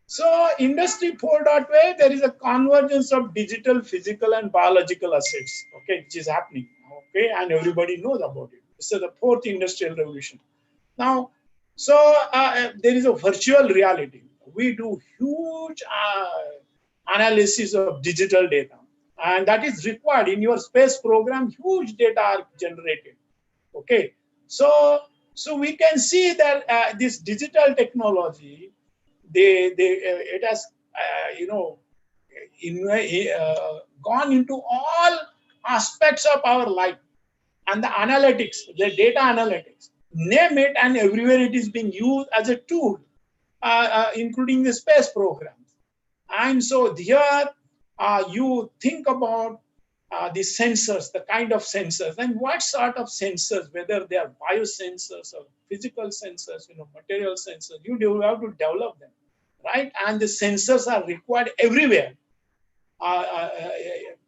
so industry 4.0, there is a convergence of digital, physical and biological assets, okay, which is happening, okay, and everybody knows about it. So the fourth industrial revolution. Now, so there is a virtual reality. We do huge analysis of digital data, and that is required in your space program. Huge data are generated. Okay, so we can see that this digital technology, it has gone into all aspects of our life, and the analytics, the data analytics, name it, and everywhere it is being used as a tool, including the space programs. And so here you think about the sensors, the kind of sensors, and what sort of sensors, whether they are biosensors or physical sensors, material sensors, you have to develop them, right? And the sensors are required everywhere.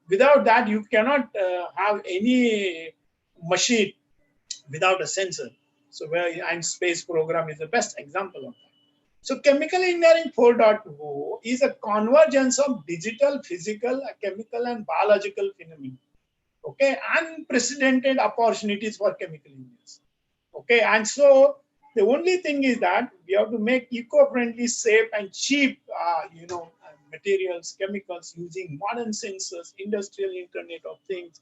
Without that, you cannot have any machine without a sensor. So and space program is the best example of that. So chemical engineering 4.0 is a convergence of digital, physical, chemical and biological phenomena. Okay, unprecedented opportunities for chemical engineers. Okay, and so the only thing is that we have to make eco-friendly, safe and cheap, materials, chemicals using modern sensors, industrial Internet of Things,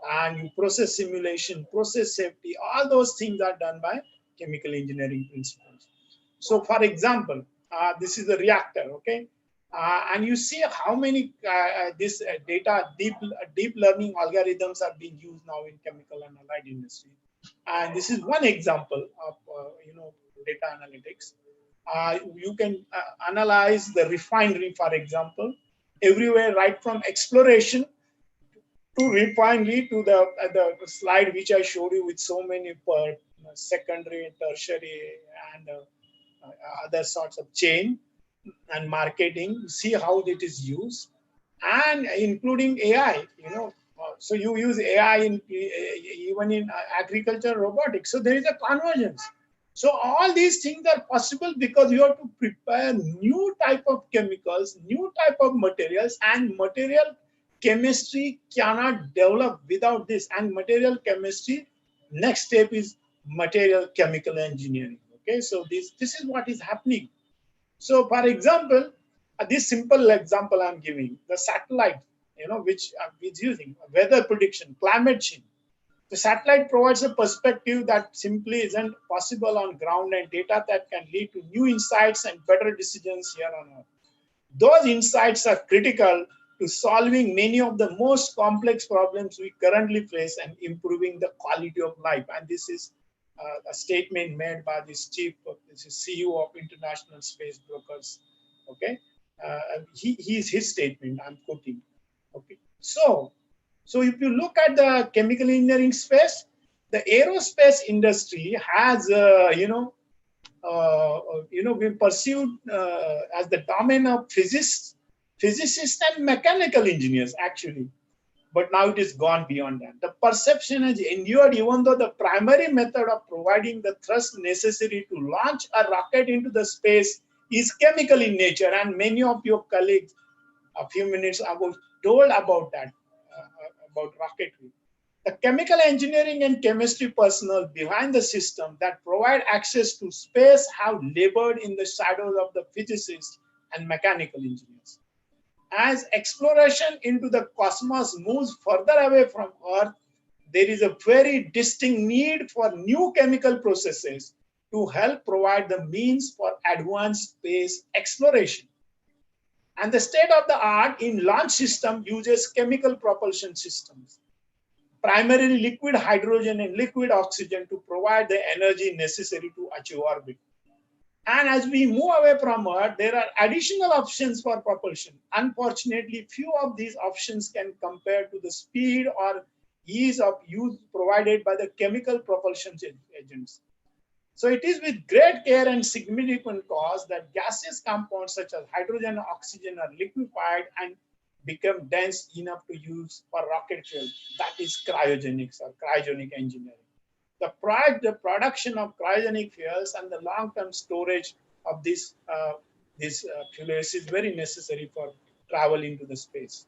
and process simulation, process safety. All those things are done by chemical engineering principles. So, for example, this is a reactor, okay, and you see how many this data deep learning algorithms are being used now in chemical and allied industry. And this is one example of data analytics. You can analyze the refinery, for example, everywhere, right from exploration to refinery to the slide which I showed you with so many secondary, tertiary, and other sorts of chain and marketing. See how it is used, and including AI. So you use AI even in agriculture, robotics. So there is a convergence. So all these things are possible because you have to prepare new type of chemicals, new type of materials, and material chemistry cannot develop without this. And material chemistry, next step is material chemical engineering. Okay, so this is what is happening. So for example, this simple example I'm giving, the satellite, which is using weather prediction, climate change. The satellite provides a perspective that simply isn't possible on ground, and data that can lead to new insights and better decisions here on Earth. Those insights are critical to solving many of the most complex problems we currently face and improving the quality of life. And this is a statement made by this CEO of International Space Brokers. Okay, his statement I'm quoting. Okay, so if you look at the chemical engineering space, the aerospace industry has been pursued as the domain of physicists and mechanical engineers actually. But now it is gone beyond that. The perception has endured, even though the primary method of providing the thrust necessary to launch a rocket into the space is chemical in nature. And many of your colleagues a few minutes ago told about that, about rocketry. The chemical engineering and chemistry personnel behind the system that provide access to space have labored in the shadows of the physicists and mechanical engineers. As exploration into the cosmos moves further away from Earth, there is a very distinct need for new chemical processes to help provide the means for advanced space exploration. And the state of the art in launch system uses chemical propulsion systems, primarily liquid hydrogen and liquid oxygen, to provide the energy necessary to achieve orbit. And as we move away from Earth, there are additional options for propulsion. Unfortunately, few of these options can compare to the speed or ease of use provided by the chemical propulsion agents. So it is with great care and significant cost that gaseous compounds such as hydrogen and oxygen are liquefied and become dense enough to use for rocket fuel. That is cryogenics or cryogenic engineering. The production of cryogenic fuels and the long-term storage of this fuels is very necessary for travel into the space.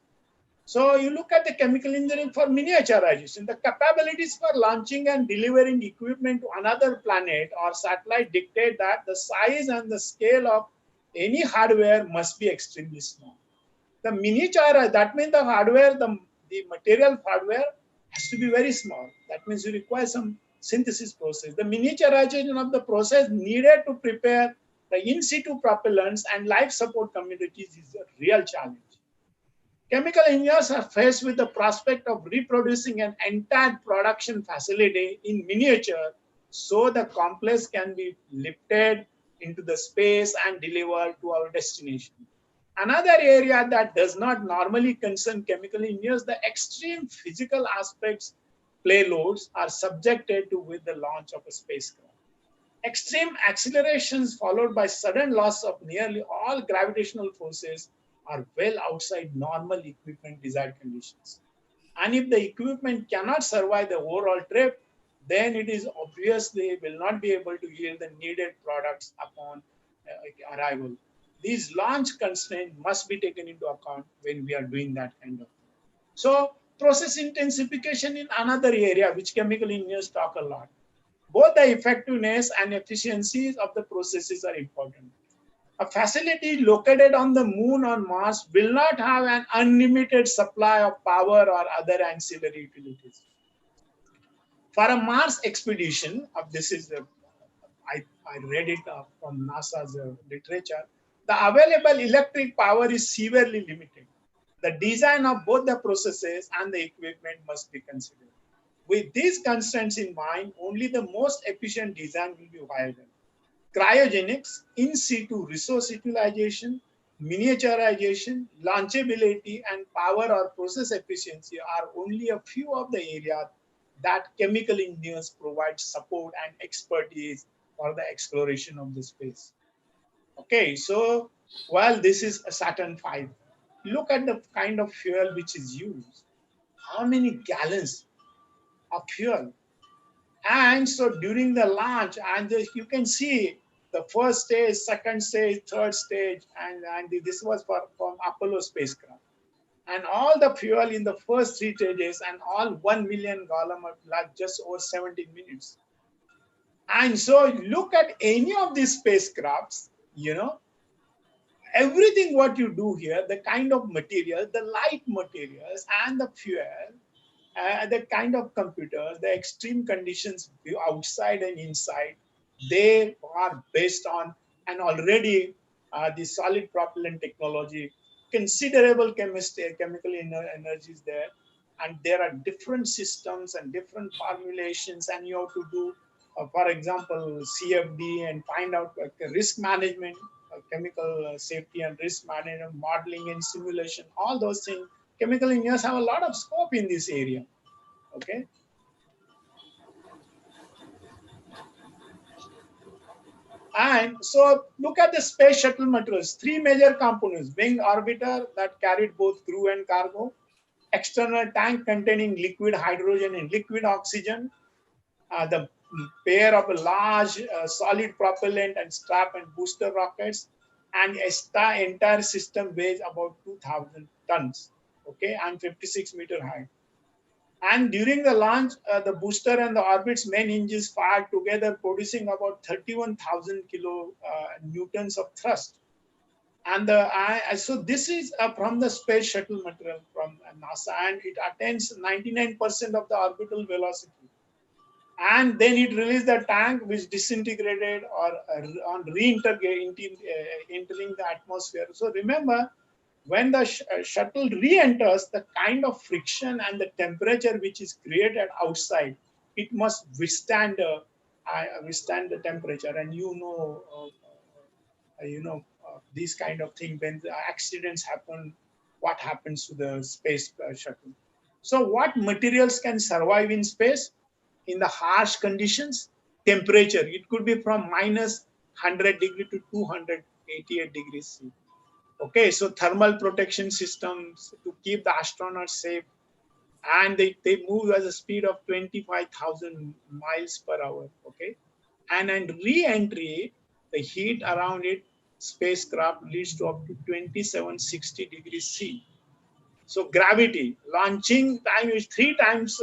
So you look at the chemical engineering for miniaturization. The capabilities for launching and delivering equipment to another planet or satellite dictate that the size and the scale of any hardware must be extremely small. The miniature, that means the hardware, the material hardware has to be very small. That means you require some synthesis process. The miniaturization of the process needed to prepare the in situ propellants and life support communities is a real challenge. Chemical engineers are faced with the prospect of reproducing an entire production facility in miniature so the complex can be lifted into the space and delivered to our destination. Another area that does not normally concern chemical engineers, the extreme physical aspects payloads are subjected to with the launch of a spacecraft. Extreme accelerations followed by sudden loss of nearly all gravitational forces are well outside normal equipment design conditions. And if the equipment cannot survive the overall trip, then it is obviously will not be able to yield the needed products upon arrival. These launch constraints must be taken into account when we are doing that kind of thing. So process intensification in another area which chemical engineers talk a lot. Both the effectiveness and efficiencies of the processes are important. A facility located on the moon or Mars will not have an unlimited supply of power or other ancillary utilities. For a Mars expedition, this is I read it from NASA's literature, the available electric power is severely limited. The design of both the processes and the equipment must be considered. With these constraints in mind, only the most efficient design will be viable. Cryogenics, in situ resource utilization, miniaturization, launchability, and power or process efficiency are only a few of the areas that chemical engineers provide support and expertise for the exploration of the space. Okay, so while this is a Saturn V, look at the kind of fuel which is used. How many gallons of fuel? And so during the launch, and you can see the first stage, second stage, third stage, and this was from Apollo spacecraft. And all the fuel in the first three stages and all 1 million gallon of blood just over 17 minutes. And so look at any of these spacecrafts, everything what you do here, the kind of material, the light materials and the fuel, the kind of computers, the extreme conditions outside and inside, they are based on an already the solid propellant technology, considerable chemical energies there. And there are different systems and different formulations, and you have to do, for example, CFD and find out risk management, chemical safety and risk management, modeling and simulation, all those things. Chemical engineers have a lot of scope in this area. Okay. And so look at the space shuttle materials. Three major components: wing orbiter that carried both crew and cargo, external tank containing liquid hydrogen and liquid oxygen, the pair of a large solid propellant and strap and booster rockets, and a entire system weighs about 2,000 tons, okay, and 56-meter high. And during the launch, the booster and the orbit's main engines fired together, producing about 31,000 newtons of thrust. And so this is from the space shuttle material from NASA, and it attains 99% of the orbital velocity. And then it released the tank, which disintegrated or on entering the atmosphere. So remember, when the shuttle re-enters, the kind of friction and the temperature which is created outside, it must withstand the temperature. And these kind of things, when the accidents happen, what happens to the space shuttle? So what materials can survive in space in the harsh conditions? temperature. It could be from minus 100 degree to 288 degrees C. Okay, so thermal protection systems to keep the astronauts safe, and they move at a speed of 25,000 miles per hour. Okay, and re-entry, the heat around it spacecraft leads to up to 2760 degrees C. So gravity, launching time is 3 times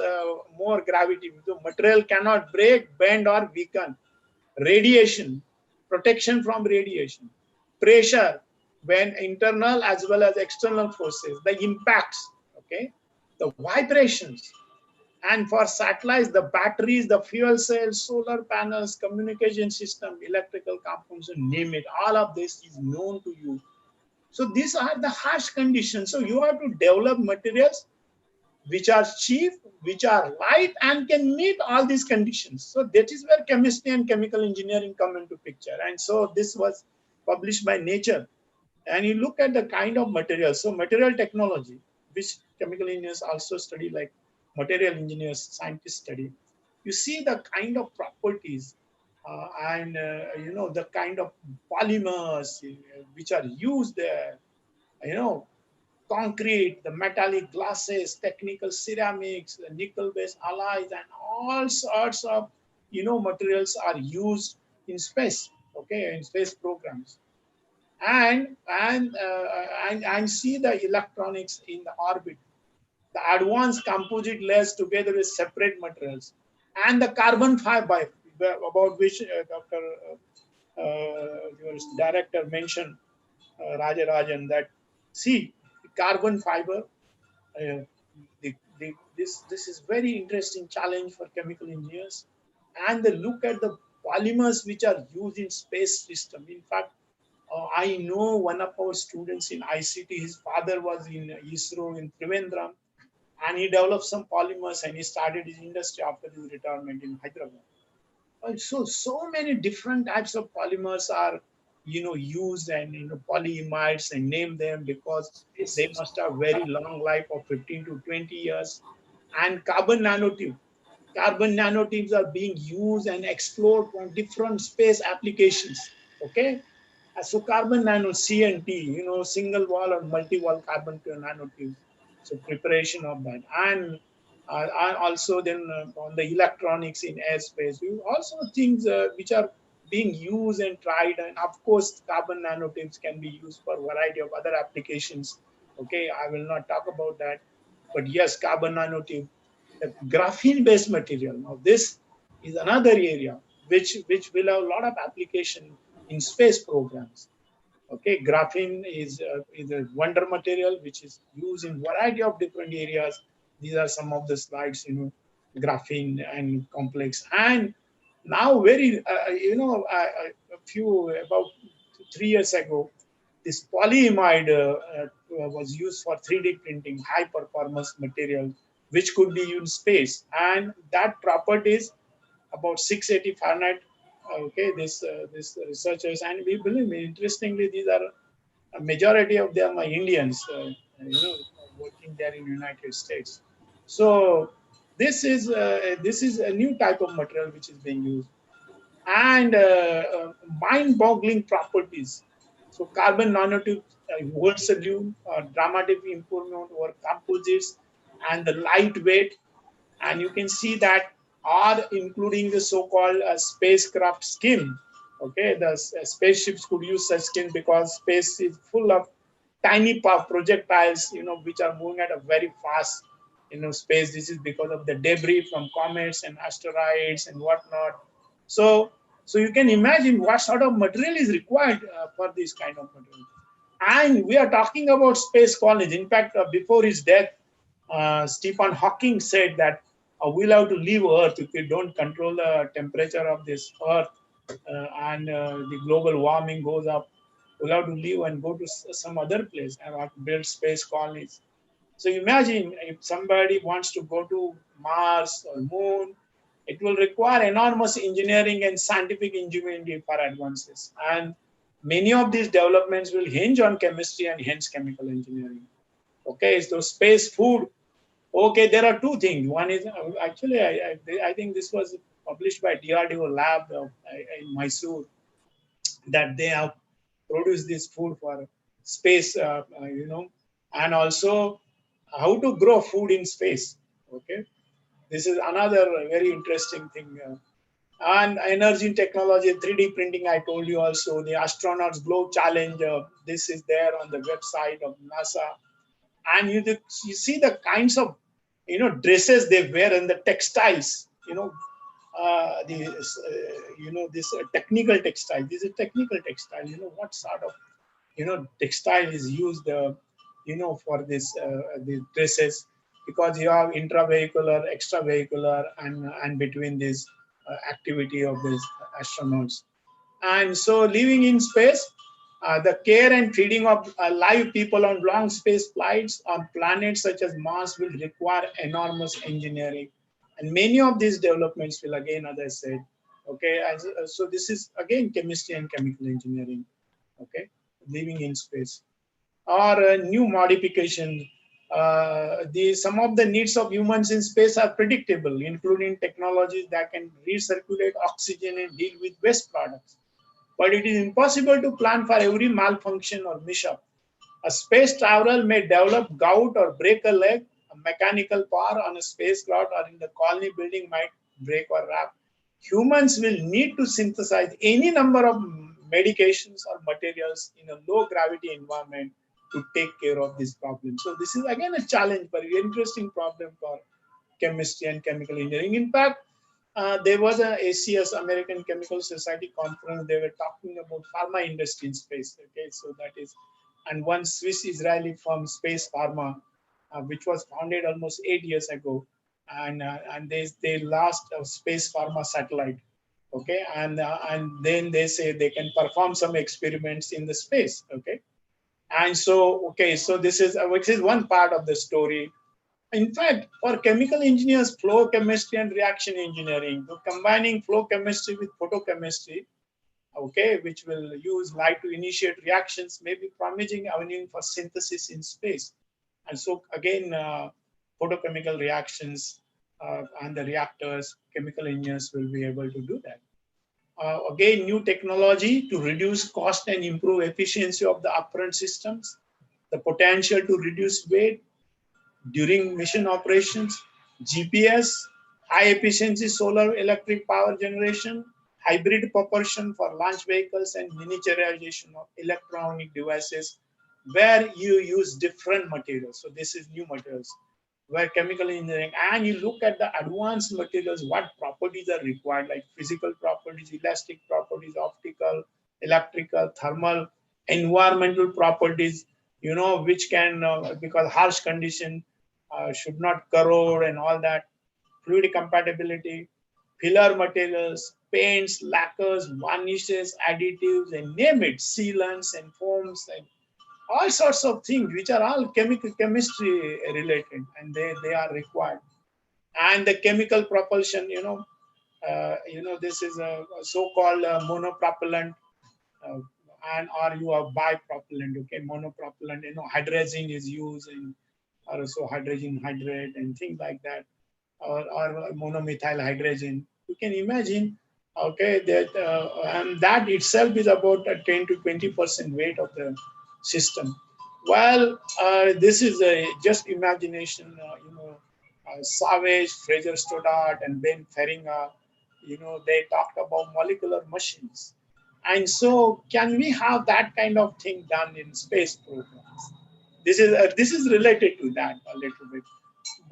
more gravity. The material cannot break, bend, or weaken. Radiation, protection from radiation. Pressure, when internal as well as external forces, the impacts, okay, the vibrations. And for satellites, the batteries, the fuel cells, solar panels, communication system, electrical components, name it, all of this is known to you. So these are the harsh conditions. So you have to develop materials which are cheap, which are light, and can meet all these conditions. So that is where chemistry and chemical engineering come into picture. And so this was published by Nature. And you look at the kind of materials. So material technology, which chemical engineers also study, like material engineers, scientists study. You see the kind of properties the kind of polymers which are used there, concrete, the metallic glasses, technical ceramics, nickel-based alloys, and all sorts of materials are used in space. Okay, in space programs, and see the electronics in the orbit, the advanced composite layers together with separate materials, and the carbon fiber about which Dr. Your director mentioned, Rajarajan, that see carbon fiber. Uh, this is very interesting challenge for chemical engineers, and they look at the polymers which are used in space system. In fact, I know one of our students in ICT. His father was in ISRO in Trivandrum, and he developed some polymers, and he started his industry after his retirement in Hyderabad. So many different types of polymers are used, and polyimides, and name them because they must have very long life of 15 to 20 years. And carbon nanotubes are being used and explored for different space applications. Okay, so carbon nano CNT, single wall or multi-wall carbon nanotubes. So preparation of that, and also then on the electronics in airspace, we also things which are being used and tried, and of course carbon nanotubes can be used for a variety of other applications. Okay, I will not talk about that, but yes, carbon nanotube, the graphene-based material. Now this is another area which will have a lot of application in space programs. Okay, graphene is a wonder material which is used in variety of different areas. These are some of the slides, graphene and complex. And now a few, about 3 years ago, this polyimide was used for 3D printing, high performance material, which could be used in space. And that properties about 680 Fahrenheit. Okay, this researchers, and we believe me, interestingly, these are a majority of them are Indians, working there in United States. So this is a new type of material which is being used, and mind-boggling properties. So carbon nanotubes hold salute, dramatic improvement over composites, and the lightweight. And you can see that are including the so-called spacecraft skin. Okay, the spaceships could use such skin because space is full of tiny projectiles, which are moving at a very fast, space. This is because of the debris from comets and asteroids and whatnot. So you can imagine what sort of material is required for this kind of material. And we are talking about space colonies. In fact, before his death, Stephen Hawking said that we'll have to leave Earth if we don't control the temperature of this Earth, and the global warming goes up. We'll have to leave and go to some other place and have to build space colonies. So imagine if somebody wants to go to Mars or Moon, it will require enormous engineering and scientific ingenuity for advances. And many of these developments will hinge on chemistry and hence chemical engineering. Okay, so space food. Okay, there are two things. One is actually, I think this was published by DRDO lab in Mysore, that they have produced this food for space, and also how to grow food in space. Okay, this is another very interesting thing. And energy technology, 3D printing, I told you also, the astronauts globe challenge, this is there on the website of NASA. And you see the kinds of, dresses they wear and the textiles, this technical textile. This is technical textile. What sort of, textile is used, for this, the dresses, because you have intravehicular, extravehicular, and between this activity of these astronauts. And so living in space, the care and feeding of live people on long space flights on planets such as Mars will require enormous engineering. And many of these developments will, again, as I said, okay, so this is again chemistry and chemical engineering, okay, living in space. Or new modification. Some of the needs of humans in space are predictable, including technologies that can recirculate oxygen and deal with waste products. But it is impossible to plan for every malfunction or mishap. A space traveler may develop gout or break a leg. A mechanical power on a spacecraft or in the colony building might break or wrap. Humans will need to synthesize any number of medications or materials in a low gravity environment to take care of this problem. So this is again a challenge, but an interesting problem for chemistry and chemical engineering. In fact, there was a ACS, American Chemical Society conference. They were talking about pharma industry in space. Okay, so that is, and one Swiss-Israeli firm, Space Pharma, which was founded almost 8 years ago, and they launched a Space Pharma satellite. Okay, and then they say they can perform some experiments in the space. Okay, and so so this is which is one part of the story. In fact, for chemical engineers, flow chemistry and reaction engineering, so combining flow chemistry with photochemistry, okay, which will use light to initiate reactions, may be promising avenue for synthesis in space. And so again, photochemical reactions and the reactors, chemical engineers will be able to do that. Again, new technology to reduce cost and improve efficiency of the upfront systems, the potential to reduce weight during mission operations, GPS, high efficiency solar electric power generation, hybrid propulsion for launch vehicles, and miniaturization of electronic devices where you use different materials. So this is new materials, where chemical engineering, and you look at the advanced materials, what properties are required, like physical properties, elastic properties, optical, electrical, thermal, environmental properties, which can, because harsh condition, should not corrode and all that, fluid compatibility, filler materials, paints, lacquers, varnishes, additives, and name it, sealants and foams, and all sorts of things, which are all chemistry related, and they are required. And the chemical propulsion, this is a so-called monopropellant, and or you have bipropellant. Okay, monopropellant, hydrazine is used in, or also hydrogen hydrate and things like that, or monomethyl hydrazine. You can imagine, okay, that and that itself is about a 10 to 20% weight of the system. Well, this is just imagination. Savage, Fraser Stoddart, and Ben Feringa, they talked about molecular machines. And so, can we have that kind of thing done in space programs? This is related to that a little bit.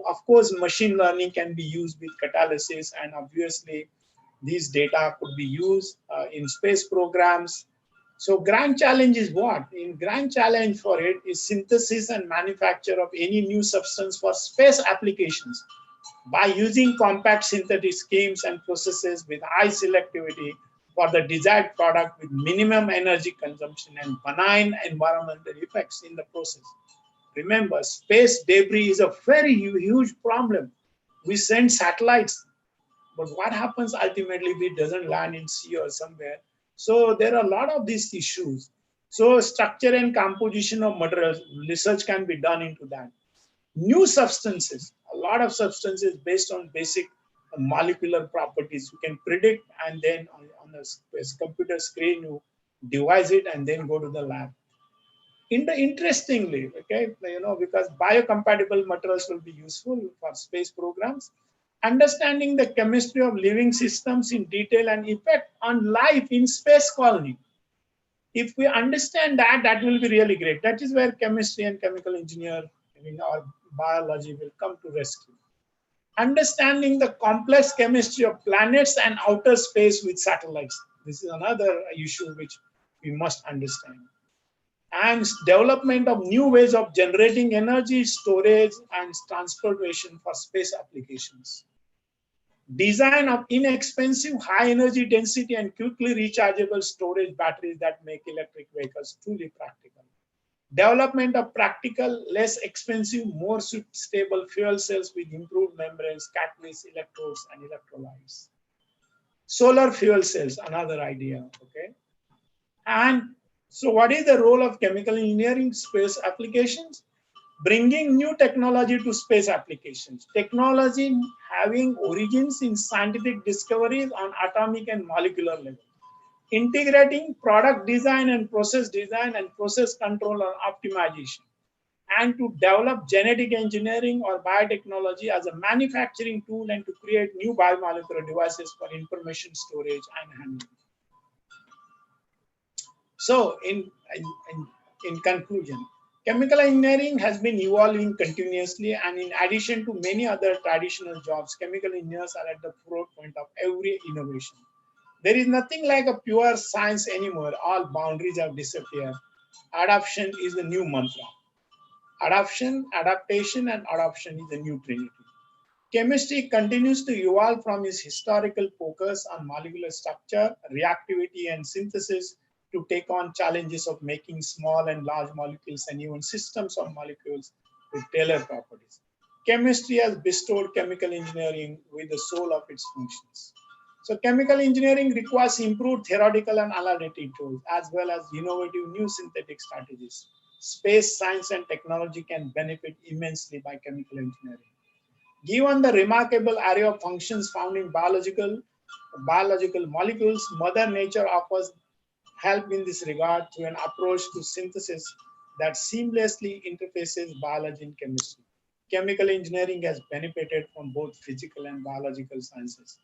Of course, machine learning can be used with catalysis, and obviously, these data could be used in space programs. So grand challenge is what? In grand challenge for it is synthesis and manufacture of any new substance for space applications by using compact synthetic schemes and processes with high selectivity for the desired product with minimum energy consumption and benign environmental effects in the process. Remember, space debris is a very huge problem. We send satellites, but what happens ultimately if it doesn't land in sea or somewhere? So there are a lot of these issues. So structure and composition of materials, research can be done into that. New substances, a lot of substances based on basic molecular properties. You can predict, and then on the computer screen, you devise it and then go to the lab. Interestingly, okay, because biocompatible materials will be useful for space programs. Understanding the chemistry of living systems in detail and effect on life in space colony. If we understand that, that will be really great. That is where chemistry and chemical engineering or biology will come to rescue. Understanding the complex chemistry of planets and outer space with satellites. This is another issue which we must understand. And development of new ways of generating energy, storage, and transportation for space applications. Design of inexpensive, high energy density, and quickly rechargeable storage batteries that make electric vehicles truly practical. Development of practical, less expensive, more stable fuel cells with improved membranes, catalysts, electrodes, and electrolytes. Solar fuel cells, another idea, okay? And so what is the role of chemical engineering space applications? Bringing new technology to space applications. Technology having origins in scientific discoveries on atomic and molecular level. Integrating product design and process control and optimization. And to develop genetic engineering or biotechnology as a manufacturing tool and to create new biomolecular devices for information storage and handling. So in conclusion, chemical engineering has been evolving continuously, and in addition to many other traditional jobs, chemical engineers are at the forefront of every innovation. There is nothing like a pure science anymore. All boundaries have disappeared. Adoption is the new mantra. Adaptation, and adoption is the new trinity. Chemistry continues to evolve from its historical focus on molecular structure, reactivity, and synthesis to take on challenges of making small and large molecules and even systems of molecules with tailored properties. Chemistry has bestowed chemical engineering with the soul of its functions. So chemical engineering requires improved theoretical and analytic tools, as well as innovative new synthetic strategies. Space science and technology can benefit immensely by chemical engineering. Given the remarkable array of functions found in biological molecules, Mother Nature offers help in this regard through an approach to synthesis that seamlessly interfaces biology and chemistry. Chemical engineering has benefited from both physical and biological sciences.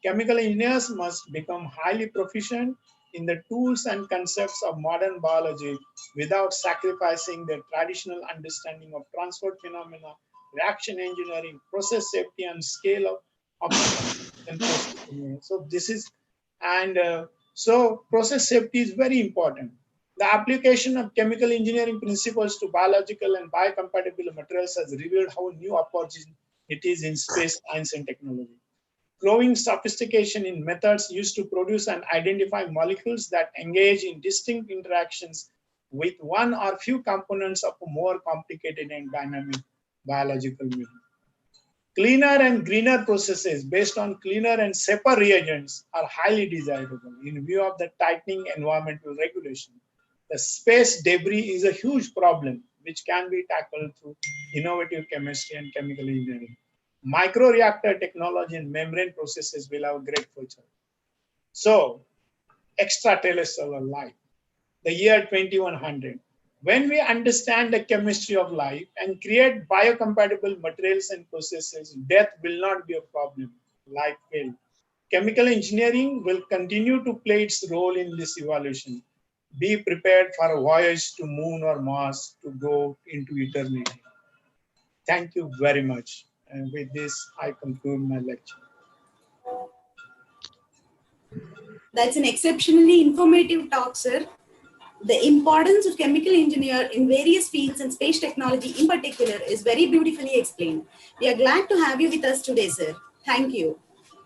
Chemical engineers must become highly proficient in the tools and concepts of modern biology without sacrificing their traditional understanding of transport phenomena, reaction engineering, process safety, and scale of so this is, so process safety is very important. The application of chemical engineering principles to biological and biocompatible materials has revealed how new opportunities in space science and technology. Growing sophistication in methods used to produce and identify molecules that engage in distinct interactions with one or few components of a more complicated and dynamic biological medium. Cleaner and greener processes based on cleaner and safer reagents are highly desirable in view of the tightening environmental regulation. The space debris is a huge problem which can be tackled through innovative chemistry and chemical engineering. Microreactor technology and membrane processes will have a great future. So, extraterrestrial life, the year 2100. When we understand the chemistry of life and create biocompatible materials and processes, death will not be a problem. Life will. Chemical engineering will continue to play its role in this evolution. Be prepared for a voyage to Moon or Mars to go into eternity. Thank you very much. And with this, I conclude my lecture. That's an exceptionally informative talk, sir. The importance of chemical engineer in various fields and space technology in particular is very beautifully explained. We are glad to have you with us today, sir. Thank you.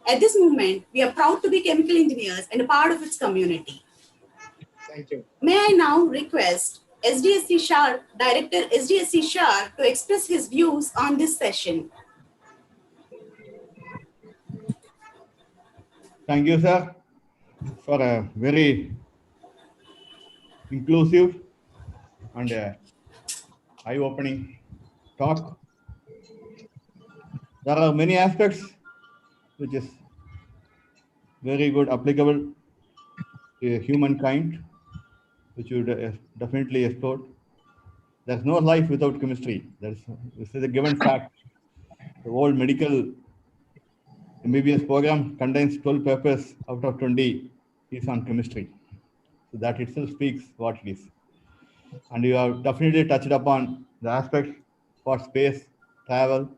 At this moment, we are proud to be chemical engineers and a part of its community. Thank you. May I now request SDSC SHAR, Director SDSC SHAR, to express his views on this session. Thank you, sir, for a very inclusive and eye-opening talk. There are many aspects which is very good, applicable to humankind, which we would definitely explore. There's no life without chemistry. This is a given fact. The whole medical MBBS program contains 12 papers out of 20 is on chemistry. So that itself speaks what it is. And you have definitely touched upon the aspects for space, travel.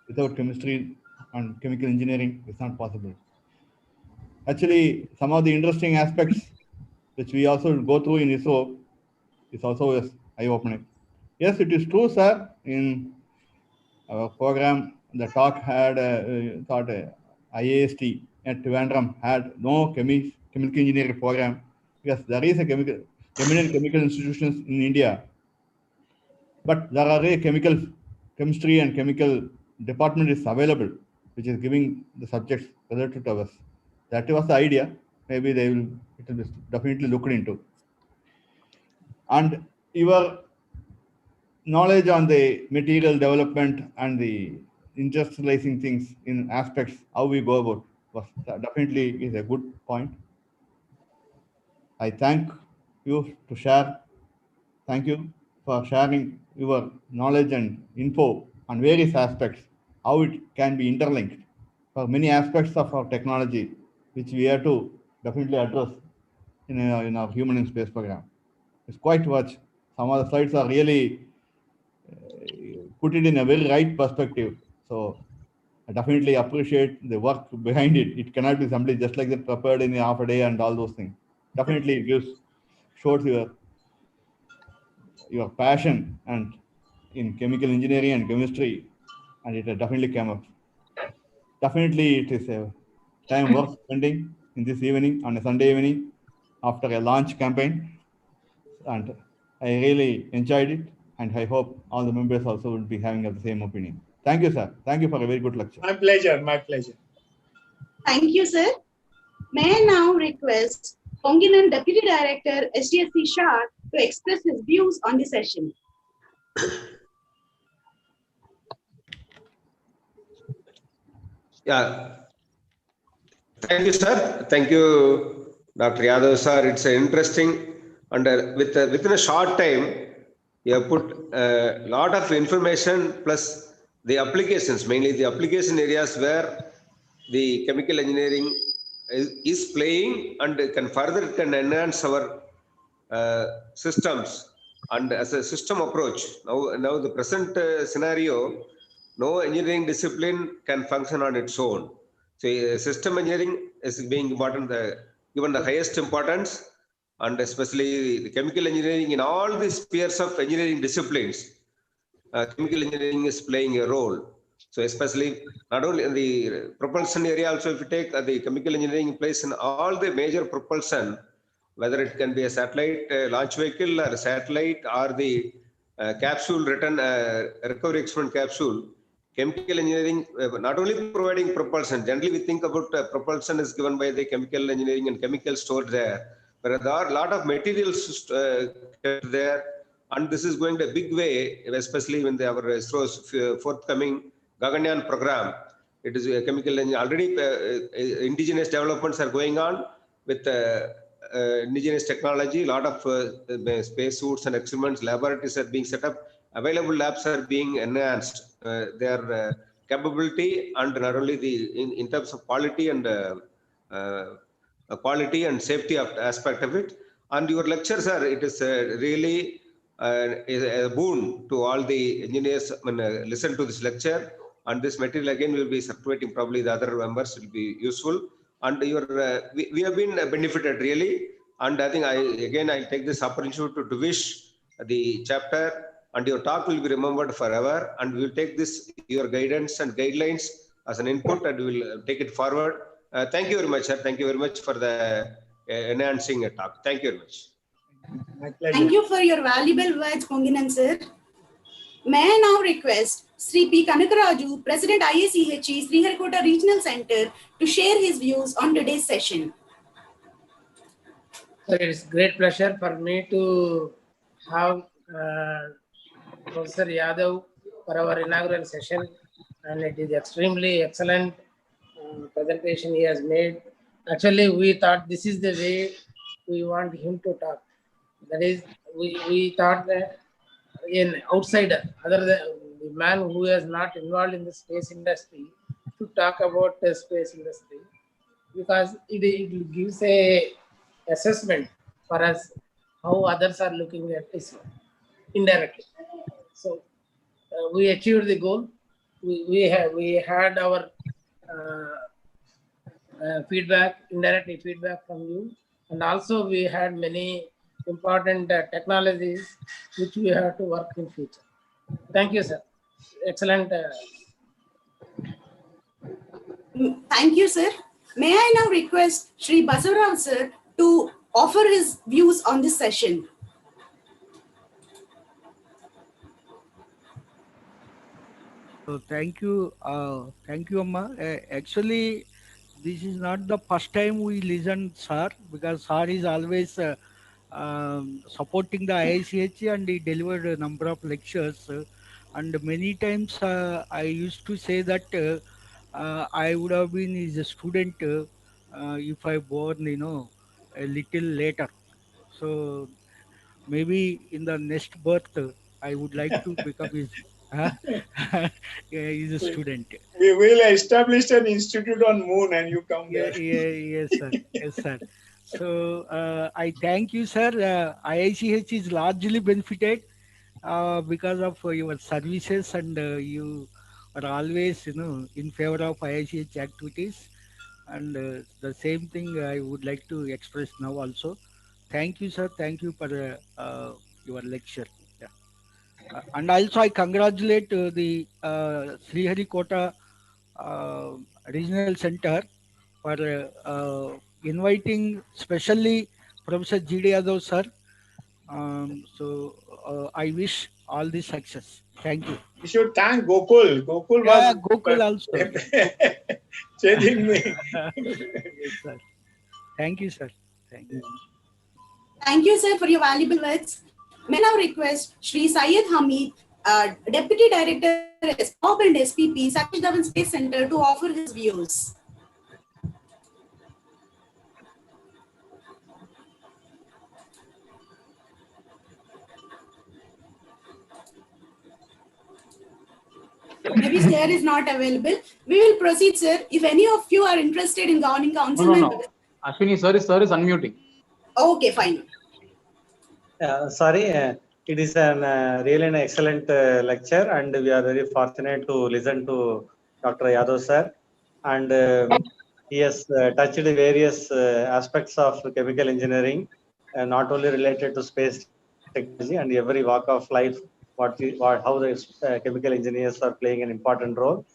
Without chemistry and chemical engineering, it's not possible. Actually, some of the interesting aspects which we also go through in ISRO is also eye-opening. Yes, it is true, sir. In our program, the talk had IIST at Trivandrum had no chemical engineering program because there is a eminent chemical institutions in India, but there are a chemistry and chemical department is available, which is giving the subjects related to us. That was the idea. Maybe it will be definitely looked into. And your knowledge on the material development and the industrializing things in aspects, how we go about, was definitely is a good point. I thank you to share. Thank you for sharing your knowledge and info on various aspects, how it can be interlinked for many aspects of our technology, which we have to definitely address in our human in space program. It's quite much. Some of the slides are really put it in a very right perspective. So I definitely appreciate the work behind it. It cannot be simply just like that prepared in half a day and all those things. Definitely it shows your passion and in chemical engineering and chemistry, and it definitely came up. Definitely it is a time worth spending in this evening, on a Sunday evening, after a launch campaign. And I really enjoyed it, and I hope all the members also will be having the same opinion. Thank you, sir. Thank you for a very good lecture. My pleasure, my pleasure. Thank you, sir. May I now request Ponginan Deputy Director, SDSC Shah, to express his views on the session. Yeah. Thank you, sir. Thank you, Dr. Yadav, sir. It's interesting. And within a short time, you have put a lot of information plus the applications, mainly the application areas where the chemical engineering is playing and can enhance our systems and as a system approach. Now the present scenario, no engineering discipline can function on its own. So system engineering is being important, given the highest importance, and especially the chemical engineering in all the spheres of engineering disciplines. Chemical engineering is playing a role. So especially not only in the propulsion area, also if you take the chemical engineering plays in all the major propulsion, whether it can be a satellite launch vehicle or a satellite or the capsule recovery experiment capsule. Chemical engineering not only providing propulsion. Generally, we think about propulsion is given by the chemical engineering and chemicals stored there, but there are a lot of materials kept there, and this is going to a big way, especially when our ISRO's forthcoming Gaganyaan program. It is a chemical engineering. Already indigenous developments are going on with indigenous technology. A lot of space suits and experiments, laboratories are being set up. Available labs are being enhanced. Their capability and not only in terms of quality and safety aspect of it. And your lecture, sir, it is really is a boon to all the engineers when listen to this lecture. And this material again will be circulating. Probably the other members will be useful. And we have been benefited really. And I think I'll take this opportunity to wish the chapter, and your talk will be remembered forever. And we will take this, your guidance and guidelines as an input, and we will take it forward. Thank you very much, sir. Thank you very much for the enhancing talk. Thank you very much. My pleasure. Thank you for your valuable words, Ponginan sir. May I now request Sri P. Kanakaraju, President IICH Sriharikota Regional Center, to share his views on today's session. So it is great pleasure for me to have Professor Yadav for our inaugural session, and it is extremely excellent presentation he has made. Actually, we thought this is the way we want him to talk. That is, we thought that an outsider, other than the man who is not involved in the space industry, to talk about the space industry, because it gives a assessment for us how others are looking at this one indirectly. So we achieved the goal. We had our feedback, indirectly feedback from you, and also we had many important technologies which we have to work in future. Thank you, sir. Excellent. Thank you, sir. May I now request Sri Basavarao sir to offer his views on this session. So thank you, Amma. Actually, this is not the first time we listen, sir, because sir is always supporting the IICH and he delivered a number of lectures. And many times I used to say that I would have been his student if I born, a little later. So maybe in the next birth, I would like to become his. He's a student. We will establish an institute on moon and you come there. Yes, sir. Yes, sir. So I thank you, sir. IICH is largely benefited because of your services, and you are always, in favor of IICH activities. And the same thing I would like to express now also. Thank you, sir. Thank you for your lecture. Yeah. And also I congratulate the Sriharikota Regional Center for inviting specially Professor G.D. Yadav sir. So I wish all the success. Thank you. You should thank Gokul. Gokul Yeah, was Gokul also. changing me. Yes, sir. Thank you, sir. Thank you. Thank you, sir, for your valuable words. May I now request Sri Syed Hamid, Deputy Director, SPOB and SPP, Satish Dhawan Space Center, to offer his views. Maybe sir is not available. We will proceed, sir. If any of you are interested in governing council members. Ashwini, sir is unmuting. Okay, fine. Sorry, it is really an excellent lecture, and we are very fortunate to listen to Dr. Yadav sir. And he has touched various aspects of chemical engineering, not only related to space technology and every walk of life, how the chemical engineers are playing an important role.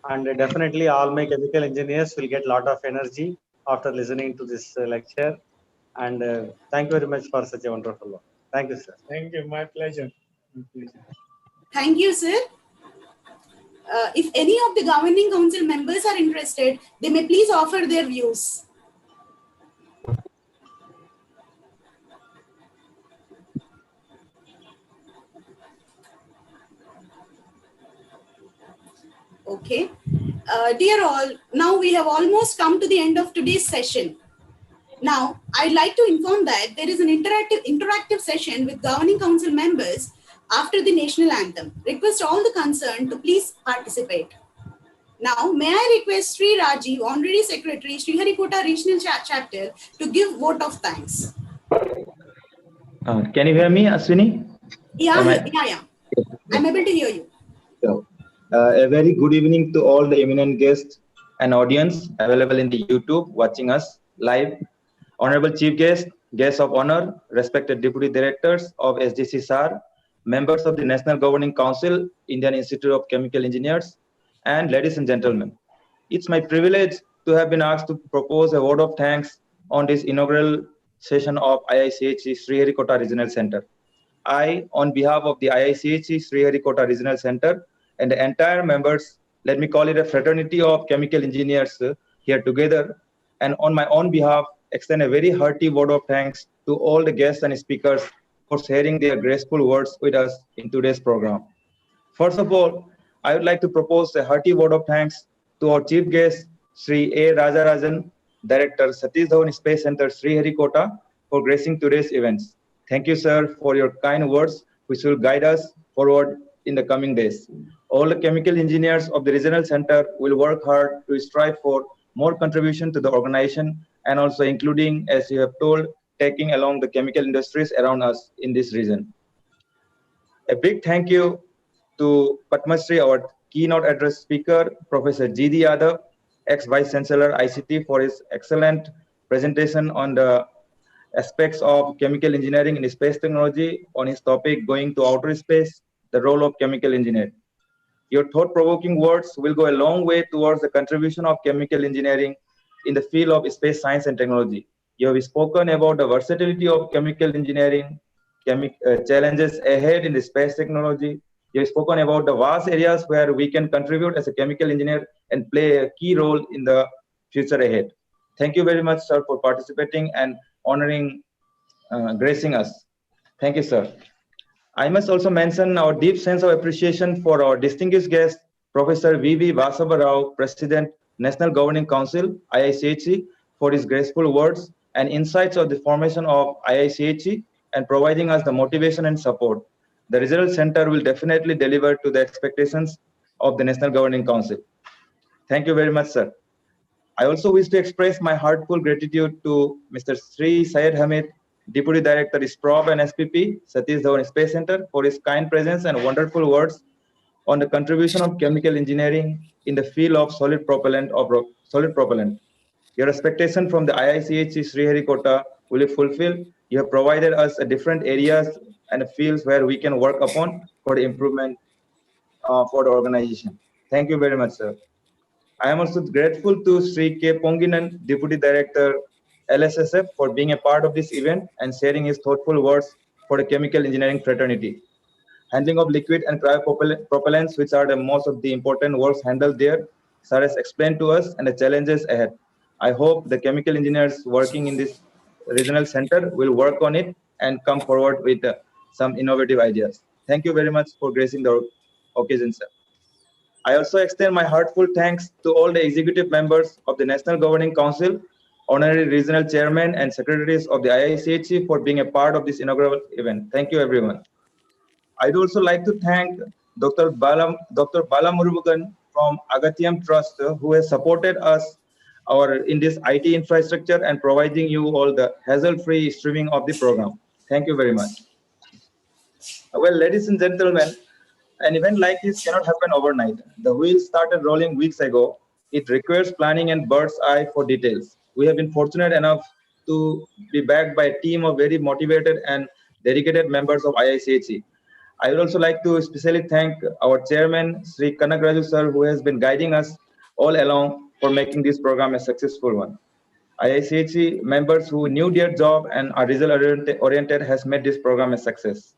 And definitely all my chemical engineers will get a lot of energy after listening to this lecture. And thank you very much for such a wonderful one. Thank you, sir. Thank you. My pleasure. My pleasure. Thank you, sir. If any of the governing council members are interested, they may please offer their views. Okay. Dear all, now we have almost come to the end of today's session. Now, I'd like to inform that there is an interactive session with governing council members after the national anthem. Request all the concerned to please participate. Now, may I request Sri Rajiv, Honorary Secretary, Sriharikota Regional Chapter, to give vote of thanks. Can you hear me, Ashwini? Yeah. I'm able to hear you. So, a very good evening to all the eminent guests and audience available in the YouTube watching us live. Honorable Chief Guest, guests of honor, respected Deputy Directors of SDC SAR, members of the National Governing Council, Indian Institute of Chemical Engineers, and ladies and gentlemen. It's my privilege to have been asked to propose a word of thanks on this inaugural session of IICH Sriharikota Regional Center. I, on behalf of the IICH Sriharikota Regional Center and the entire members, let me call it a fraternity of chemical engineers here together, and on my own behalf, extend a very hearty word of thanks to all the guests and speakers for sharing their graceful words with us in today's program. First of all, I would like to propose a hearty word of thanks to our chief guest, Sri A. Rajarajan, Director, Satish Dhawan Space Center, Sriharikota, for gracing today's events. Thank you, sir, for your kind words, which will guide us forward in the coming days. All the chemical engineers of the regional center will work hard to strive for more contribution to the organization and also including, as you have told, taking along the chemical industries around us in this region. A big thank you to Padma Shri, our keynote address speaker, Professor G.D. Yadav, ex-Vice Chancellor ICT, for his excellent presentation on the aspects of chemical engineering in space technology on his topic going to outer space, the role of chemical engineering. Your thought-provoking words will go a long way towards the contribution of chemical engineering in the field of space science and technology. You have spoken about the versatility of chemical engineering, challenges ahead in the space technology. You have spoken about the vast areas where we can contribute as a chemical engineer and play a key role in the future ahead. Thank you very much, sir, for participating and honoring, gracing us. Thank you, sir. I must also mention our deep sense of appreciation for our distinguished guest, Professor V.V. Vasava Rao, President, National Governing Council, IICH, for his graceful words and insights of the formation of IICH and providing us the motivation and support. The regional center will definitely deliver to the expectations of the National Governing Council. Thank you very much, sir. I also wish to express my heartfelt gratitude to Mr. Sri Syed Hamid, Deputy Director, SPROB and SPP, Satish Dhawan Space Center, for his kind presence and wonderful words on the contribution of chemical engineering in the field of solid propellant. Your expectation from the IICH Sriharikota will be fulfilled. You have provided us different areas and fields where we can work upon for the improvement for the organization. Thank you very much, sir. I am also grateful to Sri K. Ponginan, Deputy Director, LSSF, for being a part of this event and sharing his thoughtful words for the chemical engineering fraternity. Handling of liquid and cryopropellants, which are the most of the important works handled there, sir has explained to us and the challenges ahead. I hope the chemical engineers working in this regional center will work on it and come forward with some innovative ideas. Thank you very much for gracing the occasion, sir. I also extend my heartfelt thanks to all the executive members of the National Governing Council, honorary regional chairmen and secretaries of the IICH for being a part of this inaugural event. Thank you, everyone. I'd also like to thank Dr. Bala Murugan from Agathiam Trust, who has supported us in this IT infrastructure and providing you all the hassle-free streaming of the program. Thank you very much. Well, ladies and gentlemen, an event like this cannot happen overnight. The wheels started rolling weeks ago. It requires planning and bird's eye for details. We have been fortunate enough to be backed by a team of very motivated and dedicated members of IICH. I would also like to especially thank our chairman, Sri Kanagraju sir, who has been guiding us all along for making this program a successful one. IICH members who knew their job and are result-oriented has made this program a success.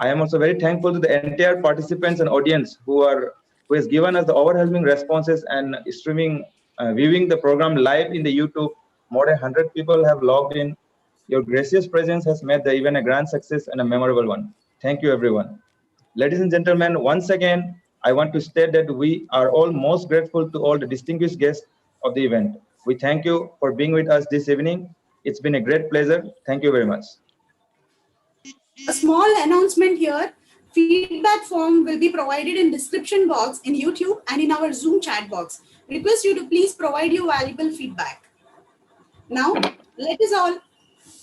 I am also very thankful to the entire participants and audience who has given us the overwhelming responses and viewing the program live in the YouTube. More than 100 people have logged in. Your gracious presence has made the event a grand success and a memorable one. Thank you, everyone. Ladies and gentlemen, once again, I want to state that we are all most grateful to all the distinguished guests of the event. We thank you for being with us this evening. It's been a great pleasure. Thank you very much. A small announcement here. Feedback form will be provided in description box in YouTube and in our Zoom chat box. Request you to please provide your valuable feedback. Now, let us all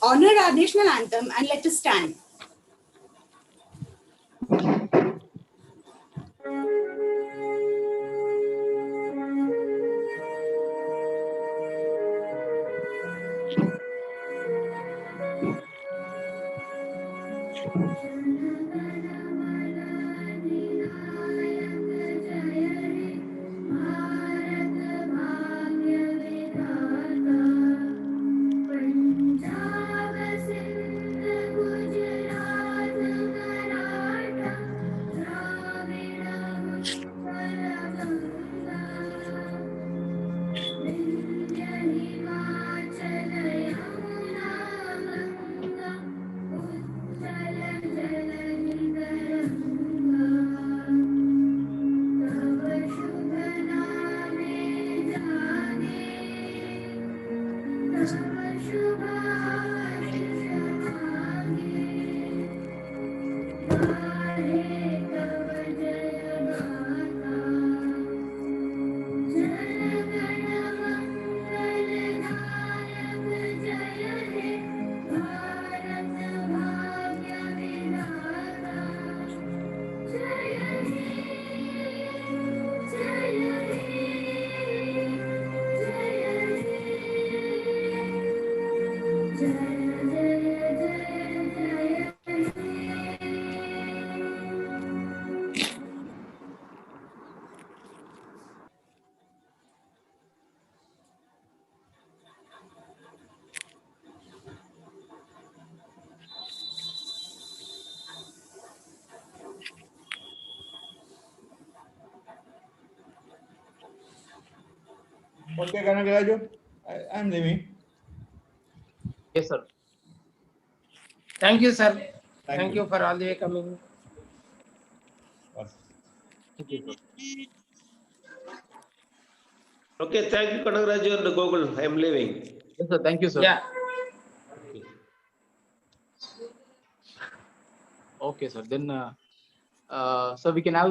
honor our national anthem and let us stand. Okay, Kanagaraju, I'm leaving. Yes, sir. Thank you, sir. Thank Thank you. you for all the way coming. Thank you, sir. Okay, thank you, Kanagaraju and Gogol. I am leaving. Yes, sir. Thank you, sir. Yeah. Okay, sir. Then, so we can have